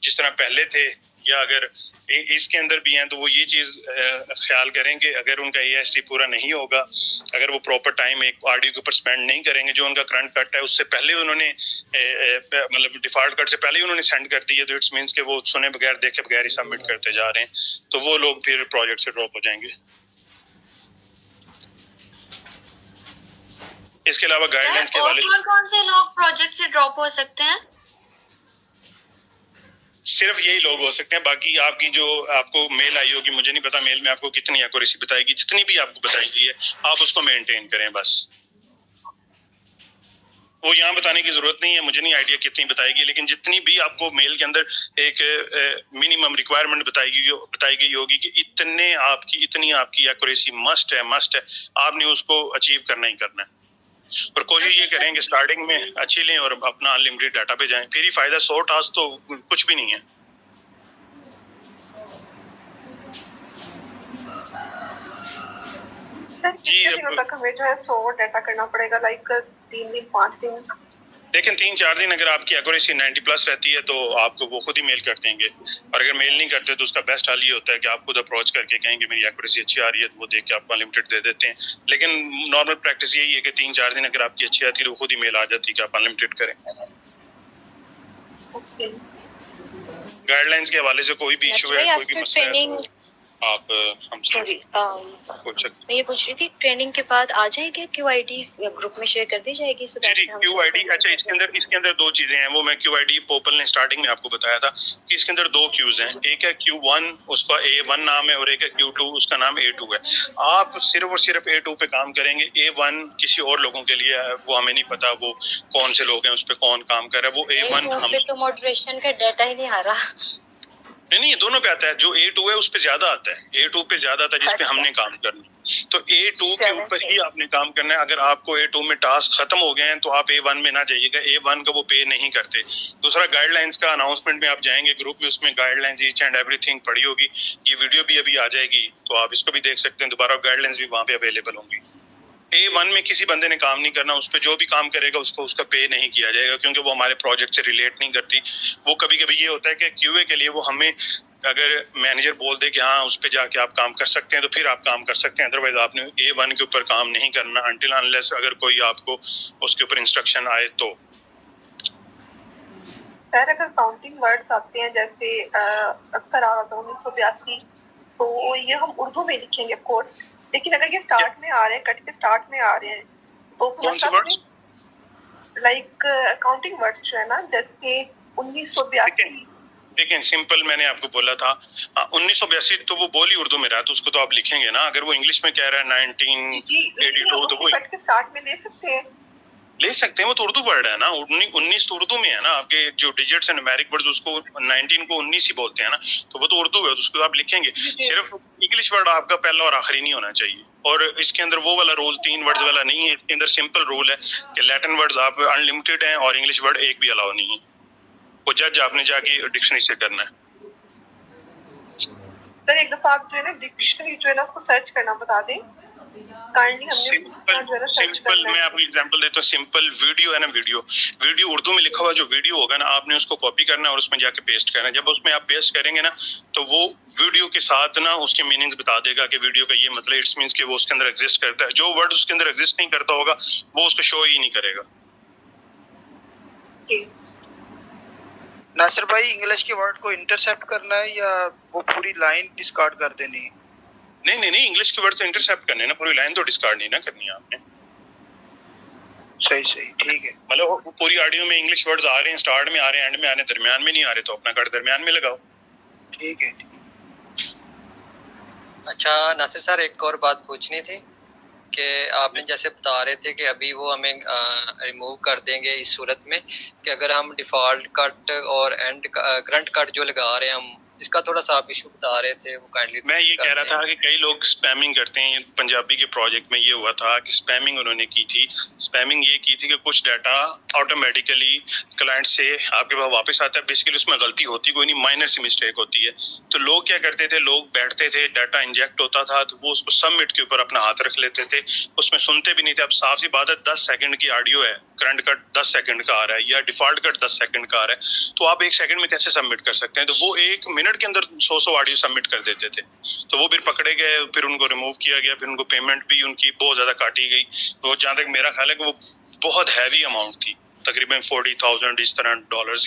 [SPEAKER 3] جس طرح پہلے تھے یا اگر اس کے اندر بھی ہیں تو وہ یہ چیز خیال کریں کہ اگر ان کا AST پورا نہیں ہوگا اگر وہ پراپر ٹائم ایک آڈیو کے اوپر اسپینڈ نہیں کریں گے جو ان کا کرنٹ کٹ ہے اس سے پہلے انہوں نے مطلب ڈیفالٹ کٹ سے پہلے ہی انہوں نے سینڈ کر دی ہے تو اٹس مینس کہ وہ سنے بغیر دیکھے بغیر ہی سبمٹ کرتے جا رہے ہیں تو وہ لوگ پھر پروجیکٹ سے ڈراپ ہو جائیں گے. اس کے علاوہ گائیڈ لائنس کے حوالے
[SPEAKER 8] کون سے لوگ پروجیکٹ سے ڈراپ ہو سکتے ہیں؟
[SPEAKER 3] صرف یہی لوگ ہو سکتے ہیں. باقی آپ کی جو آپ کو میل آئی ہوگی مجھے نہیں پتا میل میں آپ کو کتنی ایکوریسی بتائے گی جتنی بھی آپ کو بتائی گئی ہے آپ اس کو مینٹین کریں بس. وہ یہاں بتانے کی ضرورت نہیں ہے مجھے نہیں آئیڈیا کتنی بتائے گی لیکن جتنی بھی آپ کو میل کے اندر ایک منیمم ریکوائرمنٹ بتائی گئی ہوگی کہ اتنی آپ کی ایکوریسی مسٹ ہے آپ نے اس کو اچیو کرنا ہی کرنا ہے. اور کوشش یہ کریں کہ سٹارٹنگ میں اچھی لیں اور اپنا انلمیٹڈ ڈاٹا پہ جائیں پھر ہی فائدہ. 100 ٹاسک تو کچھ بھی نہیں ہے.
[SPEAKER 5] جی تک ہمیں جو ہے 100 ڈیٹا کرنا پڑے گا لائک 3 دن 5 دن
[SPEAKER 3] لیکن 3-4 دن اگر آپ کی ایکوریسی 90+ رہتی ہے تو آپ کو وہ خود ہی میل کر دیں گے. اور اگر میل نہیں کرتے تو اس کا بیسٹ حال یہ ہوتا ہے کہ آپ خود اپروچ کر کے کہیں کہ میری ایکوریسی اچھی آ رہی ہے تو وہ دیکھ کے آپ کو انلمیٹڈ دے دیتے ہیں. لیکن نارمل پریکٹس یہی ہے کہ 3-4 دن اگر آپ کی اچھی آتی ہے تو خود ہی میل آ جاتی ہے کہ آپ انلمیٹڈ کریں. گائیڈ لائنس کے حوالے سے کوئی بھی ایشو ہے کوئی بھی مسئلہ ہے تو آپ ہم سے
[SPEAKER 6] میں یہ پوچھ رہی تھی ٹریننگ کے بعد آ جائے گی QID گروپ میں شیئر کر دی جائے گی؟
[SPEAKER 3] جی QID اچھا اس کے اندر 2 چیزیں ہیں وہ میں QID پوپل نے اسٹارٹنگ میں آپ کو بتایا تھا کہ اس کے اندر 2 کیوز ہیں. ایک ہے Q1 اس کا A1 نام ہے اور ایک ہے Q2 اس کا نام A2 ہے. آپ صرف اور صرف A2 پہ کام کریں گے. A1 کسی اور لوگوں کے لیے ہے وہ ہمیں نہیں پتا وہ کون سے لوگ ہیں اس پہ کون کام کر رہا ہے. وہ A1
[SPEAKER 6] ہم تو موڈریشن کا ڈیٹا ہی نہیں آ رہا.
[SPEAKER 3] نہیں دونوں پہ آتا ہے. جو A2 ہے اس پہ زیادہ آتا ہے. A2 پہ زیادہ آتا ہے جس پہ ہم نے کام کرنا. تو A2 کے اوپر ہی آپ نے کام کرنا ہے. اگر آپ کو A2 میں ٹاسک ختم ہو گئے ہیں تو آپ A1 میں نہ جائیے گا, A1 کا وہ پے نہیں کرتے. دوسرا گائیڈ لائنس کا اناؤنسمنٹ میں آپ جائیں گے گروپ میں, اس میں guidelines each and everything پڑی ہوگی. یہ ویڈیو بھی ابھی آ جائے گی تو آپ اس کو بھی دیکھ سکتے ہیں دوبارہ, گائیڈ لائنس بھی وہاں پہ اویلیبل ہوں گی. A1 میں کسی بندے نے کام نہیں کرنا, اس پہ جو بھی کام کرے گا اس کو اس کا پے نہیں کیا جائے گا, کیونکہ وہ ہمارے پروجیکٹ سے ریلیٹ نہیں کرتی. وہ کبھی کبھی یہ ہوتا ہے کہ QA کے لیے وہ ہمیں اگر مینیجر بول دے کہ ہاں اس پہ جا کے آپ کام کر سکتے ہیں تو پھر آپ کام کر سکتے ہیں, ادروائز آپ نے A1 کے اوپر کام نہیں کرنا انٹل انلیس اگر کوئی آپ کو اس کے اوپر انسٹرکشن آئے تو.
[SPEAKER 5] سر اگر کاؤنٹنگ ورڈز آتے ہیں جیسے اکثر آ رہا تھا 1982, تو یہ ہم اردو میں لکھیں گے کورس, لیکن اگر یہ سٹارٹ میں آ رہے ہیں, کٹ کے سٹارٹ میں آ رہے ہیں تو
[SPEAKER 3] کون سے ورڈ
[SPEAKER 5] لائک کاؤنٹنگ ورڈز جو ہے نا, جیسے 1982.
[SPEAKER 3] دیکھیں سمپل میں نے آپ کو بولا تھا 1982 تو وہ بولی اردو میں رہا تو اس کو تو آپ لکھیں گے نا. اگر وہ انگلش میں کہہ رہا ہے 1982 تو وہ
[SPEAKER 5] کٹ کے سٹارٹ میں لے سکتے ہیں,
[SPEAKER 3] لے سکتے ہیں, وہ تو اردو ورڈ ہے نا. 19 تو اردو میں ہے نا, آپ کے جو ڈیجٹس ہیں نیومیرک ورڈز اس کو 19 کو 19 ہی بولتے ہیں نا, تو وہ تو اردو ہے تو اس کو آپ لکھیں گے. صرف انگلش ورڈ آپ کا پہلا اور آخری نہیں ہونا چاہیے, اور اس کے اندر وہ والا رول 3 ورڈز والا نہیں ہے. اس کے اندر سمپل رول ہے کہ لیٹن ورڈز آپ انلمیٹڈ ہیں اور انگلش ورڈ ایک بھی الاؤ نہیں ہے. وہ جج آپ نے جا کے ڈکشنری سے کرنا ہے.
[SPEAKER 5] سر ایک دفعہ آپ جو ہے نا ڈکشنری جو ہے نا اس کو سرچ کرنا بتا دیں کائنڈلی.
[SPEAKER 3] سمپل میں آپ کو ایگزامپل دیتا ہوں. سمپل ویڈیو ہے نا, ویڈیو اردو میں لکھا ہوا جو ویڈیو ہوگا نا, آپ نے اس کو کاپی کرنا ہے اور اس میں جا کے پیسٹ کرنا ہے. جب اس میں آپ پیسٹ کریں گے نا تو وہ ویڈیو کے ساتھ نا اس کے میننگز بتا دے گا کہ ویڈیو کا یہ مطلب اٹس مینس کہ وہ اس کے اندر ایگزسٹ کرتا ہے. جو ورڈ اس کے اندر ایگزسٹ نہیں کرتا ہوگا وہ اس کو شو ہی نہیں کرے گا.
[SPEAKER 4] ناصر بھائی انگلش کے ورڈ کو انٹرسیپٹ کرنا ہے یا وہ پوری لائن ڈسکارڈ کر دینی ہے؟
[SPEAKER 3] نہیں, انگلش کے ورڈ تو انٹرسیپٹ کرنے نا, پوری لائن تو ڈسکارڈ نہیں نا کرنی ہے آپ نے.
[SPEAKER 4] صحیح ٹھیک ہے.
[SPEAKER 3] مطلب پوری آڈیو میں انگلش ورڈز آ رہے ہیں, اسٹارٹ میں آ رہے ہیں, اینڈ میں آ رہے ہیں, درمیان میں نہیں آ رہے تو اپنا کٹ درمیان میں لگاؤ.
[SPEAKER 4] ٹھیک ہے.
[SPEAKER 9] اچھا ناصر سر ایک اور بات پوچھنی تھی کہ آپ نے جیسے بتا رہے تھے کہ ابھی وہ ہمیں ریموو کر دیں گے اس صورت میں کہ اگر ہم ڈیفالٹ کٹ اور اینڈ کرنٹ کٹ جو لگا رہے ہیں ہم, اس کا تھوڑا سا آپ ایشو بتا رہے تھے, وہ کائنڈلی
[SPEAKER 3] میں یہ کہہ رہا تھا کہ کئی لوگ اسپیمنگ کرتے ہیں. پنجابی کے پروجیکٹ میں یہ ہوا تھا کہ اسپیمنگ انہوں نے کی تھی. اسپیمنگ یہ کی تھی کہ کچھ ڈیٹا آٹومیٹیکلی کلائنٹ سے آپ کے پاس واپس آتا ہے. بیسیکلی اس میں غلطی ہوتی کوئی نہیں, مائنر سی مسٹیک ہوتی ہے. تو لوگ کیا کرتے تھے, لوگ بیٹھتے تھے, ڈیٹا انجیکٹ ہوتا تھا تو وہ اس کو سبمٹ کے اوپر اپنا ہاتھ رکھ لیتے تھے, اس میں سنتے بھی نہیں تھے. اب صاف سی بات ہے 10 سیکنڈ کی آڈیو ہے, کرنٹ کٹ 10 سیکنڈ کا آ رہا ہے یا ڈیفالٹ کٹ 10 سیکنڈ کا آ رہا ہے, تو آپ 1 سیکنڈ میں کیسے سبمٹ کر سکتے ہیں؟ تو وہ 1 منٹ کے اندر 100 آڈیو سبمٹ کر دیتے تھے. تو وہ پھر پکڑے گئے, پھر ان کو ریموو کیا گیا, پھر ان کو پیمنٹ بھی ان کی بہت زیادہ کاٹی گئی. تو جہاں تک میرا خیال ہے کہ وہ بہت ہیوی اماؤنٹ تھی, تقریباً 40,000 اس طرح ڈالرز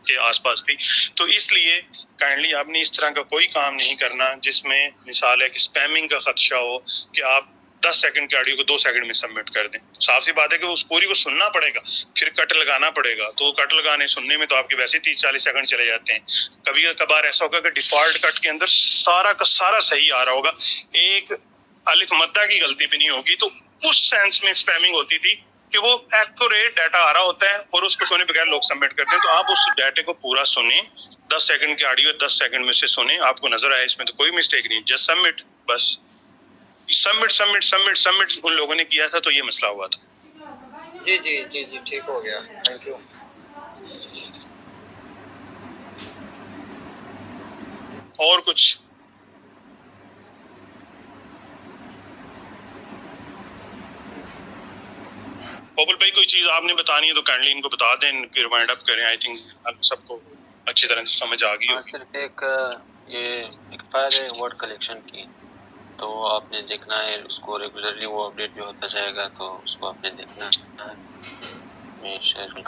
[SPEAKER 3] کے آس پاس تھی. تو اس لیے کائنڈلی آپ نے اس طرح کا کوئی کام نہیں کرنا جس میں مثال ہے کہ اسپیمنگ کا خدشہ ہو کہ آپ 10 سیکنڈ کی آڈیو کو 2 سیکنڈ میں سبمٹ کر دیں. صاف سی بات ہے کہ اس پوری کو سننا پڑے گا, پھر کٹ لگانا پڑے گا. تو کٹ لگانے سننے میں تو آپ کے ویسے 30-40 سیکنڈ چلے جاتے ہیں. کبھی کبھار ایسا ہوگا کہ ڈیفالٹ کٹ کے اندر سارا کا سارا صحیح آ رہا ہوگا, ایک الف مدہ کی غلطی بھی نہیں ہوگی. تو اس سینس میں اسپیمنگ ہوتی تھی کہ وہ ایکوریٹ ڈیٹا آ رہا ہوتا ہے اور اس کو سنے بغیر لوگ سبمٹ کرتے ہیں. تو آپ اس ڈیٹے کو پورا سنیں, 10 سیکنڈ کی آڈیو 10 سیکنڈ میں سے سنیں, آپ کو نظر آئے اس میں تو کوئی مسٹیک نہیں, جسٹ سبمٹ. بس سبمٹ ان لوگوں نے کیا تھا تو یہ مسئلہ ہوا تھا.
[SPEAKER 9] جی ٹھیک ہو گیا, تھینک یو.
[SPEAKER 3] اور کچھ ببل بھائی کوئی چیز آپ نے بتانی ہے تو کائنڈلی ان کو بتا دیں, پھر وائنڈ اپ کریں. آئی تھنک اب سب کو اچھی طرح سے سمجھ آ گئی ہوگی.
[SPEAKER 2] صرف ایک فائل ہے ورڈ کلیکشن کی, تو آپ نے دیکھنا ہے اس کو ریگولرلی, وہ اپڈیٹ بھی ہوتا جائے گا تو اس کو آپ نے دیکھنا ہے. میں شیئر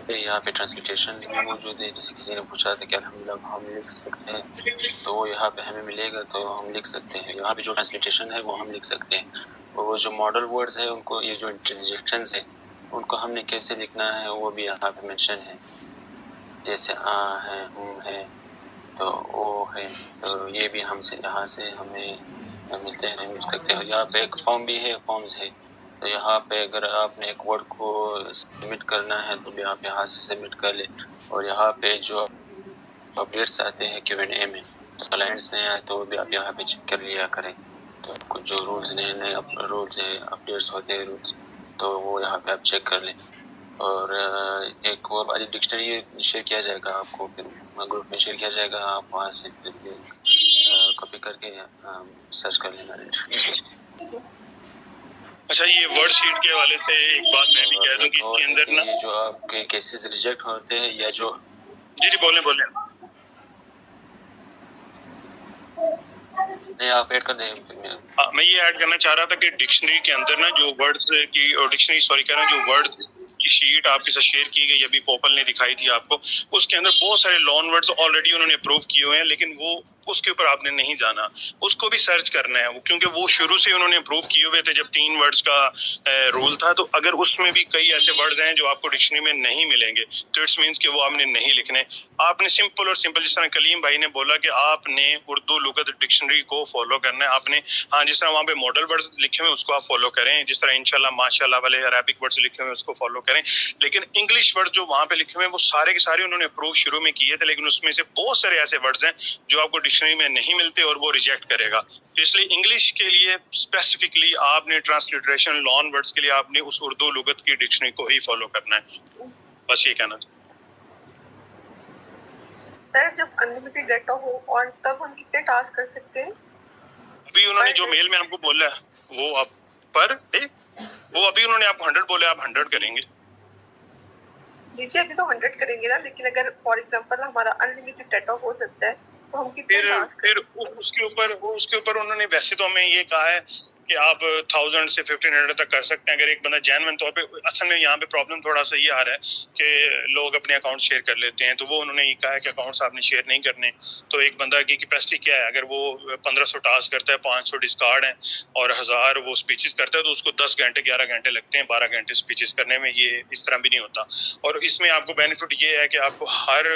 [SPEAKER 2] یہاں پہ ٹرانسلیٹیشن بھی موجود ہے. جیسے کسی نے پوچھا تھا کہ الحمدللہ ہم لکھ سکتے ہیں, تو وہ یہاں پہ ہمیں ملے گا تو ہم لکھ سکتے ہیں. یہاں پہ جو ٹرانسلیٹیشن ہے وہ ہم لکھ سکتے ہیں. اور وہ جو ماڈل ورڈز ہیں ان کو, یہ جو انٹرجیکشنز ہیں ان کو ہم نے کیسے لکھنا ہے وہ بھی یہاں پہ مینشن ہے. جیسے ہے, ہے, تو او ہے, تو یہ بھی ہم سے یہاں سے ہمیں ملتے ہیں, مل سکتے ہیں. یہاں پہ ایک فارم بھی ہے, فارمز ہے. تو یہاں پہ اگر آپ نے ایک ورڈ کو سبمٹ کرنا ہے تو بھی آپ یہاں سے سبمٹ کر لیں. اور یہاں پہ جو اپڈیٹس آتے ہیں Q&A میں, کلائنٹس نئے آئے تو بھی آپ یہاں پہ چیک کر لیا کریں. تو کچھ جو رولز نئے نئے رولز ہیں اپڈیٹس ہوتے ہیں رولز تو وہ یہاں پہ آپ چیک کر لیں. اور ایک اور بات ڈکشنری شیئر کیا جائے گا آپ کو، پھر گروپ میں شیئر کیا جائے گا، آپ وہاں سے پھر کاپی کر کے سرچ کر لینا.
[SPEAKER 3] اچھا یہ ورڈ شیٹ کے حوالے سے ایک بات میں بھی کہہ دوں کہ اس کے اندر نا
[SPEAKER 2] جو آپ کے کیسز ریجیکٹ ہوتے ہیں یا جو
[SPEAKER 3] جی بولیں
[SPEAKER 2] نہیں آپ ایڈ کر دیں.
[SPEAKER 3] میں یہ ایڈ کرنا چاہ رہا تھا کہ ڈکشنری کے اندر نا جو ورڈز کی اور ڈکشنری سوری کہہ رہا ہوں جو ورڈ کی شیٹ آپ کے ساتھ شیئر کی گئی ابھی پوپل نے دکھائی تھی آپ کو، اس کے اندر بہت سارے لون ورڈز آلریڈی انہوں نے اپروو کیے ہوئے ہیں، لیکن وہ اس کے اوپر آپ نے نہیں جانا، اس کو بھی سرچ کرنا ہے کیونکہ وہ شروع سے انہوں نے اپروو کیے ہوئے تھے جب 3 ورڈز کا رول تھا. تو اگر اس میں بھی کئی ایسے ورڈز ہیں جو آپ کو ڈکشنری میں نہیں ملیں گے تو اٹس مینس کہ وہ آپ نے نہیں لکھنے. آپ نے سمپل اور سمپل جس طرح کلیم بھائی نے بولا کہ آپ نے اردو لغت ڈکشنری کو فالو کرنا ہے. آپ نے جس طرح وہاں پہ ماڈل ورڈز لکھے ہوئے اس کو آپ فالو کریں، جس طرح انشاءاللہ ماشاءاللہ والے عربک ورڈز لکھے ہوئے اس کو فالو کریں. لیکن انگلش ورڈ جو وہاں پہ لکھے ہوئے ہیں وہ سارے کے سارے انہوں نے اپروو شروع میں کیے تھے، لیکن اس میں سے بہت سارے ایسے ورڈز ہیں جو آپ کو ڈکشنری میں نہیں ملتے اور وہ ریجیکٹ کرے گا. اس لیے انگلش کے لیے اسپیسیفکلی آپ نے ٹرانسلیٹریشن لون ورڈز کے لیے آپ نے اس اردو لغت کی ڈکشنری کو ہی فالو کرنا ہے. بس یہ کہنا تھا.
[SPEAKER 5] سر جب انلمیٹڈ ڈیٹا ہو اور تب ہم کتنے ٹاسک کر سکتے ہیں؟
[SPEAKER 3] ابھی انہوں نے جو میل میں آپ کو بولا ہے وہ آپ پر وہ ابھی انہوں نے آپ کو 100 بولے، آپ 100 کریں گے.
[SPEAKER 5] جی ابھی تو 100 کریں گے نا، لیکن اگر فار ایگزامپل ہمارا انلمیٹڈ ڈیٹا ہو جاتا ہے تو ہم کتنے ٹاسک
[SPEAKER 3] پھر اس کے اوپر انہوں نے ویسے تو ہمیں یہ کہا ہے کہ آپ 1000 سے 1500 تک کر سکتے ہیں اگر ایک بندہ جینوئن طور پہ. اصل میں یہاں پہ پرابلم تھوڑا سا یہ آ رہا ہے کہ لوگ اپنے اکاؤنٹ شیئر کر لیتے ہیں، تو وہ انہوں نے یہ کہا ہے کہ اکاؤنٹس آپ نے شیئر نہیں کرنے. تو ایک بندہ کی کیپیسٹی کیا ہے، اگر وہ 1500 ٹاسک کرتا ہے، 500 ڈسکارڈ ہیں اور 1000 وہ اسپیچز کرتا ہے تو اس کو 10 گھنٹے 11 گھنٹے لگتے ہیں 12 گھنٹے اسپیچز کرنے میں. یہ اس طرح بھی نہیں ہوتا. اور اس میں آپ کو بینیفٹ یہ ہے کہ آپ کو ہر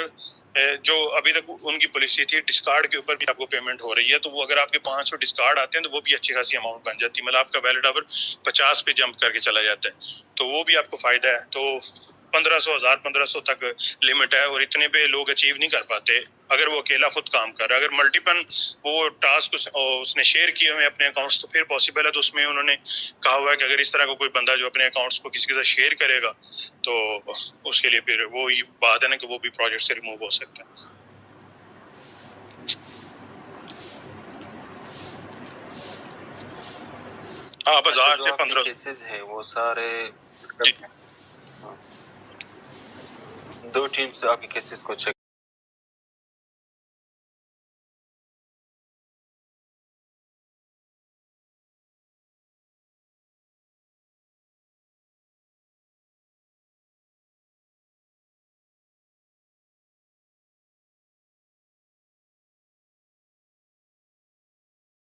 [SPEAKER 3] جو ابھی تک ان کی پالیسی تھی ڈسکارڈ کے اوپر بھی آپ کو پیمنٹ ہو رہی ہے، تو وہ اگر آپ کے 500 ڈسکارڈ آتے ہیں تو وہ بھی اچھی خاصی اماؤنٹ بن جاتی ہے، مطلب آپ کا ویلڈ آور 50 پہ جمپ کر کے چلا جاتا ہے، تو وہ بھی آپ کو فائدہ ہے. تو 1500 تک لمٹ ہے اور اتنے پہ لوگ اچیو نہیں کر پاتے اگر وہ اکیلا خود کام کر رہا ہے. اگر ملٹیپل وہ ٹاسک اس نے شیئر کیے ہوئے اپنے اکاؤنٹس تو پھر پاسبل ہے. تو اس میں انہوں نے کہا ہوا ہے کہ اگر اس طرح کا کوئی بندہ جو اپنے اکاؤنٹس کو کسی کے ساتھ شیئر کرے گا تو اس کے لیے پھر وہی بات ہے نا کہ وہ بھی پروجیکٹ سے ریموو ہو سکتا ہے. آپ 1000 سے 1500
[SPEAKER 2] کیسز ہیں وہ سارے 2 ٹیمز آپ کے کیسز کو چیک